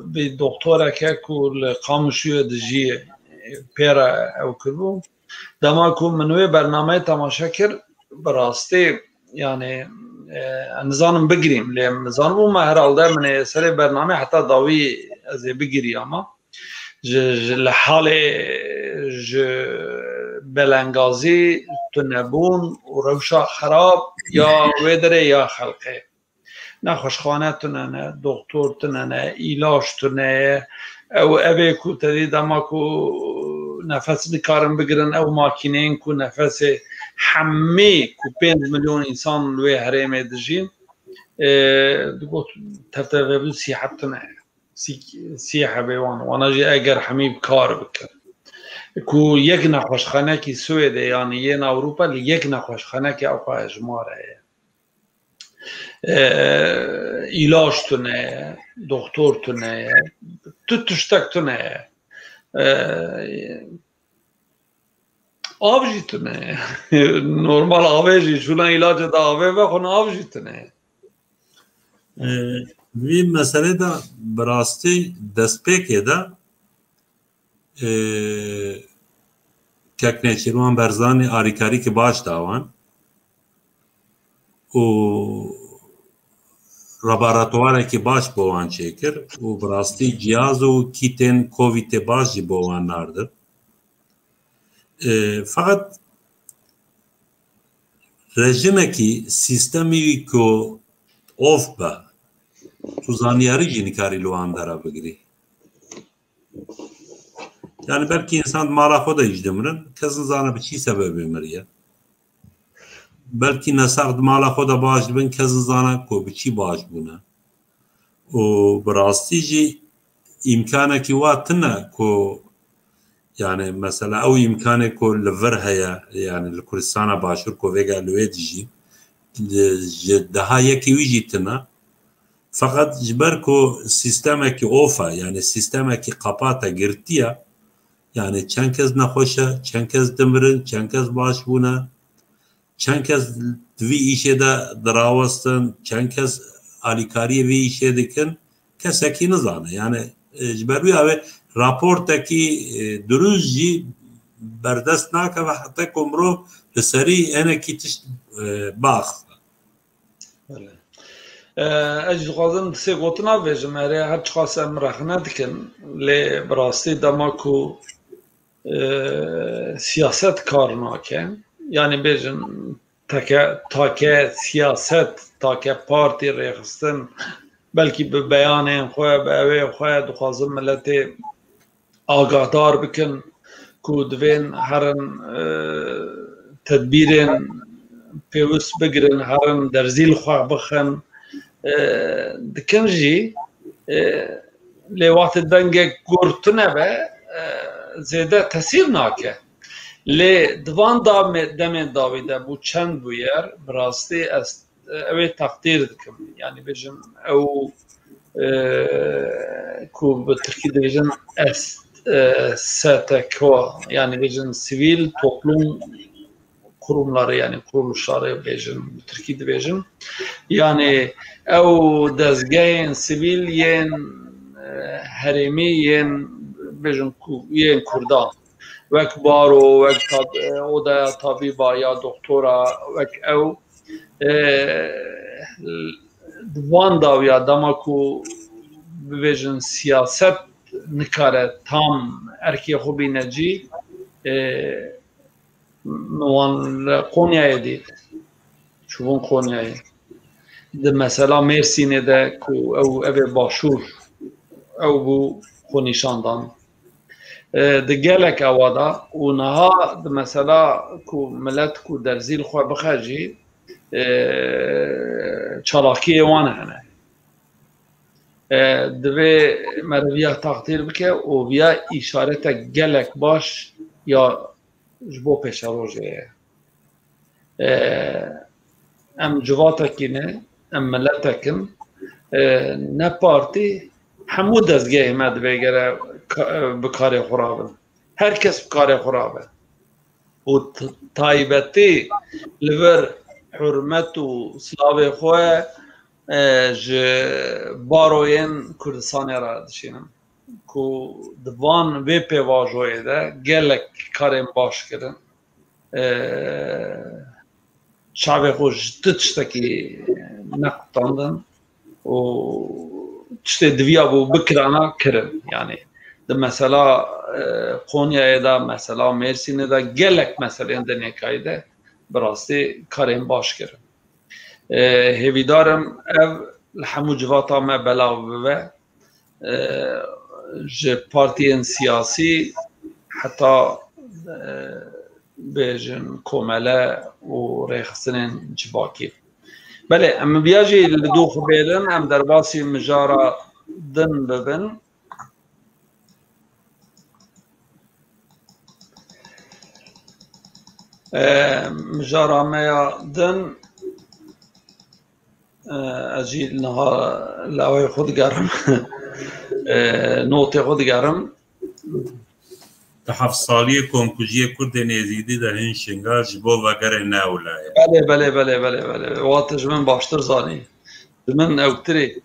بالدكتورة كل قامشيو دجي بيرا أو كلهم دما كون منوي برنامه تماشاكر براستي يعني نظام بگیریم لیم نظام و ما herhalde من سر برنامه حتی داوی از بگیری اما لحال بلنگازی تنبون و روشا خراب یا ودره یا خلقه نخوشخانه تننه دکتر تننه ایلاش تننه او اوه کو تدید اما کو نفس نکارم بگیرن او ماکینین کو نفس همه کو 5 ملیون انسان لوی هرمه دجین دگوت ترتیب بود سیاحت نه سیاحه بیوان وانا جی اگر حمیب کار بکن کو یک نخوشخانه کی سوئده یعنی یه اروپا یک نخوشخانه کی اوقا اجماره ایلاش تونه دکتر تونه تشتک تونه آب جیتونه نورمال آبه جی چون علاج دا آبه بخون آب جیتونه
وی مسئله دا براستی دست پیکه دا ککنیچیروان برزانی آریکاری که باش داوان و لابراتواره که باش بوان چیکر و براستی جیاز و کیتن کوویت باش جی بوان ناردر فقط رژیمکی سیستمی که اوف با تو زانیاری جی نکاری لوان داره بگیری yani belki insan mala xoda ijdimrin kazın zana bir çi sebebi miriye belki nasaqd mala xoda baş bin kazın zana ko bir çi baş buna o براستی جی imkaneki watna ko yani mesela o imkanı ko lever haya yani Kurdistana başur ko vega lwedji daha yeki wijitna fakat jber ko sistemeki ofa yani sistemeki kapata girtiya yani çend kez naxoşa çend kez dimirin çend kez baş buna çend kez vi işe de dravastin çend kez alikariye vi işe dikin keseki nizane yani jber wi ave raporteki duruzji berdest nake ve hatta komro liseri eneki tiş bax
اجي قادم سي قطنا بيجم اري هر قاسم رخنا دكن لي براستي دماكو سياست كارناكن يعني بيجن تاكه سياست تاكه بارتي ريخستن بلكي ببيانين خويا باوي خويا دخازم ملتي آگاهدار بكن كو دوين هرن تدبيرين بيوس بگرن هرن درزيل خواه بخن دکنجی لی وقت دنگ گرتنه به زیده تاثیر ناکه لی دوان دم داویده بو چند بویر براستی اوی تقدیر دکم یعنی بجن او کو به Türkçe بجن STK yani bejin sivil toplum kurumları yani kuruluşları bejin Türkiye'de bejin yani ev dezgahın sivil yen heremi yen bejin yen Kurdan vek baro vek o da tabiba ya doktora vek ev دوان داویا دما کو ببیجن سیاست نکاره tam erkeğe خوبی نجی وان Konya'ya değil çubun Konya'ya de mesela Mersin'e de ku ev başur ev bu konuşandan de gelek avada unaha de mesela ku millet ku derzil xwe bixeci çalaki wan hene divê merviya taqdîr bike û viya îşarete gelek baş ya ji bo pêşerojê ye em civatekî ne em milletekin ne partî hemû dezgehê me divê gere bi karê xwe rabin herkes bi karê xwe rabe û taybetî li vir hürmet û slavê xwe ji baroyên Kurdistanê re dişînim ku di van vê pêvajoyê de gelek karên baş kirin çavê xwe ji ti tiştekî nequtandin û tiştê diviya bû bikirana kirin yani di mesela Konya'ya da mesela Mersin'e de gelek meselên denêkayê de براستی کاریم باش کردم. هیویدارم اف لحمو جواتا ما بلاو بوه ج پارتیین سیاسی حتی بیجن کومله و ریخسنین جباکی. بله ام بیاجی لدو خبیرن ام در باسی مجارا دن ببن مجارا میا دن اجی نها لاوی خود گرم نوت خود گرم
تحف سالی کمکوژی کرد نزیدی در این شنگار جبو وگر ناولای
بله واتش من باشتر زانی من اوتری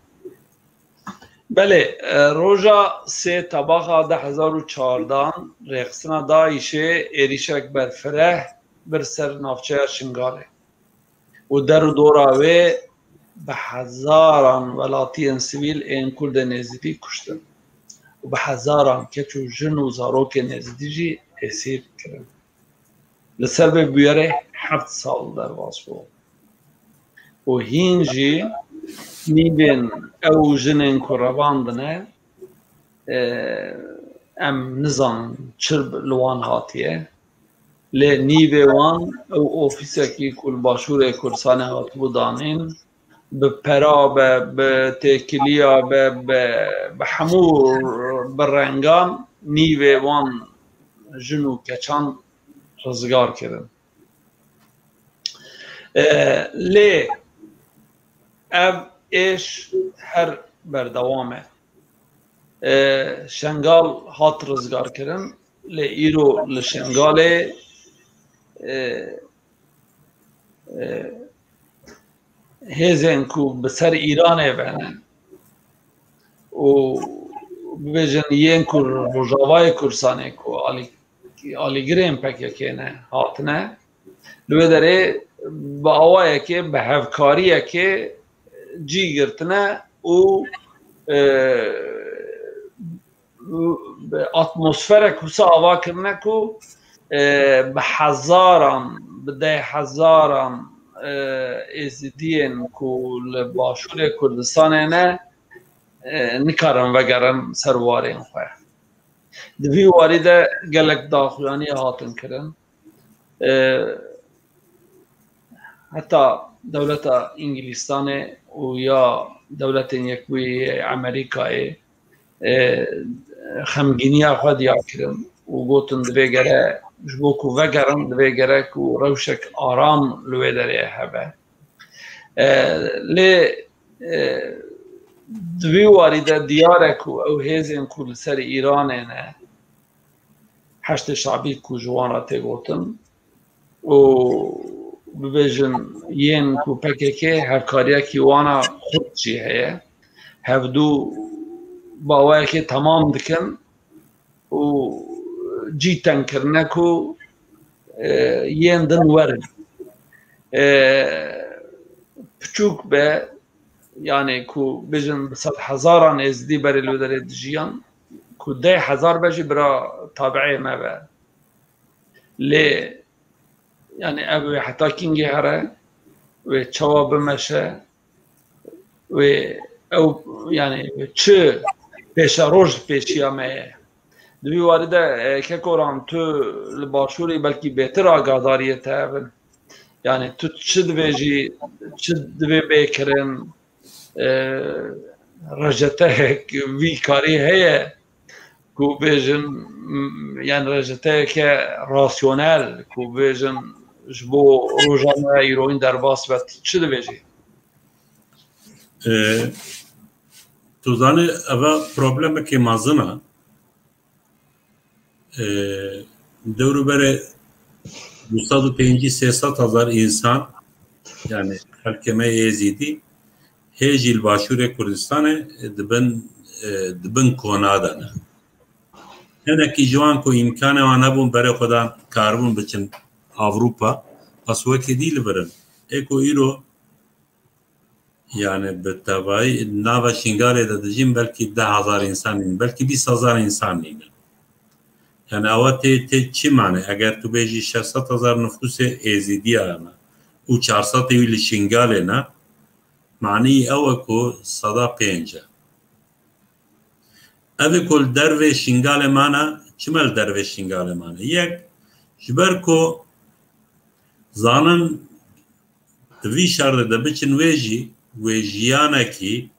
بله روژا سه طبقه 2014 رقصنا دایشه ایریشک برفره بر سر نافچه شنگاره و در و دوراوه به هزاران ولاتیان سیویل این کرد نزدی کشتن و به هزاران کچو جن و زاروک نزدی جی اسیر کرن لسر به بیاره 7 سال در واسفو و هینجی نیبین او جنین کرواندنه ام نزان چرب لوان هاتیه لی نیوه وان او اوفیسکی کل باشور کرسانه هات بودانین به پرا به تکلیا به حمور برنگان نیوه وان جنو کچان رزگار کردن لی اب ایش هر بردوامه شنگال هات رزگار کردن لی ایرو لشنگاله هزین کو بسر ایرانه بینن و ببیجن یین کو روژاوای کرسانه کو آلیگرین پکیه که نه هاتنه لوی داره با آوائه که به هفکاریه که جی گرتنه و به اتمسفر کوسا آوا کرنه کو به هزاران به هزاران ازدین کل باشور کردستان نه نکارن وگرن سروارین خواه دوی وارد گلک داخلانی هاتن کرن حتی دولت انگلیستان و یا دولت یکوی امریکای خمگینی خود یا کرن و گوتن دوی گره جبوكو وگرن دوی گرک و روشک آرام لوی داره هبه لی دوی واریده دیارک و او هیزین کل سر ایرانه نه حشت شعبی کو جوانا تگوتن و ببیجن ین کو پکیکه هفکاریا کی وانا خود چی هیه هفدو باوه که تمام دکن و جیتن کرنکو ین دن ورن پچوک به yani ku bijin 100,000 ezdi berilo dere dijiyan ku 10,000 beji bira tabi'i me be le yani ev hatta kingi hare ve çava bimeşe ve ev yani çı peşa roj peşiya me دوی وارده که کوران تو لباشوری بلکی بهتر آگاداریت هستن yani tu çı dveci çı dve bekren رجته وی کاری هیه کو بیجن یعنی رجته که راسیونل کو بیجن جبو روزانه ایروین در باس و چه دویجی؟
تو زنی اول پروبلم که مازنه دورو بره 250-300,000 insan yani halkeme yezidi هیجیل باشور کردستان دبن کنادانه. هنر کی جوان کو امکان و نبود برای خدا کاربون بچن اروپا پس وقتی دیل برن. اکو ایرو یعنی به تبعی ناو شنگاله دادیم بلکه 10,000 انسان نیم بلکه 20,000 انسان نیم. یعنی آواتی چی معنی؟ اگر تو بیشی 600,000 نفوس ازدی آمد و 400 ویل شنگاله نه معنی اوکو صدا پنجه. اوه کل دروی شنگال مانا چمل دروی شنگال مانا یک جبر کو زانن دوی شرده ده بچن ویجیانه کی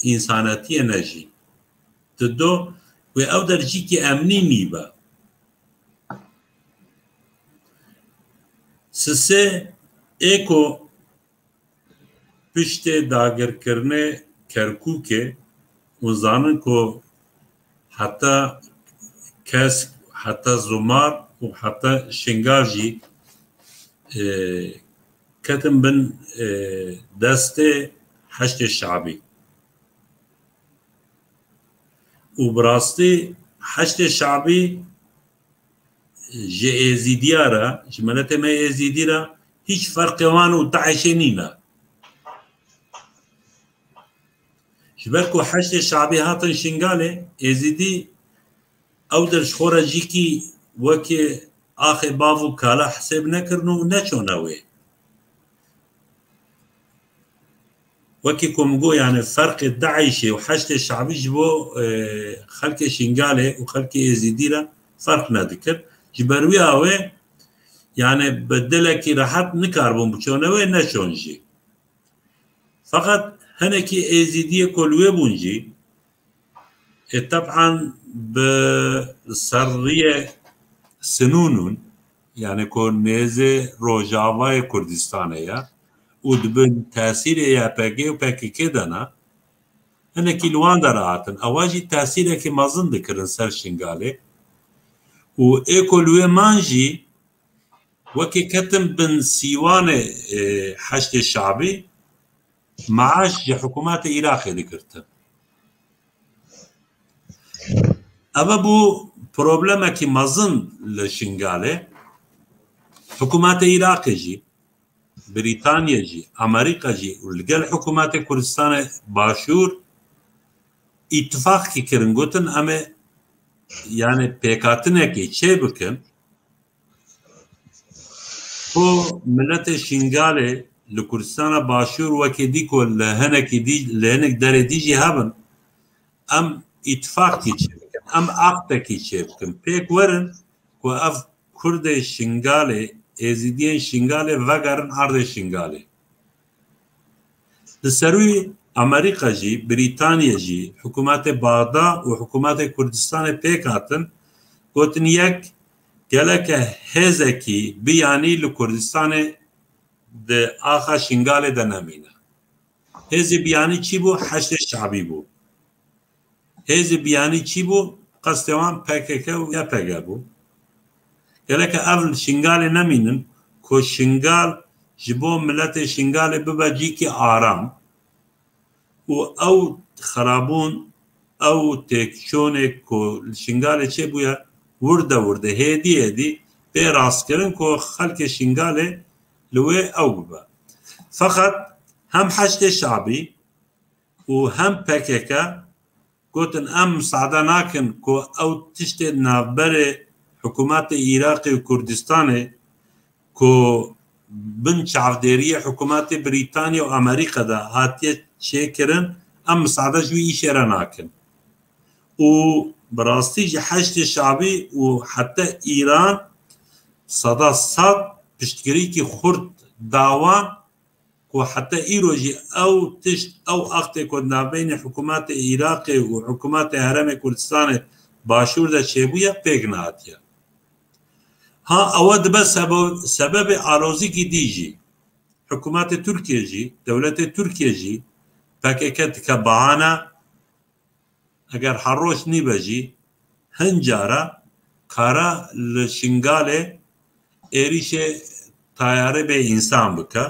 انساناتی نجی دو و او درجی کی امنی میبا سسه ایکو پشت داگر کرنے کرکوکه و زانن کو حتی کس حتی زمار و حتی شنگارجی کتم بن دست حشد شعبی و براستی حشد شعبی جه ازیدیارا جملت ما ازیدیارا هیچ فرق وانو داعشی نینا شبكو حشد الشعبي هاتن شنغالي ازيدي او درش خورا جيكي وكي اخي بافو كالا حساب نكرنو نچوناوي وكي كومغو يعني فرق الداعشي وحشد الشعبي جبو خلق شنغالي وخلق ازيدي لا فرق نذكر جبروي اوي يعني بدلكي راحت نكاربون بچوناوي نچونجي فقط هنكي ازيديه كلوه بونجي طبعا بسرية سنونون يعني كون نيزه روجاوای كردستانه يا ودبن تاثير يا باقي وباقي كدنا هنكي لوان دراتن اواجي تاثير كي مازن ذكرن سر شنغالي و ايكولوه مانجي وكي كتم بن سيوان حشد الشعبي معاش حكومات العراق ذكرتها اما بو بروبلما كي مازن لشنغالي حكومات العراق جي بريطانيا جي امريكا جي ولقال حكومات كردستان باشور اتفاق كي كرنغوتن اما يعني بيكاتنا كي چه بكن هو ملت شنغالي لكردستان باشور وكي ديكو لهنك دي لهنك داري ديجي هابن ام اتفاق كي ام عقد كي چه بيك ورن كو اف كرد شنغالي ازيدين شنغالي وغرن عرض شنغالي لسروي امريكا جي بريطانيا جي حكومات باغداد وحكومات كردستان بيك هاتن قوتن يك gelek hezeki biyani li Kurdistanê de axa şingalê de nemîne. Hêzê biyanî çi bû? Heştê şabî bû. Hêzê biyanî çi bû? Qestê wan PKK û YPG bû. Gelek ev şingalê nemînin ku şingal ji bo miletê şingalê bibe cîkî aram û ew xerabûn ew têkçûnê ku şingalê çêbûye wirde wirde hêdî hêdî pê rastkirin ku xelkê şingalê li wê ew bibe. Feqet hem heştê şabî û hem PKK gotin em misade nakin ku ew tiştê navberê hikûmetê Iraqê û Kurdistanê ku bin çavdêriya hikûmetê Brîtanya û Amerîka da hatiye çêkirin em misade ji wî îşê re nakin. û bi rastî ji heştê şabî û heta Îran seda sed piştgirîkî xurt dawan ku heta îro jî ew tişt ew axtê ku navbeyne hikûmetê Iraqê û hikûmetê Herêmê Kurdistanê başûr de çêbûye pêk nehatiye. Ha ew dibe sebebê alozîkî dî jî. Hikûmetê Tirkiye jî, dewletê Tirkiye jî PKK dike bahane eger her roj nîbe jî hin cara kara li şingalê êrişê tayarê bê însan bike,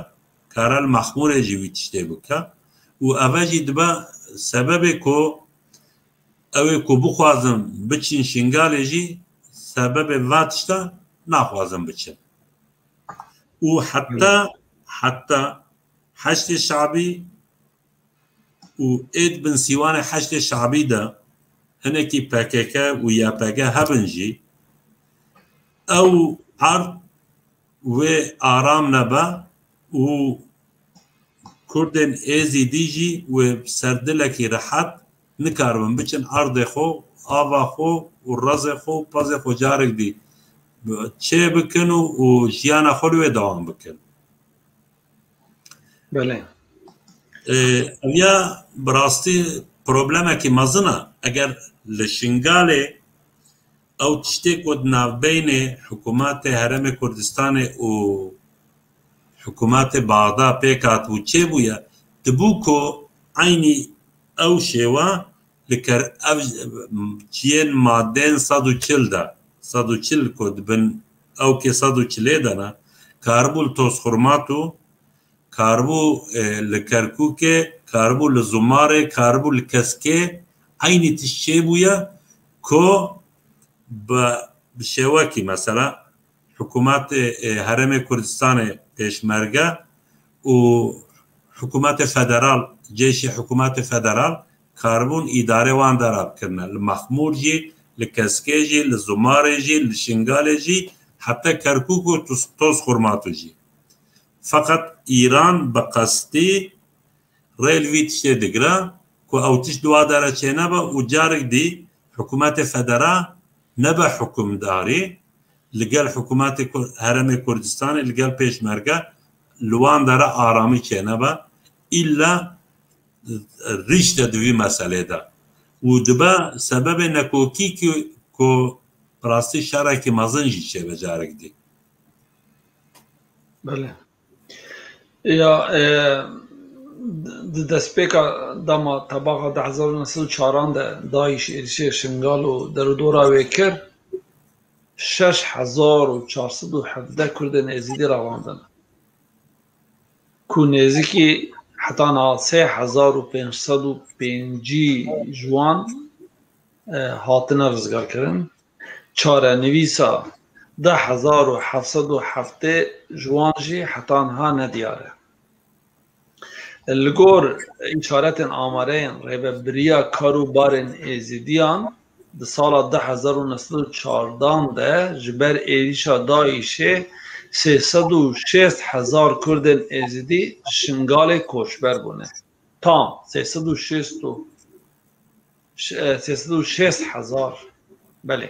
kara li mexmûrê jî wî tiştê bike û ev jî dibe sebebê ku ew ê ku bixwazin biçin şingalê jî sebebê va tişta naxwazin biçin. û heta heştê şabî û êd bin sîwanê heştê şabî de hinekî PKK û YPG hebin jî ew erd wê aram nebe û Kurdên êzî dî jî wê serdilekî rehet nikaribin biçin erdê xwe, ava xwe û rezê xwe û pezê xwe carek dî çê bikin û jiyana xwe li wê dewam bikin.
Belê.
Eviya bi rastî problemekî mezin e eger li şingalê ew tiştê ku di navbeynê hikûmetê Herêmê Kurdistanê û hikûmetê Baxda pêk hatibû çêbûye dibû ku aynî ew şêwe li ker ev çiyên maddeyên 140 de 140 ku dibin ew kê 140 de ne karibû li tozxurmat û karibû li Kerkûkê, karibû li Zumarê, karibû li Keskê aynî tişt çêbûye ku bi şêwekî mesela hikûmetê Herêmê Kurdistanê pêşmerge û hikûmetê federal cêşê hikûmetê federal karibûn îdarê wan dera bikirine li Mexmûr jî, li Keskê jî, li Zumarê jî, li Şingalê jî heta Kerkûk û Tozxurmat jî. Feqet Îran bi qestî rê li vî tiştê digire ku ew tişt duwa dere çênebe û carek dî hikûmetê federal nebe hikûmdarî li gel hikûmetê Herêmê Kurdistanê li gel pêşmerge li wan dere aramî çênebe îlla rîş de di vî meselê de û dibe sebebê nekokî ku bi rastî şerekî mezin jî çêbe carek dî.
Belê. Ya di destpêka dema tebaqa 2004 de Daîş êrişê şingal û derodora wê kir 6417 Kurdên êzîdî rawandin ku nêzîkî heta niha 3505 ji wan hatine rizgarkirin. Çarenivîsa 10707 ji wan jî heta niha nediyar e. Li gor îşaretên amareyên rêveberiya karûbarên êzîdiyan di sala 2014 de ji ber êrişa Daîşê 360,000 Kurdên êzîdî şingalê koçber bûne. Tam 360,000 belê.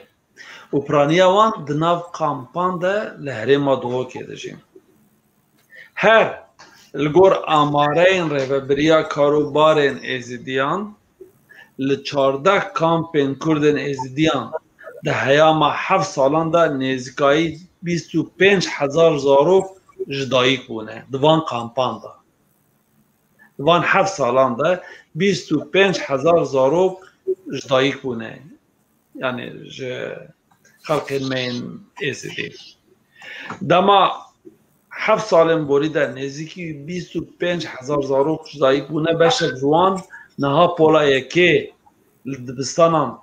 û piraniya wan di nav kampan de li Herêma Duhokê de jî. Her li gor amareyên rêveberiya karûbarên êzîdiyan li 14 kampên Kurdên êzîdiyan ده هیاما 7 سالان ده نزدیکایی 25,000 زاروک جدایک بونه دوان کامپان ده دوان 7 سالان ده 25,000 زاروک جدایک بونه یعنی خلق المین ایزیدی دما 7 سالم بوری ده نزدیکی 25,000 زاروک جدایک بونه بشه جوان نها پولا یکی دبستانم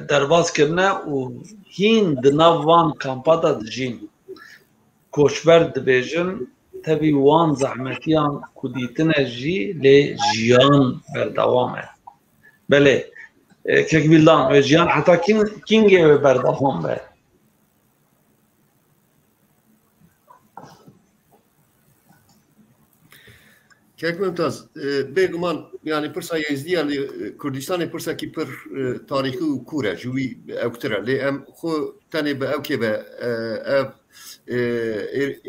درواز کرنه و هین دناو وان کامپادا دجین کوچبر دبیجن تبی وان زحمتیان کدیتنه جی لی جیان بردوامه بله که بیلدان و جیان حتی کینگه بردوام به
Kek mümtaz. Beguman yani pırsa Yezdiya Kurdistanê pırsa ki pir tarîxî û kûr e ji wî ewtir e. Lê em xwe tenê bi ewkê ve ev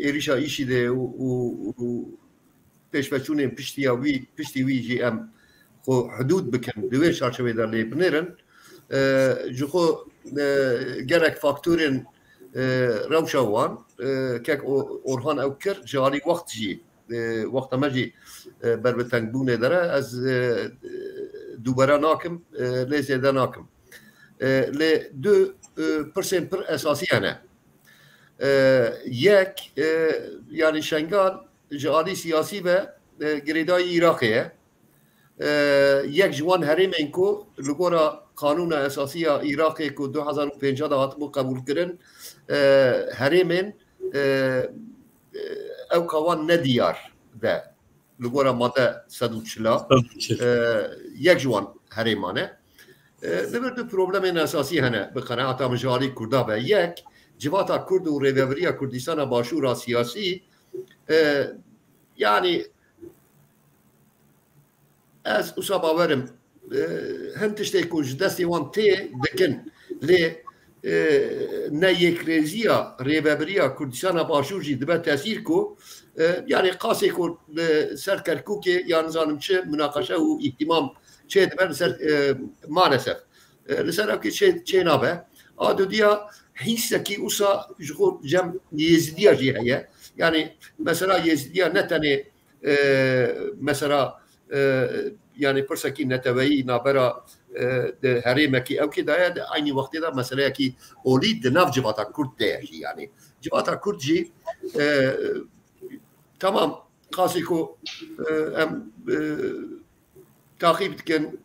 êrişa îşî de û pêşveçûnên piştî wî jî em xwe hudûd bikin di wê çarçevê de lê binêrin. Ji xwe gelek faktorên rewşa wan kek Orhan ew kir ji alî wext jî وقت مجی بر به تنگ بونه داره از دوباره ناکم لیزیده ناکم لی دو پرسین پر اساسی هنه یک یعنی شنگال جعالی سیاسی و گریدای عراقیه یک جوان حریم کو لگورا قانون اساسی عراقی کو 2005 دا هاتمو قبول کرن حریمین او قوان ندیار ده لگورا ماده 140 یک جوان حریمانه لبرد پروبلم اساسی هنه به قناعت مجاری کرده به یک جواتا کرد و ریوبریا کردستان باشور سیاسی یعنی از اوسا باورم هنتشته کج دستی وان تی دکن لی نه یک ریزیا ریوبریا کردستان باشور جی دبه تاثیر کو yani qasê ku ser Kerkûkê yan zanim çi münaqeşe û îhtimam çê dibe li ser maalesef li ser evkê çê nabe a dudiya hîsekî wisa ji xwe cem Yêzidiya jî heye yani mesela Yêzidiya ne tenê mesela yani pirsekî neteweyî nabera di herêmekî evkê de ye di aynî wextê de meseleyekî olî di nav civata Kurd de ye jî yani civata Kurd jî tamam qasî ku em taxîb dikin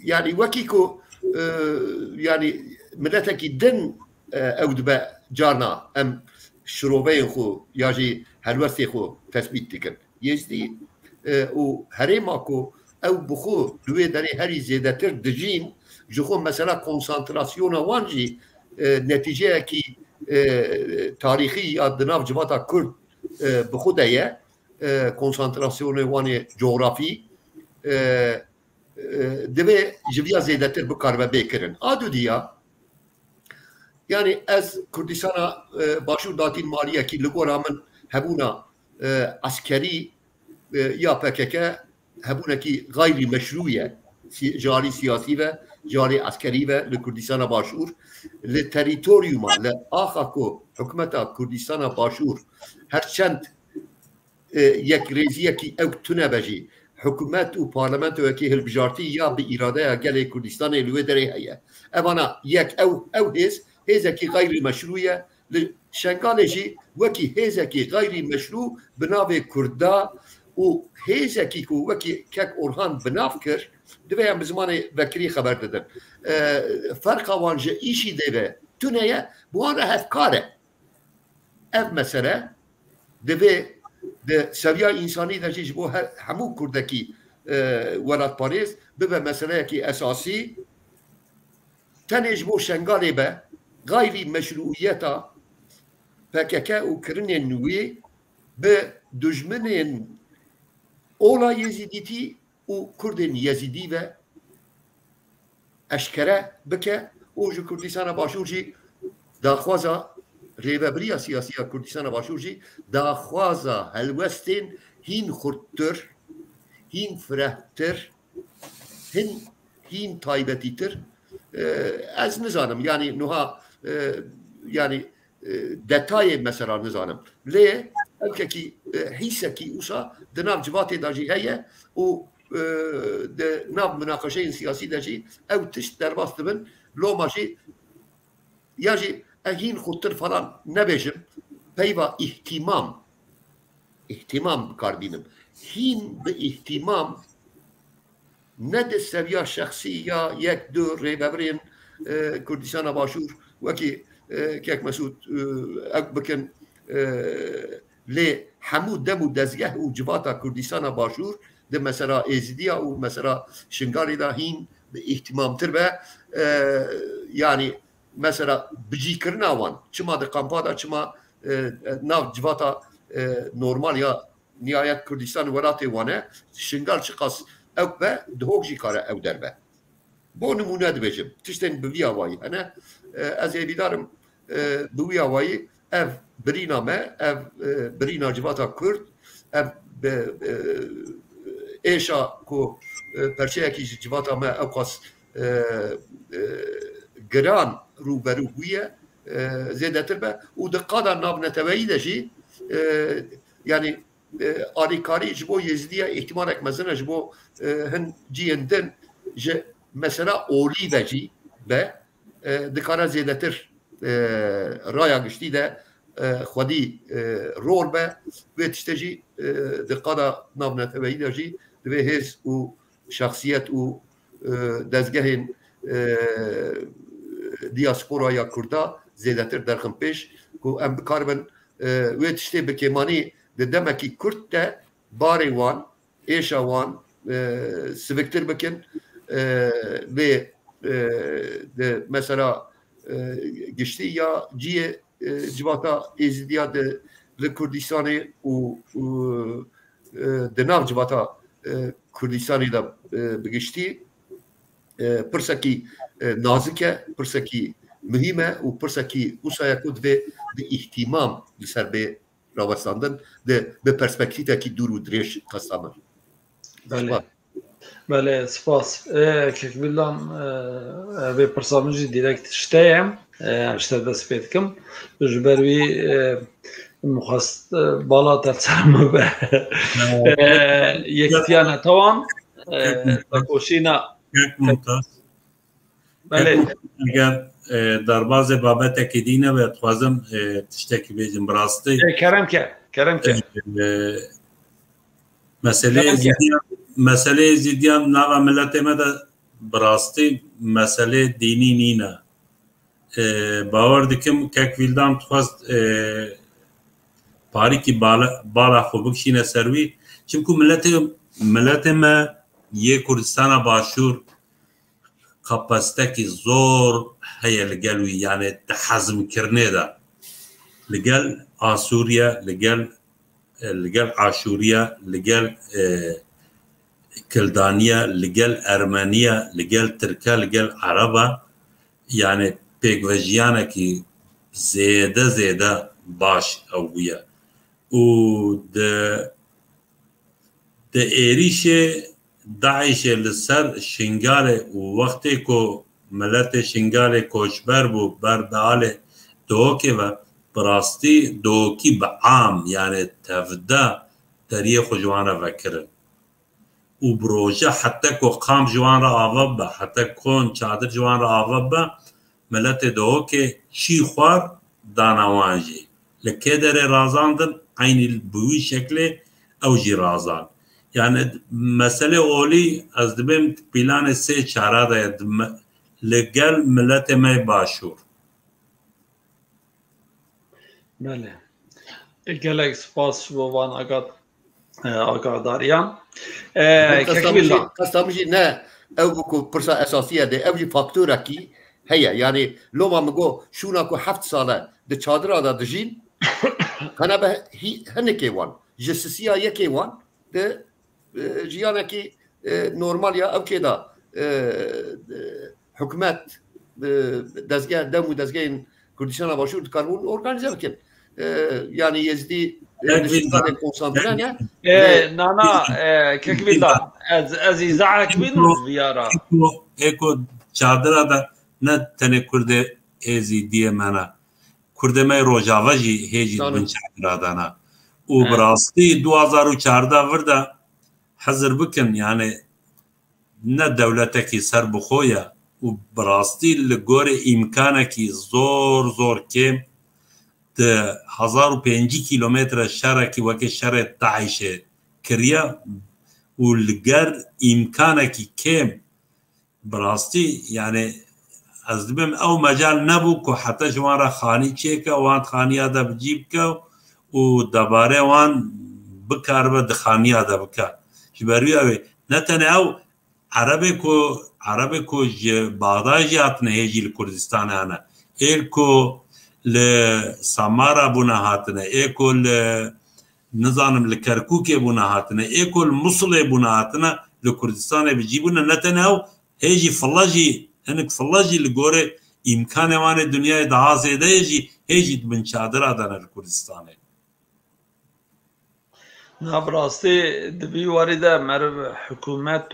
yani wekî ku yani milletekî din ew dibe carna em şiroveyên xwe ya jî helwestê xwe tespît dikin Yêzdî û herêma ku ew bi xwe li wê derê herî zêdetir dijîn ji xwe mesela konsantrasyona wan jî netîceyekî تاریخی یا دناو جواتا کرد به خود ایه کنسانتراسیون وانی جغرافی دوی جویا زیده تر بکار و بیکرن آدو دیا یعنی از کردستان باشور داتین مالیه کی لگورا من هبونا عسکری یا PKK هبونا کی غیری مشروعیه جاری سیاسی و جاری عسکری و لکردستان باشور لتریتوریوما لآخا کو حکمتا کردستان باشور هرچند یک ریزیه کی او تونه بجی حکومت و پارلمنت و کی هلبجارتی یا به اراده گل کردستان لوی دره هیه اوانا یک او هیز کی غیر مشروعه شنگال جی وکی هیز کی غیر مشروع بناو کردا و هیز کی کو وکی کک اورهان بناف کر دوی هم بزمان وکری خبر دادن فرق وانجه ایشی دوی تونه بوان هفکاره اف مسئله دوی ده سویه انسانی ده جیش بو همو کردکی ولاد پاریس ببه مسئله کی اساسی تنش بو شنگالی به غیری مشروعیتا PKK و کرنین نوی به دجمنین اولا یزیدیتی و کردین یزیدی و اشکره بکه و جو کردستان باشور جی داخوازا ریوبریا سیاسی کردستان باشور جی داخوازا هلوستین هین خردتر هین فرهتر هین تایبەتی تر ez nizanim yani nuha yani detayê mesela nizanim lê evkekî hîsekî wisa di nav civatê de jî heye û di nav münaqeşeyên siyasî de jî ew tişt derbas dibin loma jî ya jî hîn xûtir falan nebêjim peyva ihtimam bikarbînim hîn bi ihtimam ne de seviya şahsî ya yek du rêveberên Kurdistana Başûr wekî kek Mesûd ew bikin lê hemû dem û dezgeh û civata Kurdistana Başûr di mesela êzidiya û mesela Şingalê de hîn bi ihtimamtir be yani mesela bicîkirina wan çima di kampa da çima nav civata normal ya nihayet Kurdistan welatê wan e Şingal çiqas ew be dihok jî kare ew derbe bo nimûne dibêjim tiştên bi vî awayî hene ez ê bîdarim bi wî awayî ev birîna me ev birîna civata Kurd ev êşa ku perçeyekî ji civata me ew qas giran rûberû bûye zêdetir be û di qada navneteweyî de jî yani alîkarî ji bo Yêzidiya ihtimalek mezin ji bo hin ciyên din ji mesela olî de jî be dikare zêdetir raya giştî de xwedî rol be vê tişte jî di qada navneteweyî de jî divê hêz û şexsiyet û dezgehên diasporaya Kurda zêdetir derxin pêş ku em bikaribin wê tiştê bi kêmanî di demekî Kurd de barê wan êşa wan siviktir bikin vê di mesela giştî ya ciyê civata êzidiya li Kurdistanê û di nav civata Kurdistanê de bigiştî pirsekî nazik e pirsekî mühim e û pirsekî wisa ku divê bi ihtimam li ser bê rawestandin bi perspektîvekî dûr û dirêj qesta min.
Belê spas kekbilan vê pirsa min jî direkt tişteyem tişte dest pê dikim ji ber wî mixwast bala terseme be yektiya netawan vekoşîna belê
eger derbazê babetekî dîne ve dixwazim tiştekî bêjim bi rastî
kerem ke
meselê zîdiyan nava milletê me de bi rastî meselê dînî nîne bawer dikim kek vîldan dixwast parîkî bala xwe bikişîne ser wî çimku milletê me yê Kurdistana Başûr kapasitekî zor heye li gel wî yani di hezmkirinê de li gel Asûriya li gel Aşûriya li gel Kildaniya li gel Ermeniya li gel Tirkiya li gel Araba yani pêkvejiyanekî zêde baş ew bûye û di êrişê Daişê li ser Şingalê û wextê ku milletê Şingalê koçber bû ber bialê dihokê ve bi rastî dihokî bi am yani tevde deriyê xwe ji wan re vekirin û bi roja hete ku qam ji wan re ava be hete kon çadir ji wan re ava be milletê dihokê çî xwar dana wan jî li kêderê razandin aynî bi wî şeklê ew jî razan yani mesele olî ez dibêm pîlanê sê çara de li gel milletê me Başûr.
Belê gelek spas ji bo van agadariyan
qesta min jî ne ew ku pirsa esasiye de ew jî faktorekî heye yani loma min got şûna ku heft sale di çadira da dijîn hene be hinekê wan ji sisiya yekê wan di jiyanekî normal ya ew kê da hikûmet dezgeh dem û dezgehên Kurdistana Başûr dikarbûn organize bikin yani yezdi
Vildan.
konsantre ne?
Nana kek Vildan. Az izahak bin viyara.
Eko çadıra da ne tane kurde ezi diye mana. Kurde me rojava jî hêjî bin çadıra dana. û bi rastî 2014 vir de hezir bikin yani ne devletekî ser bi xwe ye û bi rastî li gorî îmkanekî zor kêm di 1005 kilometre şerekî wekî şerê Daişê kiriye û li ger îmkanekî kêm bi rastî yani ez dibim ew mecal nebû ku heta ji wan re xanî çêke wan xaniya de bicî bike û debarê wan bikaribe di xaniya de bike ji ber wî ew ê ne tenê ew erebê ku ji Baxdayê hatine hêjî li Kurdistanê hene êl ku li Samara bûne hatine ê ku li nizanim li Kerkûkê bûne hatine ê ku li Musulê bûne hatine li Kurdistanê bicî bûne ne tenê ew hêjî filla jî hinek filla jî li gorê îmkanê wan ê dunyayê daha zêde ye jî hêjî dibin çadira dane li Kurdistanê.
Na bi rastî di vî warî de meriv hikûmet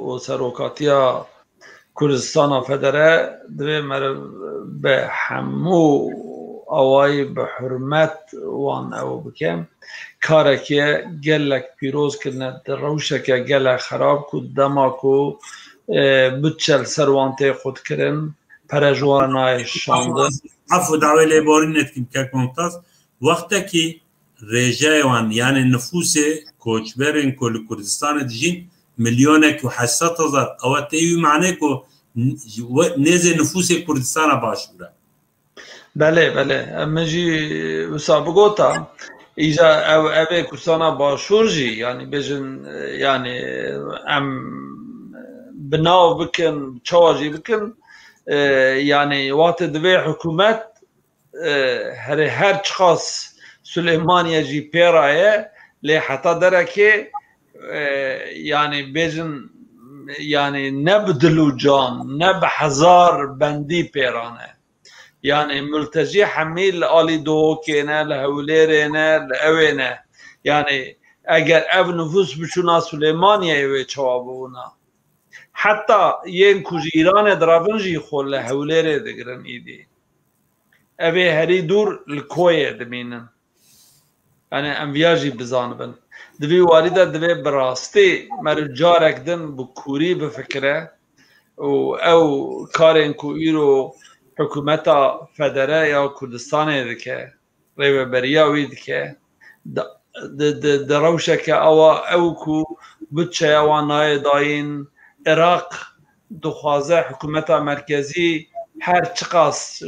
û serokatiya Kurdistana Federe divê meriv bi hemû awayî bi hurmet wan ew bike karekê gelek pîroz kirine di rewşeke gelek xerab ku dema ku bütçe li ser wan tê xwekirin pere ji wan nayê şandin.
Afû dawê lêborîn netkim kek Mumtaz wextekî rêjeyê wan yani nüfusê koçberên ku li Kurdistanê dijîn milyonek û 800,000 ew tê wî manê ku nêzê nüfusê Kurdistana başûr e.
Belê min jî wisa bigota îja evê Kurdistana başûr jî yani bêjin yani em binav bikin çawa jî bikin yani watê divê hikûmet herê her çiqas Süleymaniye jî pêra ye lê heta derekê yani bêjin yani ne bi dil û can ne bi hezar bendî pêran e yani mültecî hemî li alî Duhokê ne li Hewlêrê ne li evê ne yani eger ev nüfus biçûna Süleymaniye wê çawa bûna heta yên ku ji Îranê dirabin jî xwe li Hewlêrê digirin îdî evê herî dûr li koyê dimînin yani em viya jî bizanibin di vî warî de divê bi rastî meriv carek din bi kûrî bifikire û ew karên ku îro hikûmeta Federe ya Kurdistanê dike rêveberiya wî dike di rewşeke ewa ew ku bütçeya wan nayê dayîn Iraq dixwaze hikûmeta merkezî her çiqas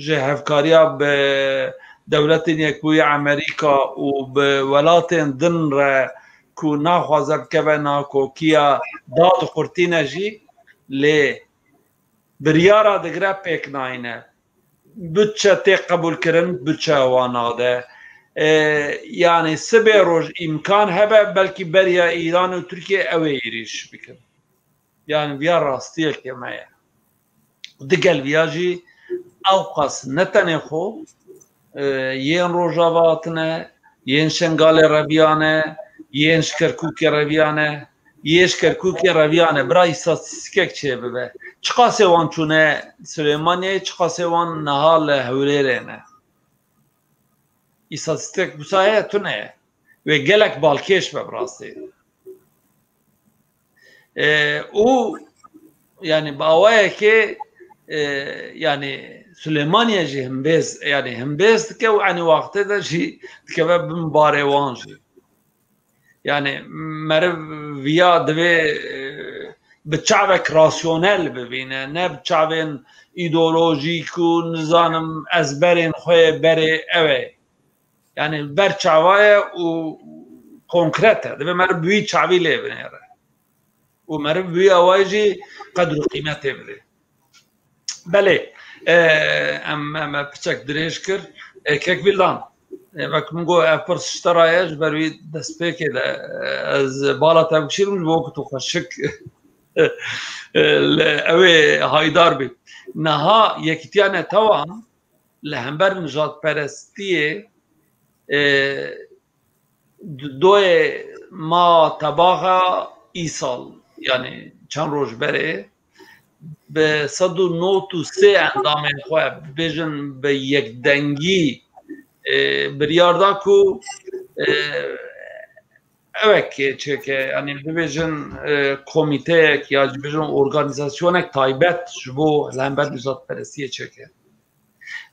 ji hevkariya bi dewletên Yekbûyî Amerîka û bi welatên din re ku naxwaze bikeve nakokiya dad û qurtîne jî lê biryara digire pêk nayîne bütçe tê qebûlkirin bütçe wan nade yani sibê roj îmkan hebe belkî beriya Îran û Tirkiye ew ê êrîş bikin yani viya rastiyekê me ye digel viya jî ew qas ne tenê xwe yên Rojava hatine yên Şengalê reviyane yên ji Kerkûkê reviyane yên ji Kerkûkê reviyane bira îstatîstîkek çê bibe çi qasê wan çûne Süleymaniye çi qasê wan niha li Hewlêrê ne îstatîstik wisa heye tune ye wê gelek balkêş be bi rastî û yani bi awayekê yani Süleymaniye jî himbêz yani himbêz dike û enî wextê de jî dikeve bin barê wan jî yani meriv viya divê bi çavek rasyonel bibîne ne bi çavên îdeolojîk û nizanim ezberên xwe berê ew ê yani ber çawa ye û konkret e divê meriv bi wî çavî lê binêre û meriv bi wî awayî jî qedr û qîmetê bide belê em piçek dirêj kir kek Vildan vek min got ev pir şitera ye ji ber wî destpêkê de ez bala te bikişîrim ji bo ku tu xweşik ew ê haydar bî niha yekîtiya netewan لهمبر نجات پرستیه دوی ما تباها ایسال یعنی چند روز بره به 193 اندام خواه بیجن به یک دنگی بریاردا کو اوکی چه که یعنی بیجن کمیته یا بیجن ارگانیزاسیون تایبت جبو لهمبر نجات پرستیه چه که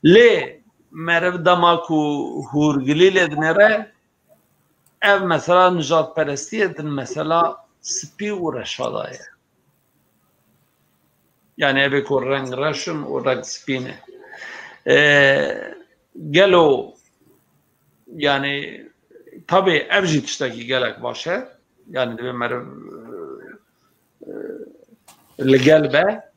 لی مرف دماکو هورگلی لدنره ev mesela nijat perestiyedir mesela spi u reşadaya. Yani ev ko renk reşin u renk spine. Gelo yani tabi ev jitişteki gelek başı yani de mer gelbe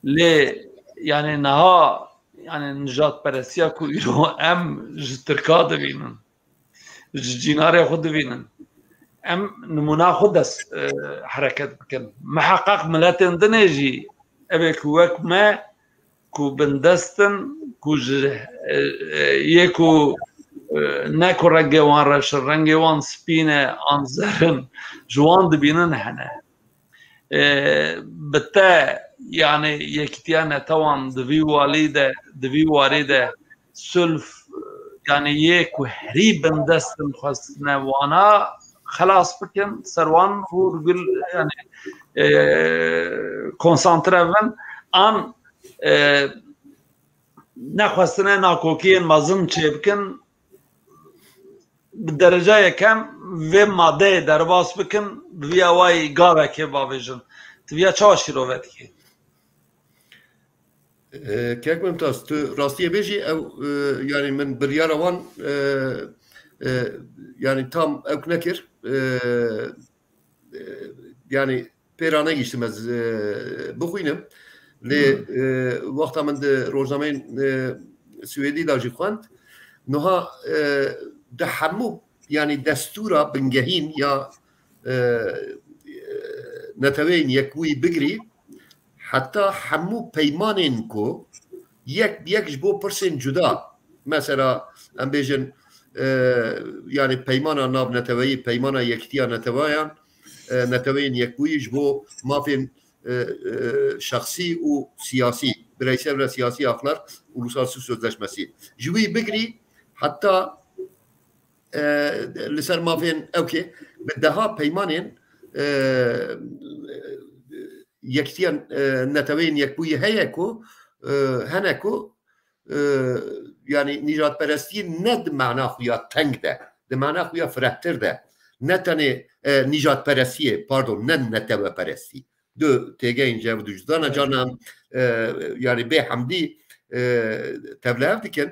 le yani naha yani nijat perestiya ku iro em jitirka dibinin جيناري خود بينن ام نمونا خود حركات بكن محقق ملاتن دنيجي ابيك وك ما كو بندستن كو يكو ناكو رنجوان رش رنجوان سبينه انزرن جوان دبينن هنا بتا يعني يكتيانا طبعا دبي والده سلف يعني يكو هريبن دستن خاصنا وانا خلاص بكن سروان هو يعني كونسانترفن ان نخواستنا ناكوكين مازن چبكن بالدرجه كم و ماده درباس بكن ويا واي غاوكي باوجن تبيا چاشي روتكي
كيك ممتاز تو راستيه بيجي او يعني من بريارة وان يعني تام او كنكر يعني بيرانا geçtim بخوينم لي وقتا من روزنامه سويدي لاجي خوند نها دحمو يعني دستورا بنجهين يا نتوين يكوي بقري حتى حمو پیمانین کو یک جبو پرسین جدا مثلا ام بیجن يعني پیمانا ناب نتوایی پیمانا یکتیا نتوایان نتوین یکوی جبو مافین شخصی و سیاسی bireysel ve siyasi haklar uluslararası sözleşmesi جوی بگری حتى لسر مافین اوکی بدها پیمانین یکتیان نتوین یکبوی هیکو هنکو yani نجات پرستی ند معنا خویا تنگ ده ده معنا خویا فرهتر ده نه تنه نجات پرستیه pardon نه نتوه پرستی دو تیگه اینجا و دوجدانا جانم yani به حمدی تبلیغ دیکن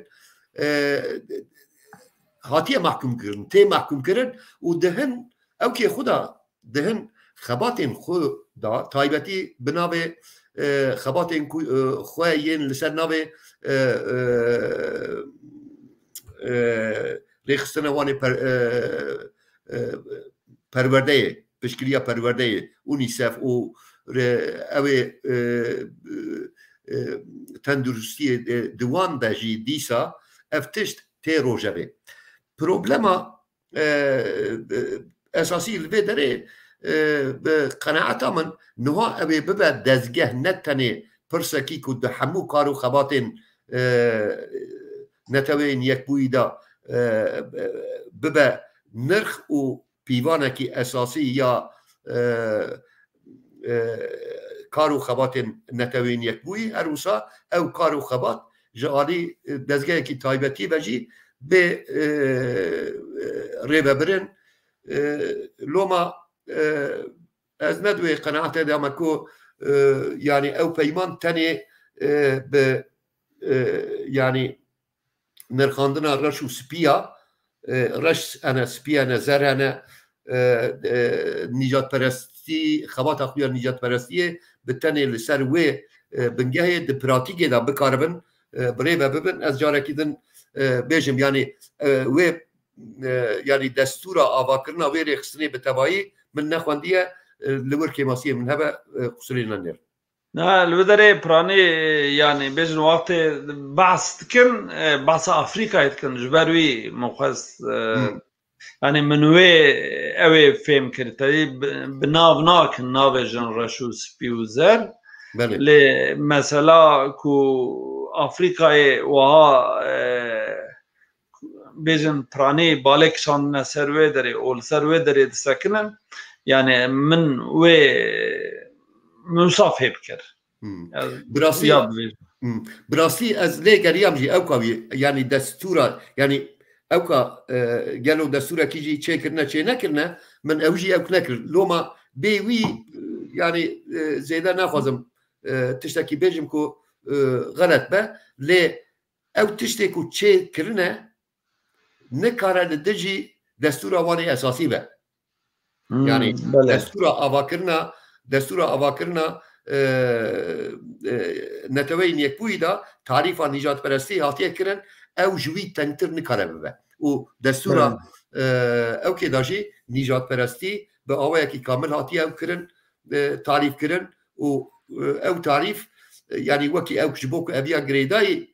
هاتیه محکوم کرن تی محکوم کرن و دهن او که خدا دهن خباتین خود دا تایبتی بنابه خباتین خویین لسر نابه ریخستنه وانی پرورده پشکلیا پرورده اونیسف و اوه تندرستی دوان داجی دیسا افتشت تی روژه پروبلما اساسی الوی داره بقناعتا من نها اوی ببا دزگه نتنه پرسکی که ده همو کارو خباتین نتوین یک بوی دا ببا نرخ و پیوانکی اساسی یا کارو خباتین نتوین یک بوی هروسا او کارو خبات جالی دزگه کی تایبتی بجی به ریبه برن لوما از ندوی قناعت دام کو يعني او پیمان تنی به يعني نرخاندنا رش و سپیا رش انا سپیا نظر انا نجات پرستی خبات اخویا نجات پرستی بتنی لسر و بنگه ده پراتیگه دا بکاربن برای ببن از جاره کدن بیجم يعني و يعني دستور آواکرنا و ریخستنی بتوایی من نخواندیه لور کماسیه من هبه قصرین نیر
نه الودره پرانی یعنی بیشتر وقت بحث کن بحث آفریقا کن جبروی مخص یعنی منوی اوی فهم کرده بناو ناکن ناو جن رشوس پیوزر ل مثلا کو آفریقای وها بیشتر پرانی بالکشان نسروی داره اول سروی داره دستکنن یعنی من و مصافحه بکر.
براستی از لیگریم جی اوکاوی یعنی دستورا یعنی اوکا گلو دستورا کی جی چه کرنه چه نکرنه من اوجی اوک نکر لوما بیوی یعنی زیاده نخوازم تشتکی بیجم کو غلط به لی او تشتی کو چه کرنه نکاره دجی دستورا وانی اساسی به یعنی دستورا آوا کرنا نتوین یک بوی دا تعریف نجات پرستی هاتیه کرن او جوی تنگتر نکاره ببه و دستورا او که داشی نجات پرستی به آوه یکی کامل هاتیه او کرن تعریف کرن و او تعریف یعنی وکی او کشبوک اویا گریدای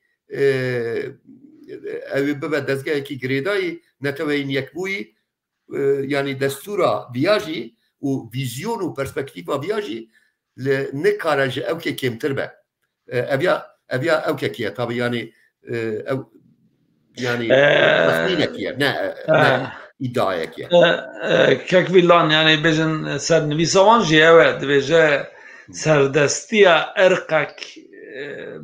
او ببه دزگاه یکی گریدای نتوین یک بوی یعنی دستورا بیاجی و ویزیون و پرسپکتیفا بیاجی نکارج او که کمتر به اویا او که کیه طبعا یعنی تخمینه کیه نه ادعای کیه
که ویلان یعنی بجن سرنویسوان جیوه دویجه سردستی ارقک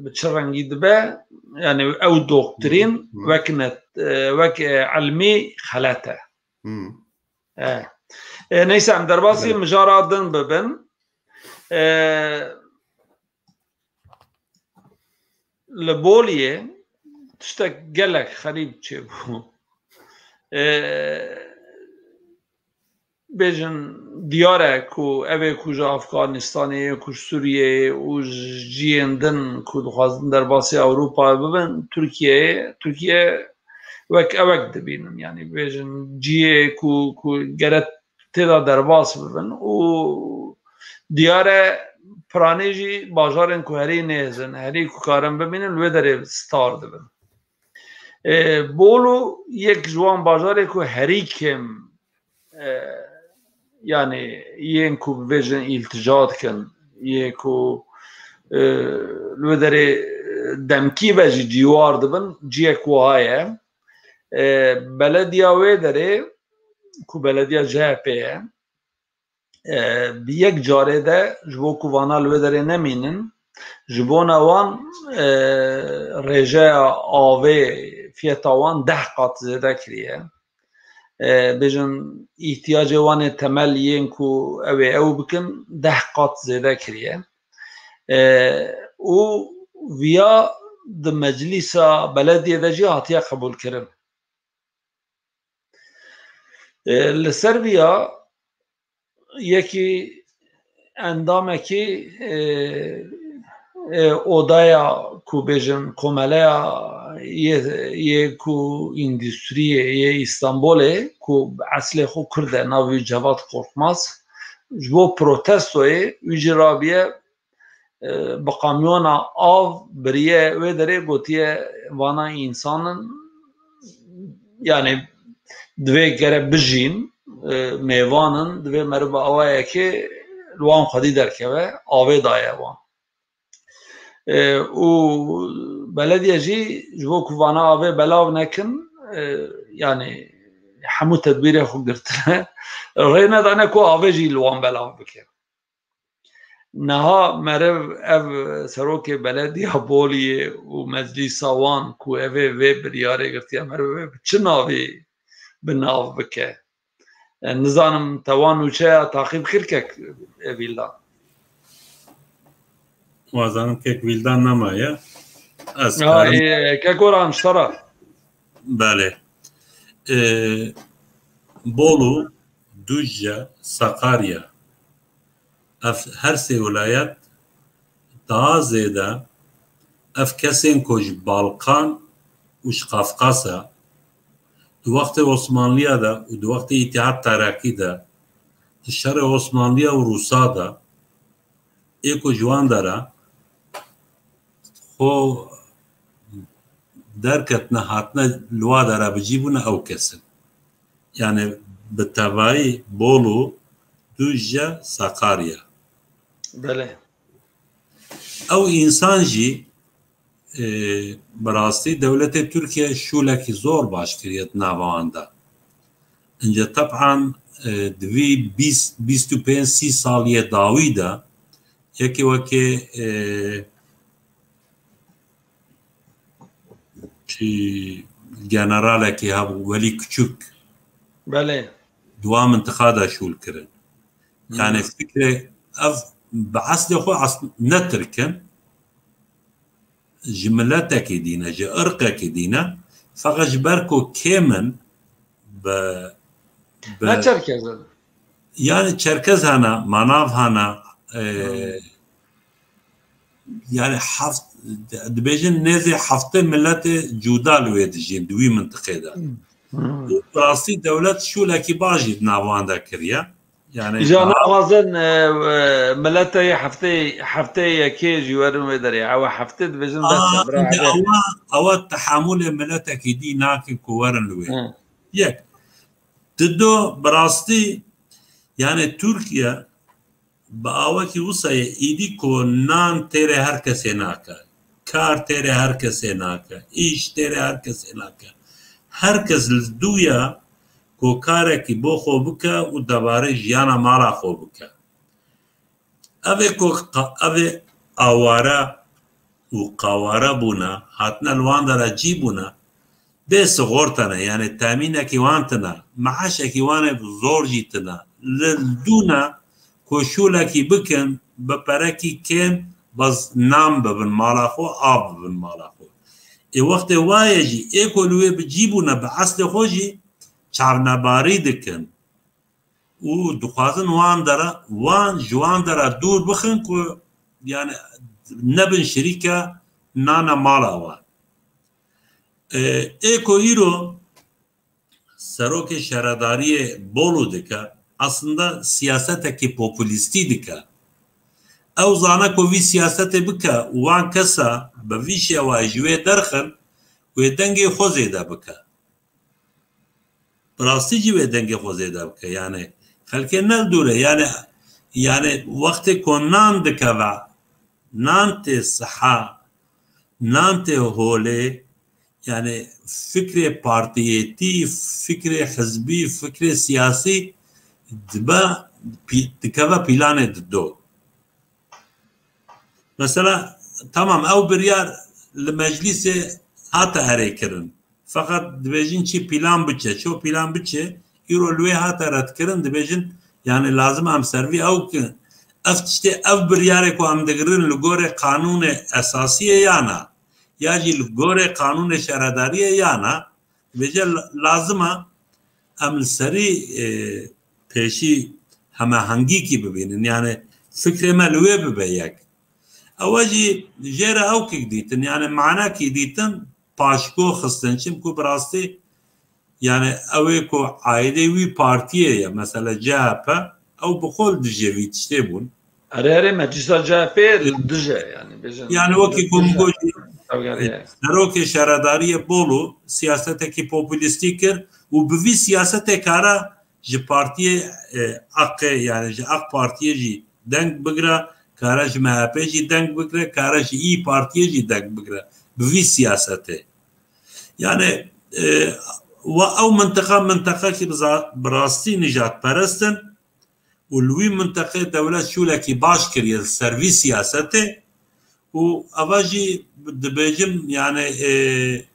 بچرنگی دبه یعنی او دکترین وک علمی خلاته نيسا عم درباسي مجاراتن ببن لبوليه تشتك قالك خريب تشيبو بيجن دياره كو اوه كوجا افغانستاني كو سوريه و جيندن كو دخوازن درباسي اوروبا ببن تركيا وك اوك دبينن يعني بيجن جيه كو جرت تدا درباس ببن و دیاره پرانیجی باجارن کو هری نیزن هری کو کارن ببینن و داره ستار دبن بولو یک جوان باجاره کو هری کم یعنی این کو ویژن التجاد کن یکو و داره دمکی بجی دیوار دبن جیه کو هایه بلدیا و داره کو بلدیا جهپه بیک جاره ده جبو کو وانا لو داره نمینن جبو نوان رجاء آوه فیتاوان 10 قات زده کریه بجن احتیاج وان تمل ین کو او بکن 10 قات زده کریه و ویا د مجلس بلدیه ده جی هاتیه قبول کرن لسربیا یکی اندامه که اودایا کو بیجن کوملیا یه کو اندستریه یه استانبوله کو اصل خو کرده ناوی جواد قرقماز جبو پروتستوی ویجرابیه با کامیون آو بریه و داره گوتیه وانا انسانن یعنی دوی گره بجین میوانن دوی مربع آوه که لوان خودی درکه آوه دایه وان و بلدیه جی جبو کوانا آوه بلاو نکن یعنی همو تدبیر خود گرتنه رینه دانه که آوه جی لوان بلاو بکن نها مرب او سروک بلدیه بولیه و مجلس وان که اوه وی بریاره گرتیه مرب چه ناوی بناو بکه نظام توان وچه تعقیب کرکک ویلدان
وازانم که ویلدان نمایه از
که گوران شرا
بله بولو دوجه ساقاریا هر سه ولایت daha ziyade efkesin koj Balkan uş Kafkasya du vakti Osmanlı'ya da du vakti İttihat Terakki da şer Osmanlı'ya ve Rus'a da ایکو جوان داره خو درکت نه هاتنه لوا داره بجیبونه او کسن yani بتابعی بولو دوجه ساقاریا
بله
او انسان جی براستی دولت ترکیه شولکی زور باش کریت ناوانده انجا طبعا دوی 25-30 سالیه داوی ده یکی وکی جنرالکی هبو ولی کچوک
بله
دوام انتخادا شول کرن يعني فكرة بعصد خو نتركن جملتك دينا جأرقك دينا فقط بركو كيمن
ما تركز
يعني تركز هنا مناف هنا يعني حفظ دبيجن نازي حفظين ملت جودال ويدجين دوي منطقة دا براسي دولة شو لكي باجي بناوان دا كريا يعني
جانا وزن ملتي حفتي كيجي ورمي دري او حفتي دبيجن بس
او التحامل ملتك دي ناكي كورن لوي يك تدو براستي يعني تركيا باوكي وصاي ايدي كو نان تيري هر کسی ناکا کار تیرے هر کسی ناکا ایش تیرے هر کسی ناکا هر کس دویا کو کاره کی بو خو بکا و دوباره جیانا مالا خو بکا اوه آواره و قواره بونا هاتنا الوان دارا جی بونا بس غورتنا يعني تامين كيوانتنا معاش كيوانه زور جيتنا للدونا كوشولكي بكن ببركي كم بس نام ببن مالاخو آب ببن مالاخو اي وقت وايجي ايكولوه بجيبونا بعصد خوجي چاونباری دکن و دخوازن وان داره وان جوان داره دور بخن که يعني نبن شريكة نانا مالا وان ایکو ایرو سروک شهرداری بولو دکه aslında siyaseteki populisti dike او zana ko vi siyasete bike wan kesa be vi şewa jwe derxin ve denge xoze da bike rastî ve denge xoze da bike yani xelke nel dure yani vakti ko nan dike ve nante saha nante hole yani fikri partiyeti fikri hizbi fikri siyasi دبا تكفى بلان الدو مثلا تمام او بريار المجلس هاتا هريكرن فقط دبيجن شي بلان بتشه شو بلان بتشه يرو لوي هاتا راتكرن دبيجن يعني لازم ام سيرفي او افتشتي او برياركو ام دغرن لغوري قانون اساسيه يانا ياجي لغوري قانون شهرداريه يانا بيجي لازم ام سري پیشی همه هنگی کی ببینن یعنی فکر ملوه ببیک اواجی جره او که دیتن یعنی معنا کی دیتن پاشکو خستنچم کو براستی یعنی اوی کو عایده وی پارتیه یا مثلا جهپ او بخول دجوی تشته بون
اره مجلس جهپ دجه
yani وکی گمگوجی نروک شهرداری بولو سیاست کی پوپولیستی کر و بوی سیاست کارا جی پارتیه اق yani جی اق پارتیه جی دنگ بگره کارا جی MHP جی دنگ بگره کارا جی ای پارتیه جی دنگ بگره بوی سیاسته yani و او منطقه کی براستی نجات پرستن و لوی منطقه دولت شولکی باش کریه سروی سیاسته و اواجی دبیجم yani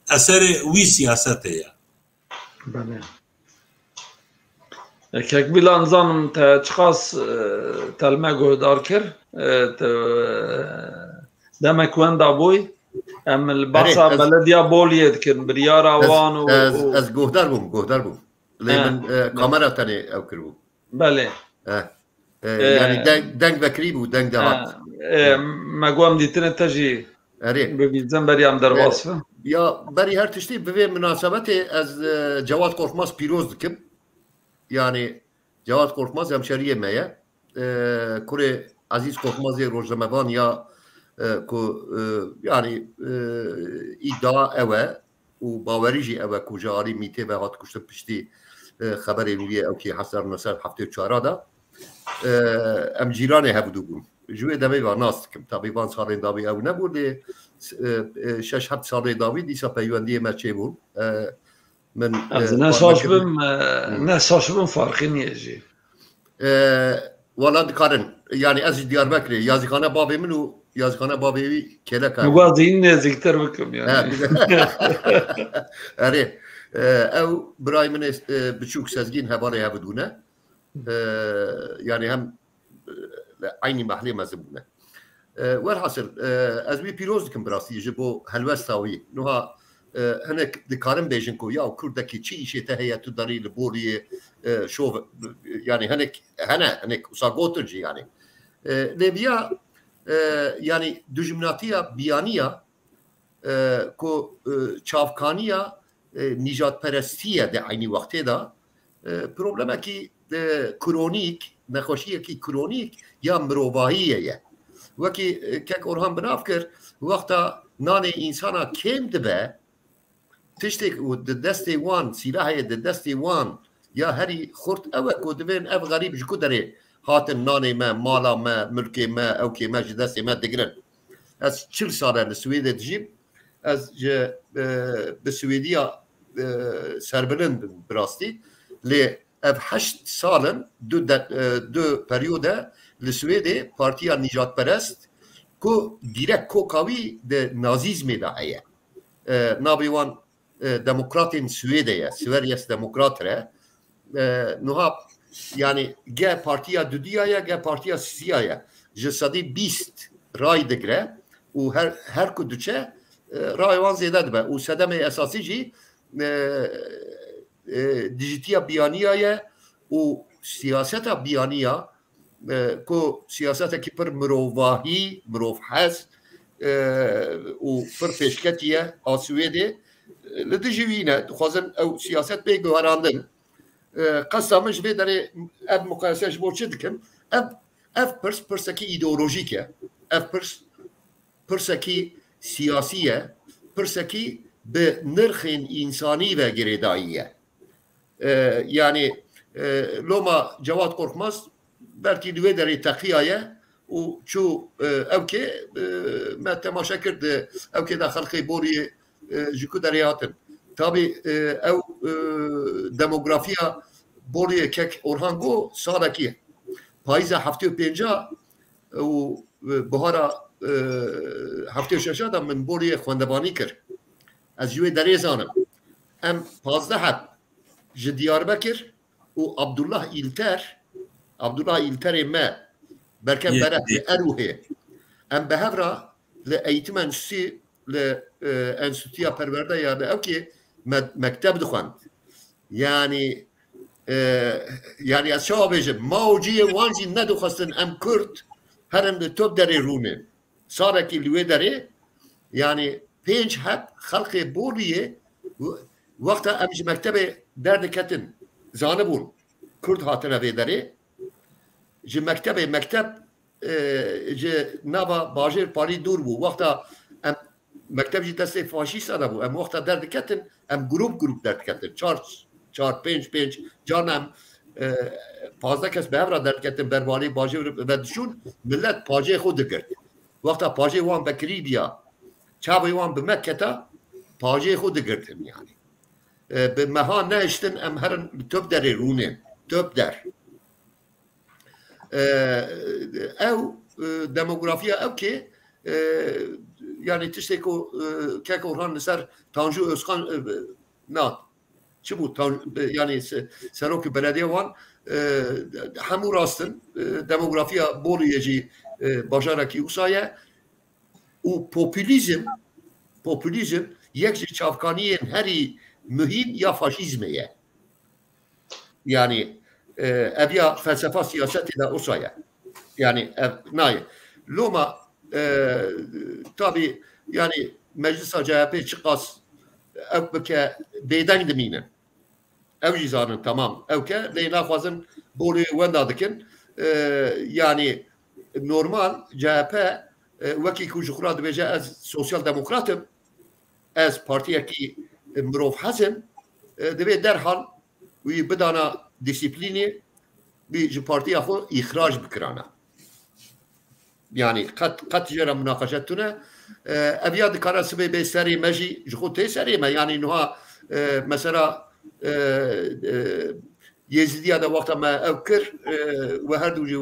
اثر وی سیاسته یا
بله كيك بلا نظام تشخاص تلمع جهدار كر دمك وين دابوي ام البصا بلديا بوليد كن بريارا وان
از جهدار بوم لمن كاميرا تاني او كربو
بله
يعني دنگ بكريب ودنگ دهات
ما قوام ديتنا تجي ببيزن بريام در وصفه
يا بري هر تشتي بفي مناسبتي از جواد قرقماز بيروز دكم يعني جواد قرقماز همشريه مايا كوري عزیز کوکمازی روزنامه‌وان یا کو یعنی iddia اوه و باوریجی اوه کجاری میته و هات کشته پشتی خبری روی او که حسر نصر هفته چهارا دا ام جیرانه هبودو بون جوی دمی و ناست کم طبیبان سال داوی او نبوده 6-7 سال داوی دیسا پیوندی مچه بون من
نساش بم فرقی نیجی
والا دکارن یعنی از دیاربکر یازیخانه بابی منو یازیخانه بابی کلا کار
مقاضی این نزدیکتر بکم yani
اره او برای من بچوک سازگین هواره هبدونه yani hem aynı mahalle mezbune والحاصل از بی پیروز دکم براستی جبو هلوستاوی نوها هناك دكارن بيجن كو يا كردكي شيء شيء تهيا تدري لبوري شوف يعني هناك وساقوتجي يعني ليبيا يعني دجمناتيا بيانيا كو چافكانيا نجات پرستية ده عيني وقته ده پروبلمه كي كرونيك نخوشيه كي كرونيك يا مروباهية يا وكي كاك اورهان بنافكر وقتا ناني انسانا كيم دبه تشتك ودستي وان سلاحي دستي وان يا هري خرط اوه كودبين اف غريب جكو داري هاتن ناني ما مالا ما ملكي ما اوكي ما جدستي ما دقرن از 40 سالة لسويدة تجيب از بسويديا سربلن براستي لي اف 8 سالن دو بريوده لسويدة بارتيا نجات پرست كو ديرك كوكاوي ده نازيزمي ده هيا نابيوان ديمقراطين سويديا سويريس ديمقراطره نوها يعني جا بارتيا دوديايا جا بارتيا سيايا جسدي بيست راي دگره و هر کدوچه رایوان زیاده دبه و صدمه اساسی جی دیجیتیا بیانیه و سیاست بیانیه کو سیاست کی پر مروواهی مروف حس و پر پیشکتیه آسویده لدجوینه خوازن او سیاست بگوهراندن قسمش به داره اب مقایسهش با چه دکم اف پرسکی ایدئولوژیکه اف پرسکی سیاسیه پرسکی به نرخین انسانی و گریداییه yani لوما جواد قرقمز belki دوی داره تقیایه و چو اوکه ما تماشا کرد اوکه دا خلقی بوری جکو داره هاتن tabi ev demografiya boriye kek orhango sağdaki payza hafte penca u bahara hafte şaşa da min boriye xwendebani kir ez jî wê derê zanim em 15 heb ji Diyarbekir û Abdullah İlterê me berkem bere li Erûhê em bi hevra li eğitim enstitûsî li enstitûya perwerdeya li ew kê مكتب دخان يعني از شما بيجم موجي وانجي ندو خستن ام كرد هرم توب داري رونين صاركي لوي داري يعني بينج هب خلق بوليه وقتا امش مكتبه درد كتن زانبون كرد هاتنا في داري جي مكتب جي نابا باجر باري دور بو وقتا ام مكتب جي دسته فاشيست ادا بو ام وقتا درد كتن ام گروپ درد کتن 4-5 جان ام 15 کس به هفره درد کتن بربالی باجه و دشون ملت پاجه خود کرد وقتا پاجه وان بکری بیا چابه وان به مکتا پاجه خود کردن yani به مها نشتن ام هرن توب در رونن توب در او دموگرافیا او که yani tişteko kek orhan ser Tanju Özkan çi bu yani Serokü belediye wan hemû rastin demografiya boriye jî bajarekî Usaya û popülizm yek ji çavkaniyên herî mühim ya faşizme ye yani ev ya felsefa siyasetê de Usaya yani ev nayê loma tabi yani meclisa CHP çıkas ev bike beyden deminin ev cizanın tamam evke leyla fazın bolu wenda dikin yani نورمال CHP وەکی کوژخورا دەبێژە ئەس سۆسیال دموکراتم ئەس پارتیەکی مرۆڤ حەزم دەبێت دەرحاڵ وی بدانە دیسیپلینێ ji partiya xwe îxraj bikirane yani qet jê re munaqeşet tune ev ya dikare sibê bê serê me jî ji xwe tê serê me yani niha mesela Yezîdiya de wexta me ew kir we her du jî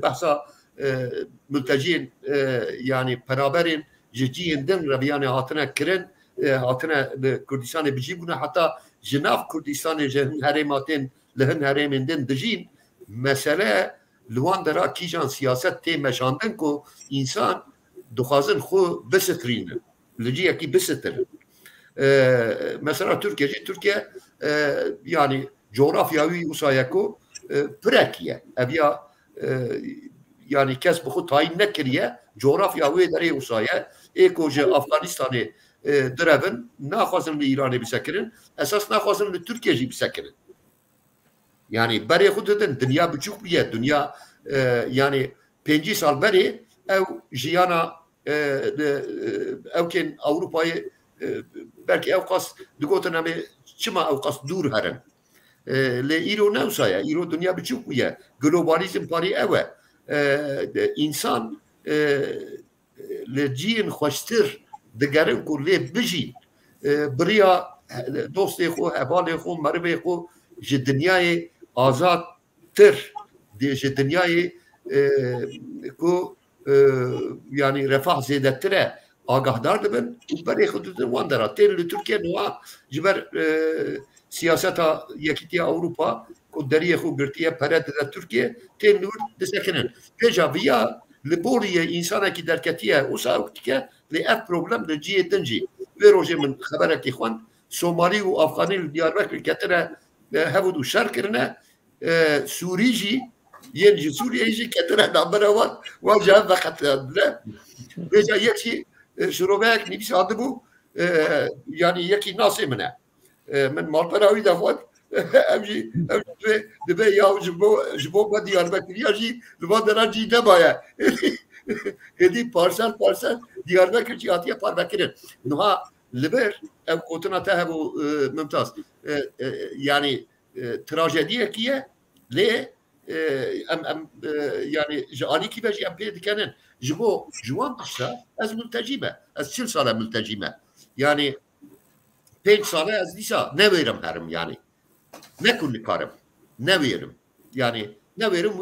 behsa mülteciyên yani peraberên ji ciyên din reviyanê hatine kirin hatine li Kurdistanê bijî bûne heta ji nav Kurdistanê ji hin herêma tên li hin herêmên din dijîn mesele li wan dera kîjan siyaset tê meşandin ku însan dixwazin xwe bisitirînin li ciyekî bisitirin mesela Türkiye jî Türkiye yani coğrafya wî wisa ku pirek ye ev ya yani kes bi xwe tayin nekiriye coğrafya wê derê wisa ye ê ku ji Afganistanê direvin naxwazin li İranê bisekirin esas naxwazin li Türkiye jî bisekirin yani berê xwe didin dinya biçûk bûye dinya yani 5 sal berê ew jiyana ewkên Ewropayê belkî ew qas digotin em ê çima ew qas dûr herin lê îro ne wisa ye îro dinya biçûk bûye globalizm parî ew e însan li ciyên xweştir digerin ku lê bijî biriya dostê xwe hevalê xwe merivê xwe ji dinyayê azadtir ji dinyayê ku yani refah zêdetir e agahdar dibin û berê xwe didin wan dera tên li Tirkiye niha ji ber siyaseta Yekîtiya Ewropa ku deriyê xwe girtiye pere dide Tirkiye tên nûr disekinin pêca viya li boriyê însanekî derketiye wisa ew dike lê ev problem li ciyê din jî vê rojê min xeberekî xwend Somalî û Afganî li Diyarbekir ketine hevûd û şer kirine Sûrî jî yên ji Sûriyeyê jî ketine navbera wan ji hev veqetine pêca yekî şiroveyek nivîs hadibû yani yekî nasê min e min malpera wî de xwend ev jî dibe ya ji bo me Diyarbekiriya jî li van dera cî nemaye êdî parsel Diyarbekir jî hatiye parvekirin niha li ber ev gotina te hebû Mimtaz yani trajediyekî ye lê em yani ji alîkî ve jî em pê dikenin ji bo ji wan tişta ez mültecî me ez 40 sal mültecî me yani 5 sal ez dîsa nevêrim herim yani nekun nikarim nevêrim yani nevêrim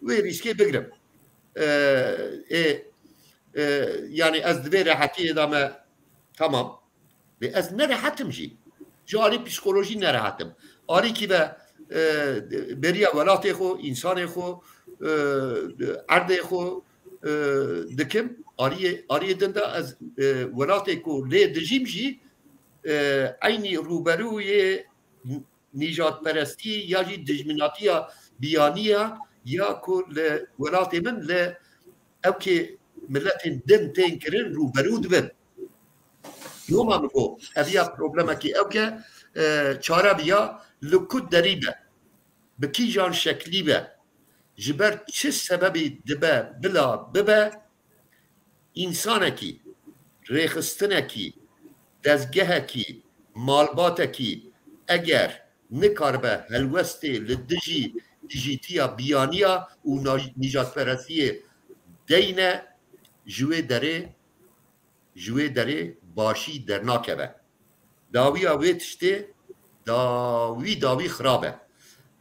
wê rîskê bigirim yani ez divê rehetiyê de me tamam ve ez nerehetim jî ji alî psikolojî nerehetim alîkî ve beriya welatê xwe însanê xwe erdê xwe dikim aliyê din de ez welatê ku lê dijîm jî aynî rûberûyê nîjadperestî ya jî dijminatiya biyaniya ya ku li welatê min li evkê milletên din tên kirin rûberû dibin yoma min got ev ya problemekî evke çare biya li ku derî be bi kîjan şeklî be ji ber çi sebebî dibe bila bibe însanekî rêxistinekî dezgehekî malbatekî eger nikaribe helwestê li dijî dijîtiya biyaniya û nîjadperestiyê deyne ji wê derê başî dernakeve dawiya wê tiştê dawî xirab e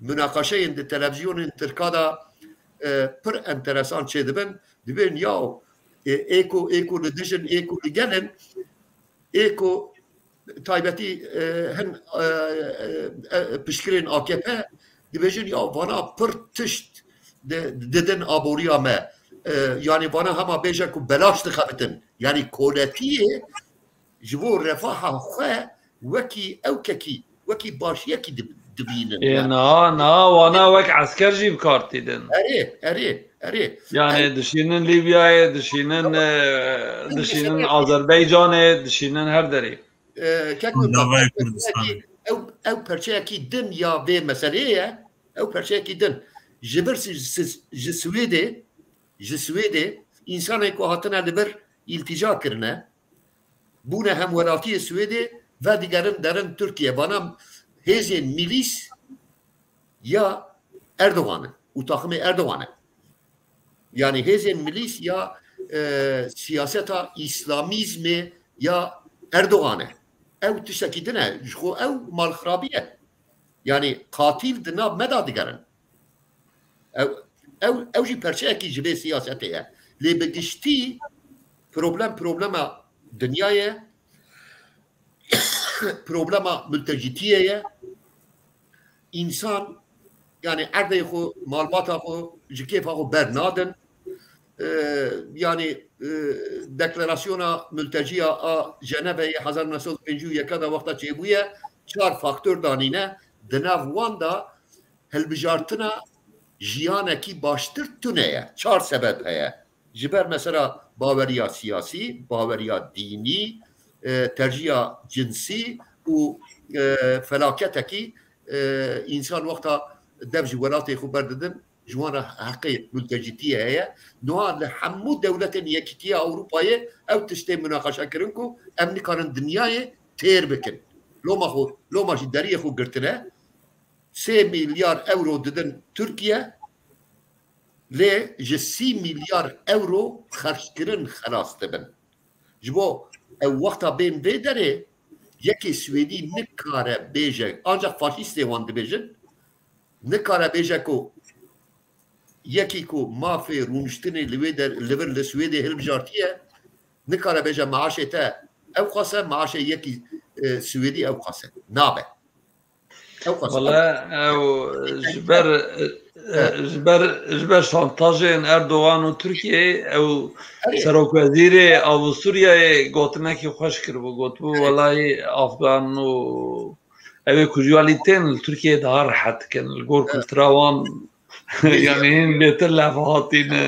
münaqeşeyên di televizyonên Tirka da pir enteresan çê dibin ya êko li dijin êko li gelin êko taybetî hin piştgirên AKP dibêjin ya vana pir tişt didin aboriya me yani vana hema bêje ku belaş dixebitin yani koletiyê ji bo refaha xwe wekî ewkekî wekî başiyekî dibînin
na wana wek esker jî bikartî din
erê
yani dişînin Libyayê dişînin Azerbaycanê dişînin her derê
ew perçeyekî din ya vê meseleyê ye ew perçeyekî din ji bir ji Swêdê ji Swêdê însanên ku hatine li bir îltica kirine bûne hemwelatiyê Swêdê ve digerin derin Tirkiye bana hêzên milîs ya Erdoğan'ı û taximê Erdoğan'ı yani hêzên milîs ya siyaseta İslamîzmê ya Erdoğan'ı ew tiştekî din e ji xwe ew malxirabî ye yani katil di nav meda digerin ew jî perçeyekî ji bê siyasetê ye lê bi giştî problema dinyayê problema mültecitiyê ye insan yani erdê xwe malbata xwe ji kêfa xwe bernadin yani deklarasyona mülteciya a Ceneveyê 1951 da wexta çêbûye 4 faktör danîne di nav wan da hilbijartina jiyanekî baştir tune ye 4 sebeb heye ji ber mesela baweriya siyasî baweriya dînî terciya cinsî û felaketekî însan wexta dev ji welatê xwe berdidin ji wan re heqê mültecîtiyê heye niha li hemû dewletên Yekîtiya Ewropayê ew tiştê münaqeşekirin ku em nikarin dinyayê têr bikin loma jî deriyê xwe girtine 3 milyar euro didin Tirkiye lê ji 30 milyar euro xerçkirin xelas dibin ji bo ew wexta bên vê derê yekê Swêdî nikare bêje ancak faşîstê wan dibêjin nikare bêje ku yekî ku mafê rûniştinê li vir li Swêdê hilbijartiye nikare bêje maaşê te ew xwase maaşê yekî Swêdî ew xwase nabe
والله او جبر شانتاجên Erdoğan û Tirkiye ew Serokvezîrê Avusturyayê gotinekî xweş kiribû gotibû welahî Afgan û ew ê kujalîtên li Tirkiyeyê daha rehet dikin li gor kultura wan yani hîn bêtir levhatîne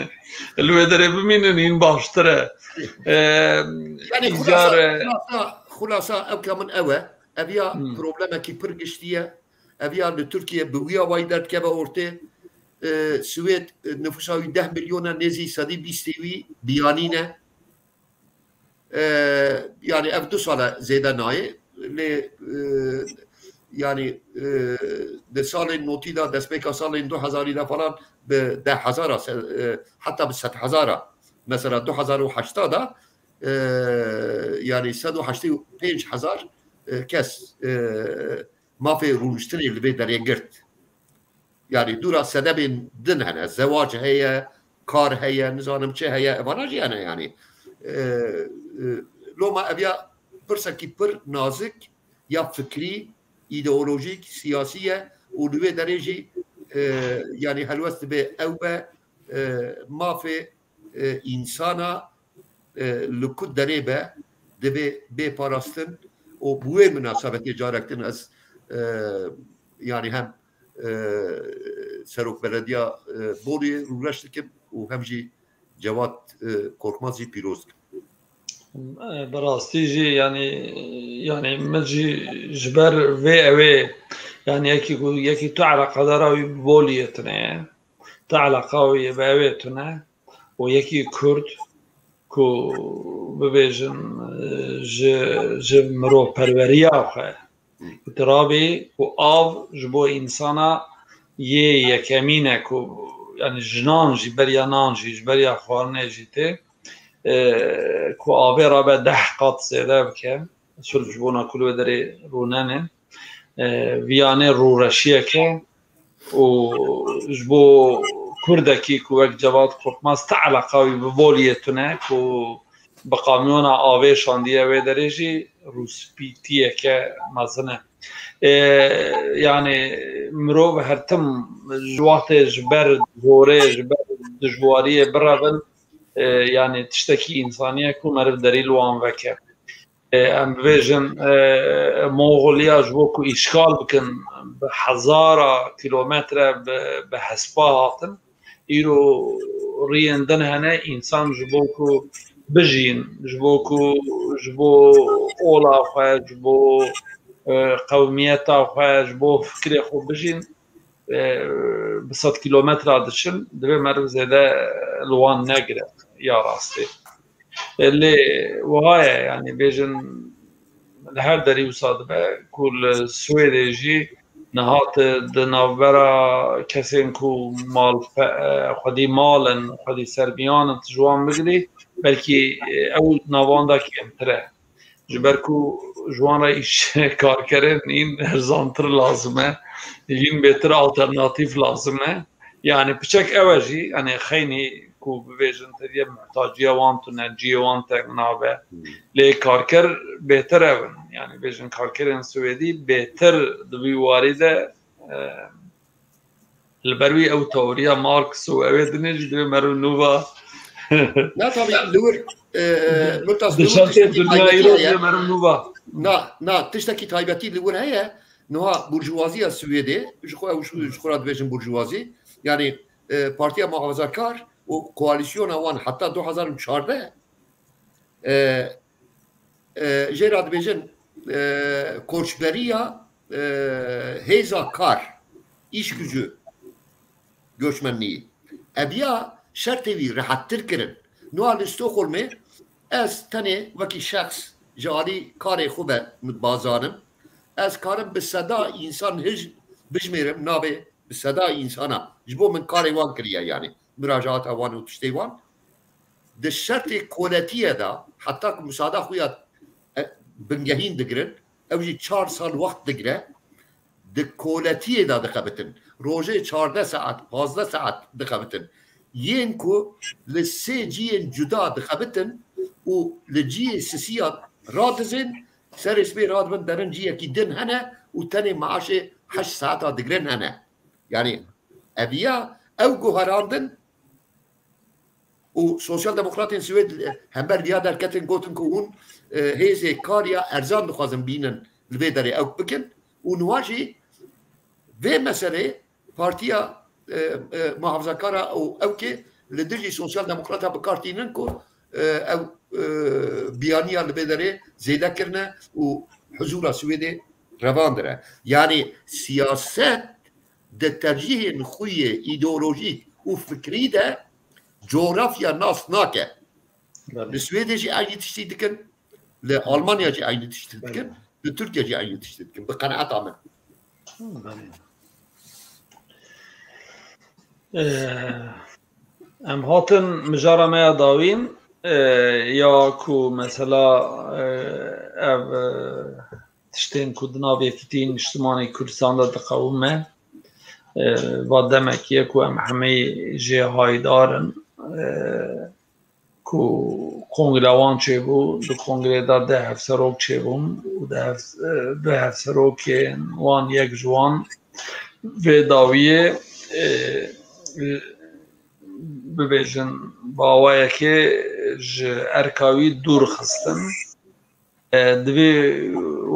li wê derê bimînin hîn baştir e
xulasa ew ka min ew e ev ya problemekî pir giştî ye ev ya li Tirkiye bi wîya wayî derdkeve ortê Swêd nüfusa wî 10 milyona nêzî sedî bîstê wî biyanîne yani ev 2 sala zêde nayê lê yani di salên notî da destpêka salên 2000 da falan bi 10,000 heta bi 100,000 mesela 2008 da yani 185,000 kes mafê rûniştinê li vê derê girt yani dûra sedebên din hene zewac heye kar heye nizanim çi heye evana jî hene yani loma ev ya pirsekî pir nazik ya fikrî ideolojik siyasî ye û li wê derê jî yani helwest dibe ew be mafê însana li ku derê be dibe bêparastin û bi wê münasebetê carek din ez yani hem Serok Belediya Boliyê rûreş dikim û hem jî Cevat Korkmaz jî pîroz dikim.
براستی جی yani من جی جبر وی اوی yani یکی تو علاقه داره بولیتونه تو علاقه وی به اویتونه و یکی کرد کو ببیجن ج مرو پروری آخه ترابی و آو جبو انسانا یکمینه کو yani جنان جی بریا نان جی بریا خوارنه جیته کو آوی را به 10 قط زیده بکه سلف جبونا کلو داری روننه ویانه رورشیه که و جبو کردکی که وقت جواد خورکماز تعلقاوی ببولیتونه که بقامیون آوی شاندیه وی دریجی روسپیتیه که مزنه yani مرو به هرتم جوات جبر دوره جبر دجواریه برابن yani tiştekî insaniye ku meriv derî li wan veke em bibêjin Moğolya ji bo ku îşgal bikin bi hezara kilometre bi hespa hatin îro riyên din hene însan ji bo ku bijîn ji bo ku ji bo ola xwe ji bo qewmiyeta xwe ji bo fikrê xwe bijîn بصد كيلومتر دشن دبي مرو زيادة لوان نقرة يا راستي اللي وهاي يعني بيجن لهر دري وصاد كل سويدي جي نهات دنابرا كسين كو مال خدي مالن خدي سربيان تجوان بگري بلكي او ناوان دا كمتره جبركو جوان را ایش کار کرن این ارزانتر لازمه این بهتر آلترناتیف لازمه يعني بشك اوجي يعني خيني كو بفيجن تدي محتاجيه وانتو نرجي وانتو نابه لي كاركر بهتر اون يعني بيجن كاركرن سويدي بهتر دبي وارده البروي او توريا ماركس و اودنج دبي مرو نوفا
لا طبعا لور
دشت الدنيا يروح مرو نوفا
نا تشتكي تايبتي لور هي نوها برجوازي السويدي جو خورا دبيجن برجوازي يعني بارتيا محافظه كار وكواليسيون اوان حتى 2014 جيراد بيجن koçberiya heyza kar iş gücü göçmenliği ebiya şertevi rahattır kirin nual Stockholm'e ez tane vaki şahs jali kare xube bazanım ez karım bi seda insan hiç bijmerim nabe bi seda insana jbo min kare wan kiriye yani müracaat avan u tiştê wan di şertê koletiye da hatta müsaada xuya bingehîn digirin ew jî 4 sal wext digire di koletiye da dixebitin rojê 14 saat 15 saat dixebitin yên ku li sê ciyên cuda dixebitin û li ciyê sisiya radizin serê spê radibin derin ciyekî din hene û tenê maaşê 8 saata digirin hene yani eviya ew guherandin û Sosyal Demokratên Swêd hember diya derketin gotin ku hûn hêzê kariya erzan dixwazin bînin li vê derê ew bikin û niha jî vê meselê partiya muhafazakara û ew kê li dijî Sosyal Demokrata bikartînin ku ew biyaniya li vê derê zêde kirine û huzûra Swêdê revan dire yani siyaset de tercihên xuyê îdeolojîk û fikrî de coğrafya nas nake. Li Swêdê jî aynı tiştî dikin, li Almanya jî aynı tiştî dikin, li Türkiye jî aynı tiştî dikin. Bi qenaeta min.
Em hatin mijara me ya dawîn ya ku mesela ev tiştên ku di navê fitîn Niştimanê Kurdistanê diqewime va demekiye ku em hemê jê haydarin ku kongrewan çêbû di kongrê da de hevserok çêbûn û de hevserokên wan yek ji wan vê dawiyê bibêjin bawayekê ji erka wî dûr xistin divê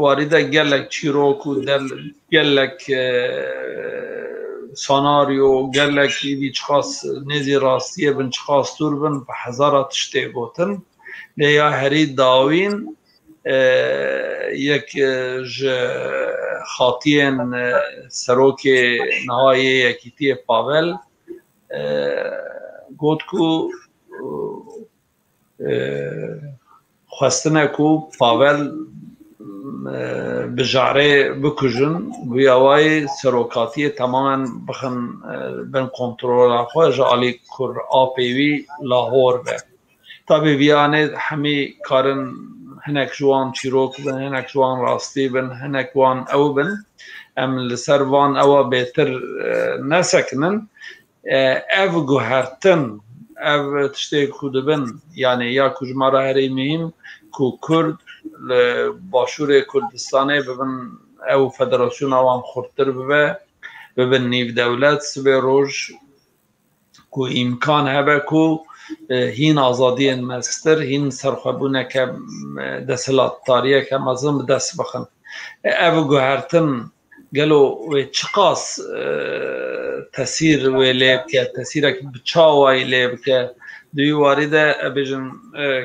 warî de gelek çîrok û gelek senaryo gelek îdî çiqas nêzî rastiyê bin çiqas dûr bin bi hezara tiştê gotin lê ya herî dawîn yek ji xatiyên serokê nihayê Yekîtiyê Pavel got ku xwestine ku Pavel bi jarê bikujin wî awayê serokatiyê temamen bixin bin kontrola xwe ji alî kur apê wî Lahor be tabi vîyanê hemî karin hinek ji wan çîrok bin hinek ji wan rastî bin hinek wan ew bin em li ser van ewa bêtir nesekinin ev guhertin ev tiştê ku dibin yani ya ku ji me re herî mühîm ku Kurd li Başûrê Kurdistanê bibin ew federasyona wan xurttir bibe bibin nîvdewlet sibê roj ku îmkan hebe ku hîn azadiyên mestir hîn serxwebûneke desthilatdariyeke mezin bi dest bixin ev guhertin gelo wê çiqas tesîr wê lê bike tesîrek bi çawa lê bike di wî warî de bêjin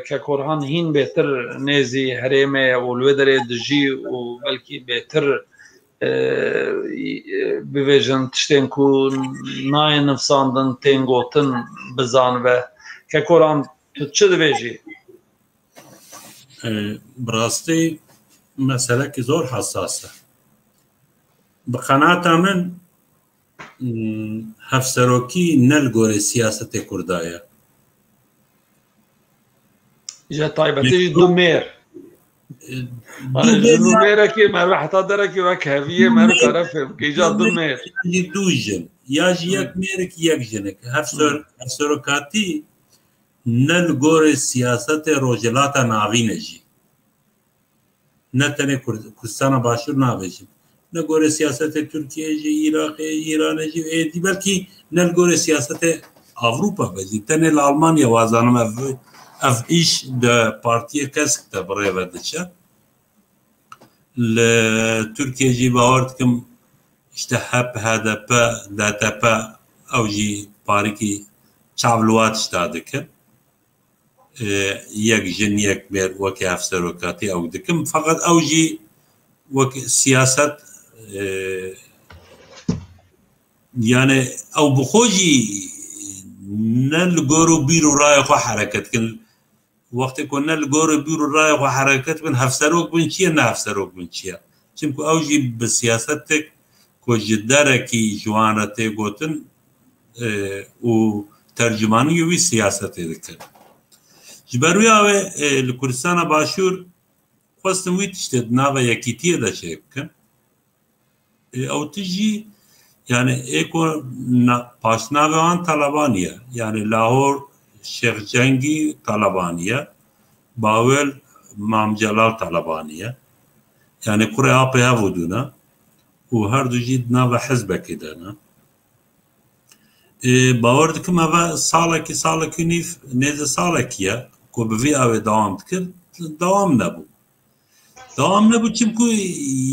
kekorhan hîn bêtir nêzî herêmê û li wê derê dijî û belkî bêtir ببێژن تشتێن ku nayê nivîsandin tên gotin bizanibe. Kekoran tu çi dibêjî?
Bi rastî meselekî zor hessas e. Bi qenata min hevserokî ne li gorî siyasetê Kurda ye.
Ji taybetî jî du mêr. Du mêrekî me ve heta derekî wek heviyê me terefê bike îja du mêr.
Jî du jin ya jî yek mêrekî yek jinik. Hevserokatî ne li gorî siyasetê rojhilata navîn e jî. Ne tenê Kurdistana Başûr nabêjin. Ne gorî siyasetê Tirkiyeyê jî, Iraqê, Îranê jî êdî belkî ne li gorî siyasetê Avrupa be jî. Tenê li Almanya wazanim ev îş di partiyê kesk de bi rê ve diçe. Li Tirkiye jî bawer dikim işte HEP, HDP, DTP ew jî parîkî çavliwat tişta dikin. Yek jin yek mêr wekî hevserokatî ew dikim. Feqet ew jî wekî siyaset yani ew bi xwe jî ne li gor û bîr û rayê xwe hereket kin. Wextê ku ne li gor û bîr û rayê xwe hereket bin hevserok bin çi ye ne hevserok bin çi ye. Çimku ew jî bi siyasetek ku ji derekî ji wan re tê gotin û tercümanî wî siyasetê dikin. Ji ber wî awê li Kurdistana Başûr xwestin wî tiştê di nava yekîtiyê de çê bikin. Ew tî jî yani êko paşnavê wan Talebanî ye. Yani Lahor Şêx Cengî Talebanî ye. Bawel Mam Celal Talebanî ye. Yani kurê apê hev dûne û her du jî di nava hizbekê de ne. Bawer dikim ev salekî nîv nêze salekî ye ku bi vî awê dewam dikir dewam nebû. Dewam nebû çimku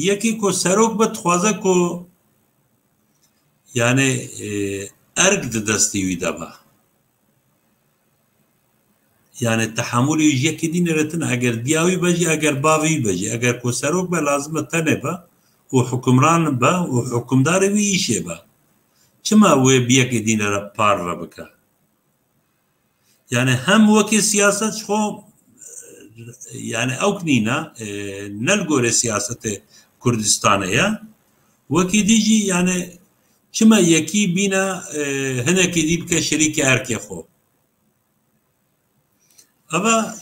yekî ku serok be dixwaze ku yani erg di destê wî de be. Yani tehemûlê wî ji yekê dî neretin eger diya wî be jî eger bavê wî be jî eger ku serok be lazim e tenê be û hukmran be û hukmdarê wî îşê be. Çima wê bi yekê dî nere par re bike? Yani hem wekî siyaset ji xwe yani ew nîne ne li gorî siyasetê Kurdistanê ye wekî dî jî yani çima yekî bîne hinekî dî bike şerîkê erkê xwe. Eva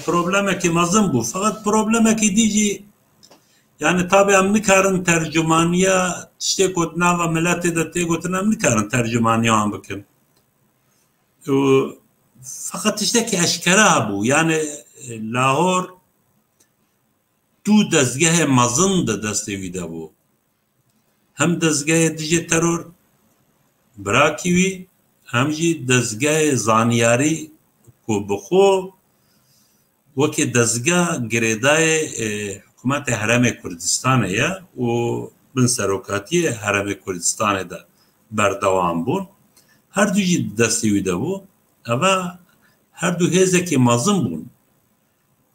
problemekî mezin bû. Feqet problemekî dî jî yani tabi em nikarin tercümaniya tiştê ku di nava miletê de tê gotin em nikarin tercümaniya wan bikin. Feqet tiştekî eşkere hebû. Yani Lahor du dezgehê mezin di destê wî de bû. Hem dezgehê dijî teror birakî wî hem jî dezgehê zaniyarî ku bi xwe wekî dezgeh girêdayê hikûmetê Herêmê Kurdistanê ye û bin serokatiyê Herêmê Kurdistanê de berdewam bûn. Her du jî di destê wî de bû. Eva her du hêzekî mezin bûn.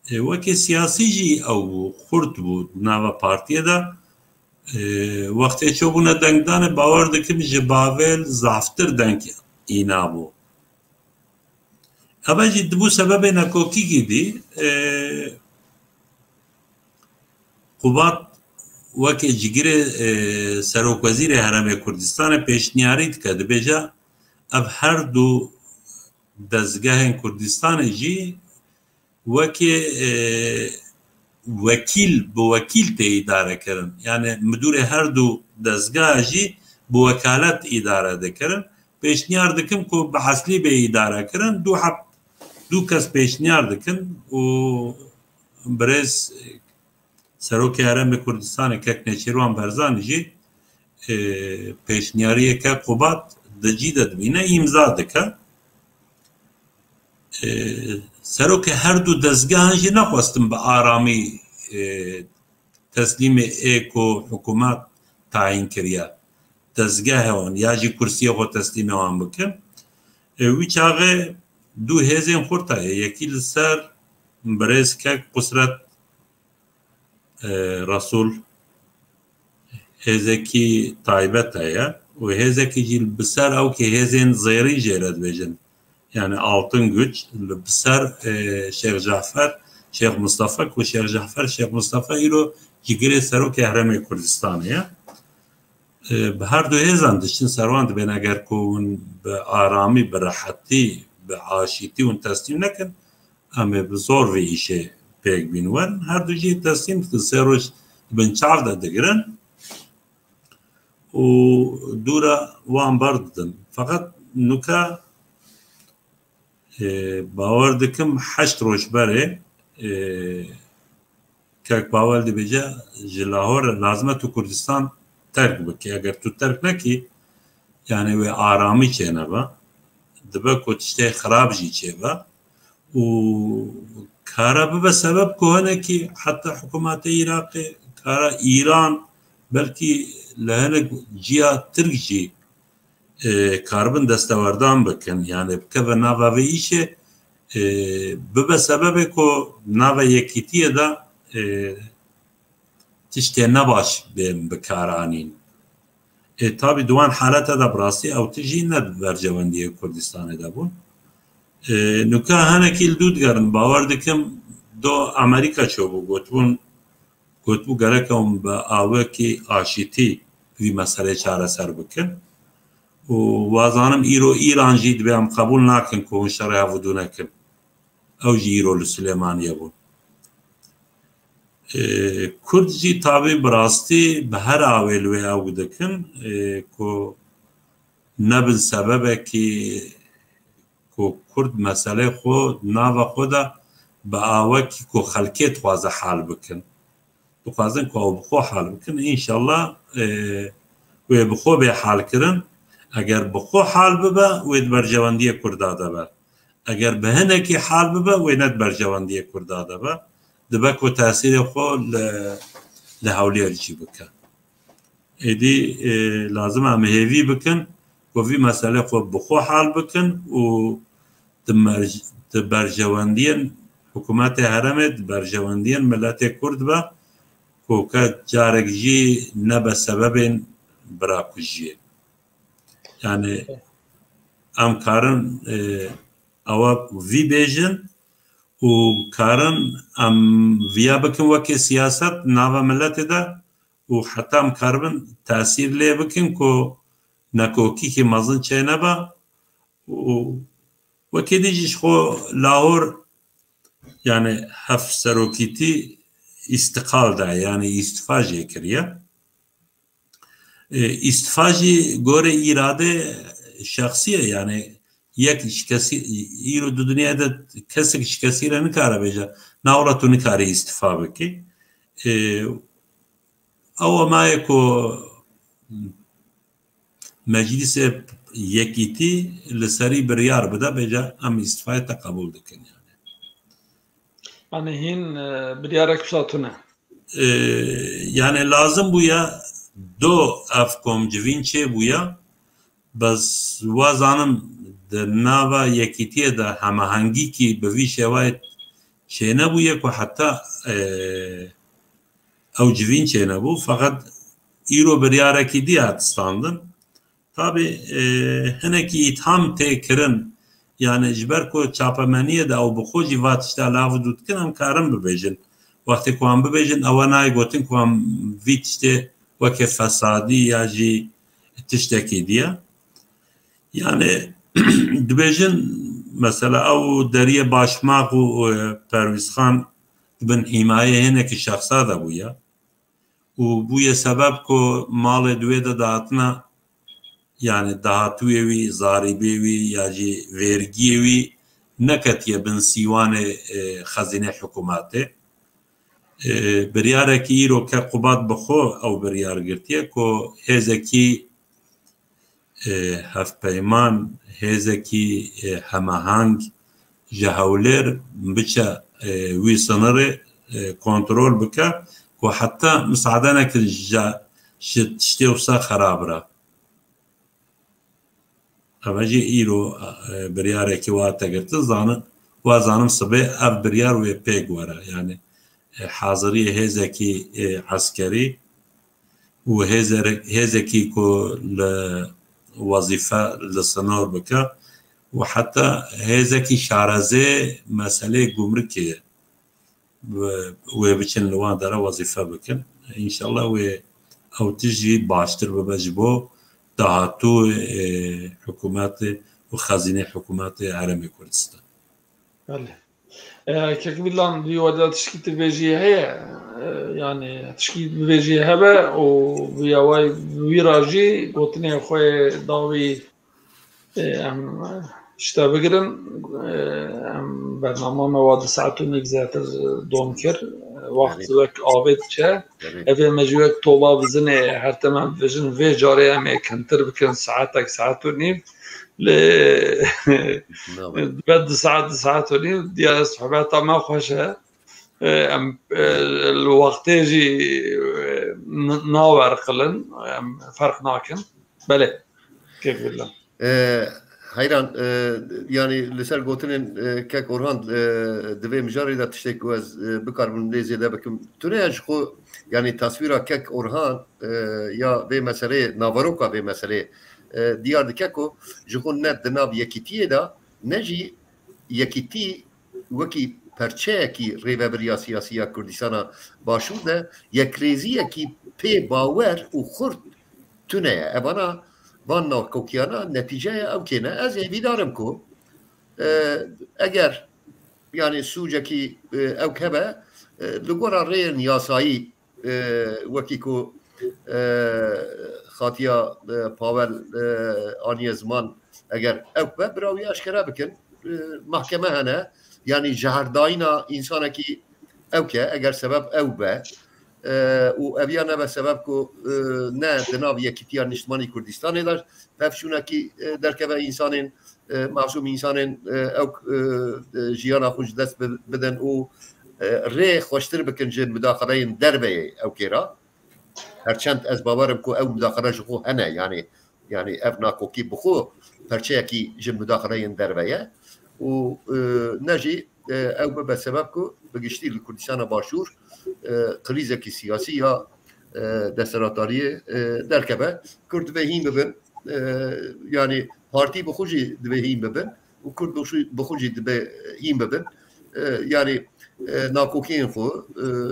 Wekî siyasî jî ew xurt bû nava partiyê de wextê çûbûne dengdanê bawer dikim ji bavêl zaftir deng îna bû. Eva jî dibû sebebê nekokîkî dî Qubat wekî cigirê Serokwezîrê Herêmê Kurdistanê pêşniyarî dike dibêje ev her du dezgehên Kurdistanê jî wekî wekîl bi wekîl tê îdare kirin. Yani midûrê her du dezgeha jî bi wekalet îdare dikirin. Pêşniyar dikim ku bi heslîbê îdare kirin du kes pêşniyar dikin û birêz Serokê Herêmê Kurdistanê Kek Nêçîrwan Barzanî jî pêşniyariyeke Qubat di cî de dibîne îmza dike. Serokê her du dezgehan jî nexwestin bi aramî teslîmê êko hikûmet tayîn kiriye. Dezgehê wan ya jî kursiyê xwe teslîmê wan bikin. Wî çaxê du hêzên xurt heye. Yekî li ser birêz Kek Qusret Resul هزکی تایبت هیا و هزکی جیل بسر او که هزین زیری جیرد بجن yani altın güç بسر شیخ جعفر شیخ مصطفى و شیخ جعفر شیخ مصطفى ایرو جگری سرو که حرم کردستانه به هر دو هزان دشتن سروان بین اگر کون به آرامی به راحتی به عاشیتی و تسلیم نکن اما به زور و ایشه پیک بینوان هر دو جی تسلیم که سروش بن چاو دا دگرن و دورا وان بردن فقط نکا باور دکم 8 روش بره که باور دی بجا جلاهور لازمه تو کردستان ترک بکی اگر تو ترک نکی یعنی و آرامی چه نبا دبا کتشته خراب جی چه با و کارا به سبب کوهنه که حتی حکومت عراق کارا ایران بلکی لهنه جیا ترک جی کاربن دستاوردان بکن یعنی که به ناوه ایشه به سبب که ناوه یکیتیه دا تشتی نباش بکارانین تابی دوان حالت دا براسی او تجی ند برجواندی کردستان دا بون نکه هنه کل دود گرن باور دکم دو امریکا چو بو گوتبو گره که با آوه که آشیتی وی مسئله چاره سر بکن و وازانم ایران جید بهم قبول نکن که اون شرعه ودو نکن او جی ایرو لسلیمانیه بون کرد جی تابع براستی به هر آویلوی او دکن که نبن سببه که کرد مسئله خود ناو خوده به آوه که خلکیت خوازه حال بکن تو خوازن که او بخو حال بکن انشالله و بخو به حال کرن اگر بخو حال ببه وید برجواندی کرداده با اگر به هنکی حال ببه ویند برجواندی کرداده با دبک و تاثیر خو لحولی ارجی بکن ایدی لازم هم هیوی بکن و وی مسئله خو بخو حال بکن و برجواندی حکومت حرمت برجواندی ملت کرد با که جارک جی نبه سبب براکجیه yani am karın ava vi bejin u karın am viya bakın vaki siyaset nava milleti de u hatta am karın tasirle bakın ko nakoki ki mazın çene ba u vaki dijiş ko Lahor yani haf serokiti istikal da yani istifa jekiriya استفاجی گوره ایراده شخصیه یعنی یک کسی ایرو دو دنیا ده کسی کسی را نکاره بیجا ناورا تو نکاره استفا بکی او ما یکو مجلس یکیتی لسری بریار بده بیجا ام استفای تقبول دکن
yani hin biriyarak satına
yani lazım bu ya دو اف کومجوین چه بویا بس وازانم د ناوا یکیتیه د هماهنگی کی به وی شوایت چه نه بویا که حتی او جوین چه نه بو فقط ایرو بریاره کی دی هاتستاندن tabi هنکی اتهام تکرن yani اجبر کو چاپمنیه دا او بخوجی واتشتا لاو دود کنم کارم ببیجن وقتی کو هم ببیجن اوانای گوتن کو هم ویتشته وکه فسادی یا جی تشتکی دیا yani dibêjin mesela ew deriyê başmaq û Pervîzxan bin hîmayê hinekî şexsa de bûye û bûye sebeb ku malê di wê de dihatina yani dahatûyê wî zarîbê wî ya jî vergiyê wî neketiye bin sîwanê xezînê hikûmetê برياركي إيرو كقبات بخو أو بريار قرتيه كو هزكي هف بيمان هزكي هماهانج جهولير بچا وي سنري كنترول بكا كو حتى مساعدانا كجا شتشتي وصا خرابرا أباجي إيرو برياركي واتا قرت وازانم صبي أف بريار وي بيق ورا يعني حاضرية هزكي عسكري و هزكي كو لوظيفة للصنور بك وحتى هزكي شارزي مسألة جمركية وبيشن لوان دارا وظيفة بكن إن شاء الله أو تجي باشتر بمجبو دهاتو حكومات وخزينة حكومات عربي كردستان.
بله. ككبيلان بيودا تشكيل تبيجي هي يعني تشكيل بيجي هبا وبيواي ويراجي قطني خوي داوي ام اشتبقرن ام برنامه مواد ساعتو نگزاتر دومكر وقت وك آبد چه اوه مجوك طوبا بزنه هر تمام وجن وی جاره همه کنتر بکن ساعتو نیم بعد ساعات ونيم ديال صحبات ما خوشه الوقت يجي ناور قلن فرق ناكن بله كيف بالله
حيران يعني لسر قوتنين كاك اورهان دبي مجاري دا تشتك واز بكار من ليزي دا بكم تناج خو يعني تصويره كاك اورهان يا بي مسألة نافروكا بي مسألة ديار دكاكو جخون نت دناب يكيتي دا نجي يكيتي وكي پرچه کی ریوبریا سیاسی کردستان باشو ده یک ریزی کی پی باور و خورد تونه ابانا وانا کوکیانا نتیجه او کنه از ویدارم کو اگر يعني سوجه کی او کبه لگورا رین یاسایی وکیکو خاطیا پاول آنی زمان اگر او به براوی اشکره بکن محکمه هنه يعني جهرداينا إنسانا كي أوكا أجر سبب أو با وأبيانا بسببكو نا دنابيا كتير نشتماني كردستان دار فافشونا كي دركبا إنسان معصوم إنسان أو جيانا خوش دست بدن أو ري خوشتر بكن جن مداخلين دربي أو كيرا هرچند از باورم كو أو مداخلة جخو هنا يعني أبناكو كي بخو فرشا كي جن مداخلين دربي و نجي او بسببكو بقشتي الكردستان باشور قريزة كي سياسية دستراتارية دركبة كرد بهين ببن يعني بارتي بخوجي دبهين ببن وكرد بخوجي دبهين ببن يعني ناكوكين خو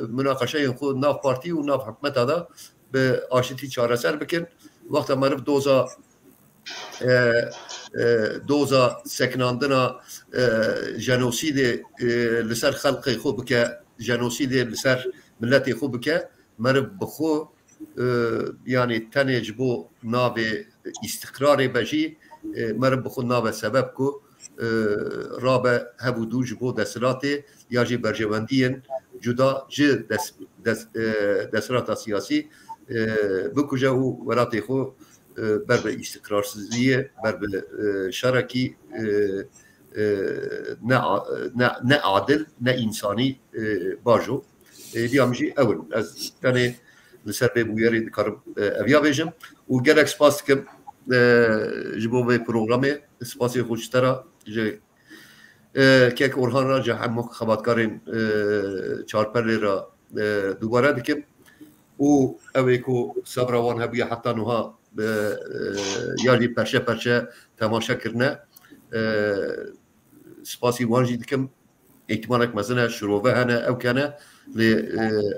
مناقشين خو ناف بارتي وناف حكمت هذا باشتي چاره سر بكن وقت ما رفت دوزا سكناندنا جنوسيد لسر خلقي خو بك جنوسيد لسر ملتي خو بك مرب بخو يعني تنج بو ناوي استقرار بجي مرب بخو ناوي سببكو رابع هبو دوج بو دسراتي ياجي برجواندين جدا جي دسرات سياسي بكو جو وراتي خو بر استقراrsızlığı بر شرکی نه عادل نه انسانی باجو دیامجی اول از تنه لسر به بویری دکارم اویا بیجم و گلک سپاس کم جبو به پروگرامه سپاسی خوشتره که اورهان را جه هم خبرکارین چارپلی را دوباره دکم و اوی کو صبروان هبیه حتی نوها یاری پرچه تماشا کرنه سپاسی وانجی دکم احتمالک مثلا شروع هنه او کنه لی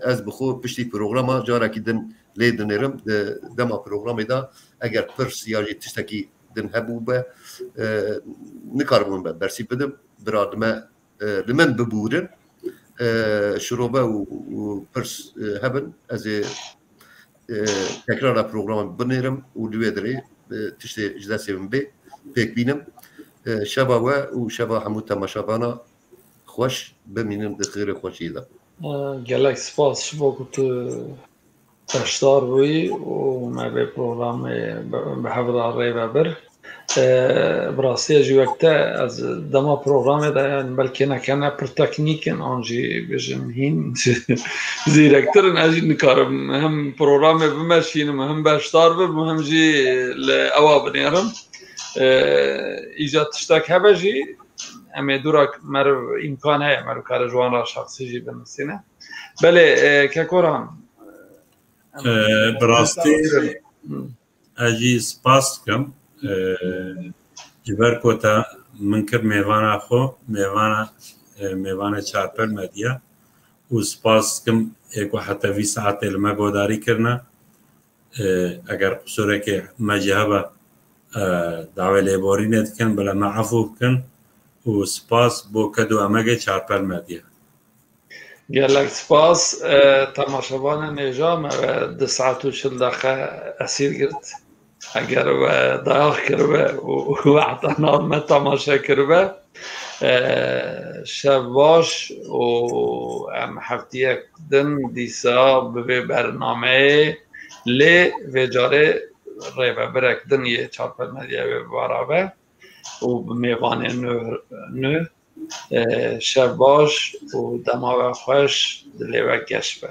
از بخو پشتی پروگراما جارا کی دن لی دنیرم دما پروگرامی دا اگر پرس یاری تشتکی دن هبو به نکارمون به برسی بدم برادمه لمن ببورن شروع و پرس هبن از تكرار برنامج بنيرم ودويدري تشتي جلسة من بي بيك بينم شبا وشبا حمود تماشابانا خوش بمينم دخير خوشي ذا
جالك سپاس شبا كنت تشتار بوي وما بي برنامج بحفظ الرئيبة بر براسية جي وقتا از دما برنامج دا يعني بلكي نكنا پر تكنيكن آنجي بجن هين زيركترن اجي نكارم هم برنامج بمشينم هم بشتار بم هم جي لأوا بنيرم ايجاد تشتاك هبا جي اما دوراك مرو امكان هي مرو كار جوان را شخصي جي بنسينه بله كاكوران
براستی اجی سپاس کم جبر کوتا من کر میوان خو میوان چارپل مدیا و سپاس کم ایکو حتی 20 ساعت لما گوداری کرنا اگر قصوره که مجهبه دعوه لیبوری ندکن بلا معفو کن و سپاس بو کدو امگه چارپل مدیا
گلک سپاس تماشاوان نجام 2 ساعت و 40 دقیقه اسیر گرد اگر و داغ کرده و اعتنا ما تماشا کرده شب باش و ام هفته دن دیسا به برنامه لی و جاره ریبه برکدن یه چارپل مدیه به بارابه و میوان نو شب باش و دماغ خوش دلیوه گشت به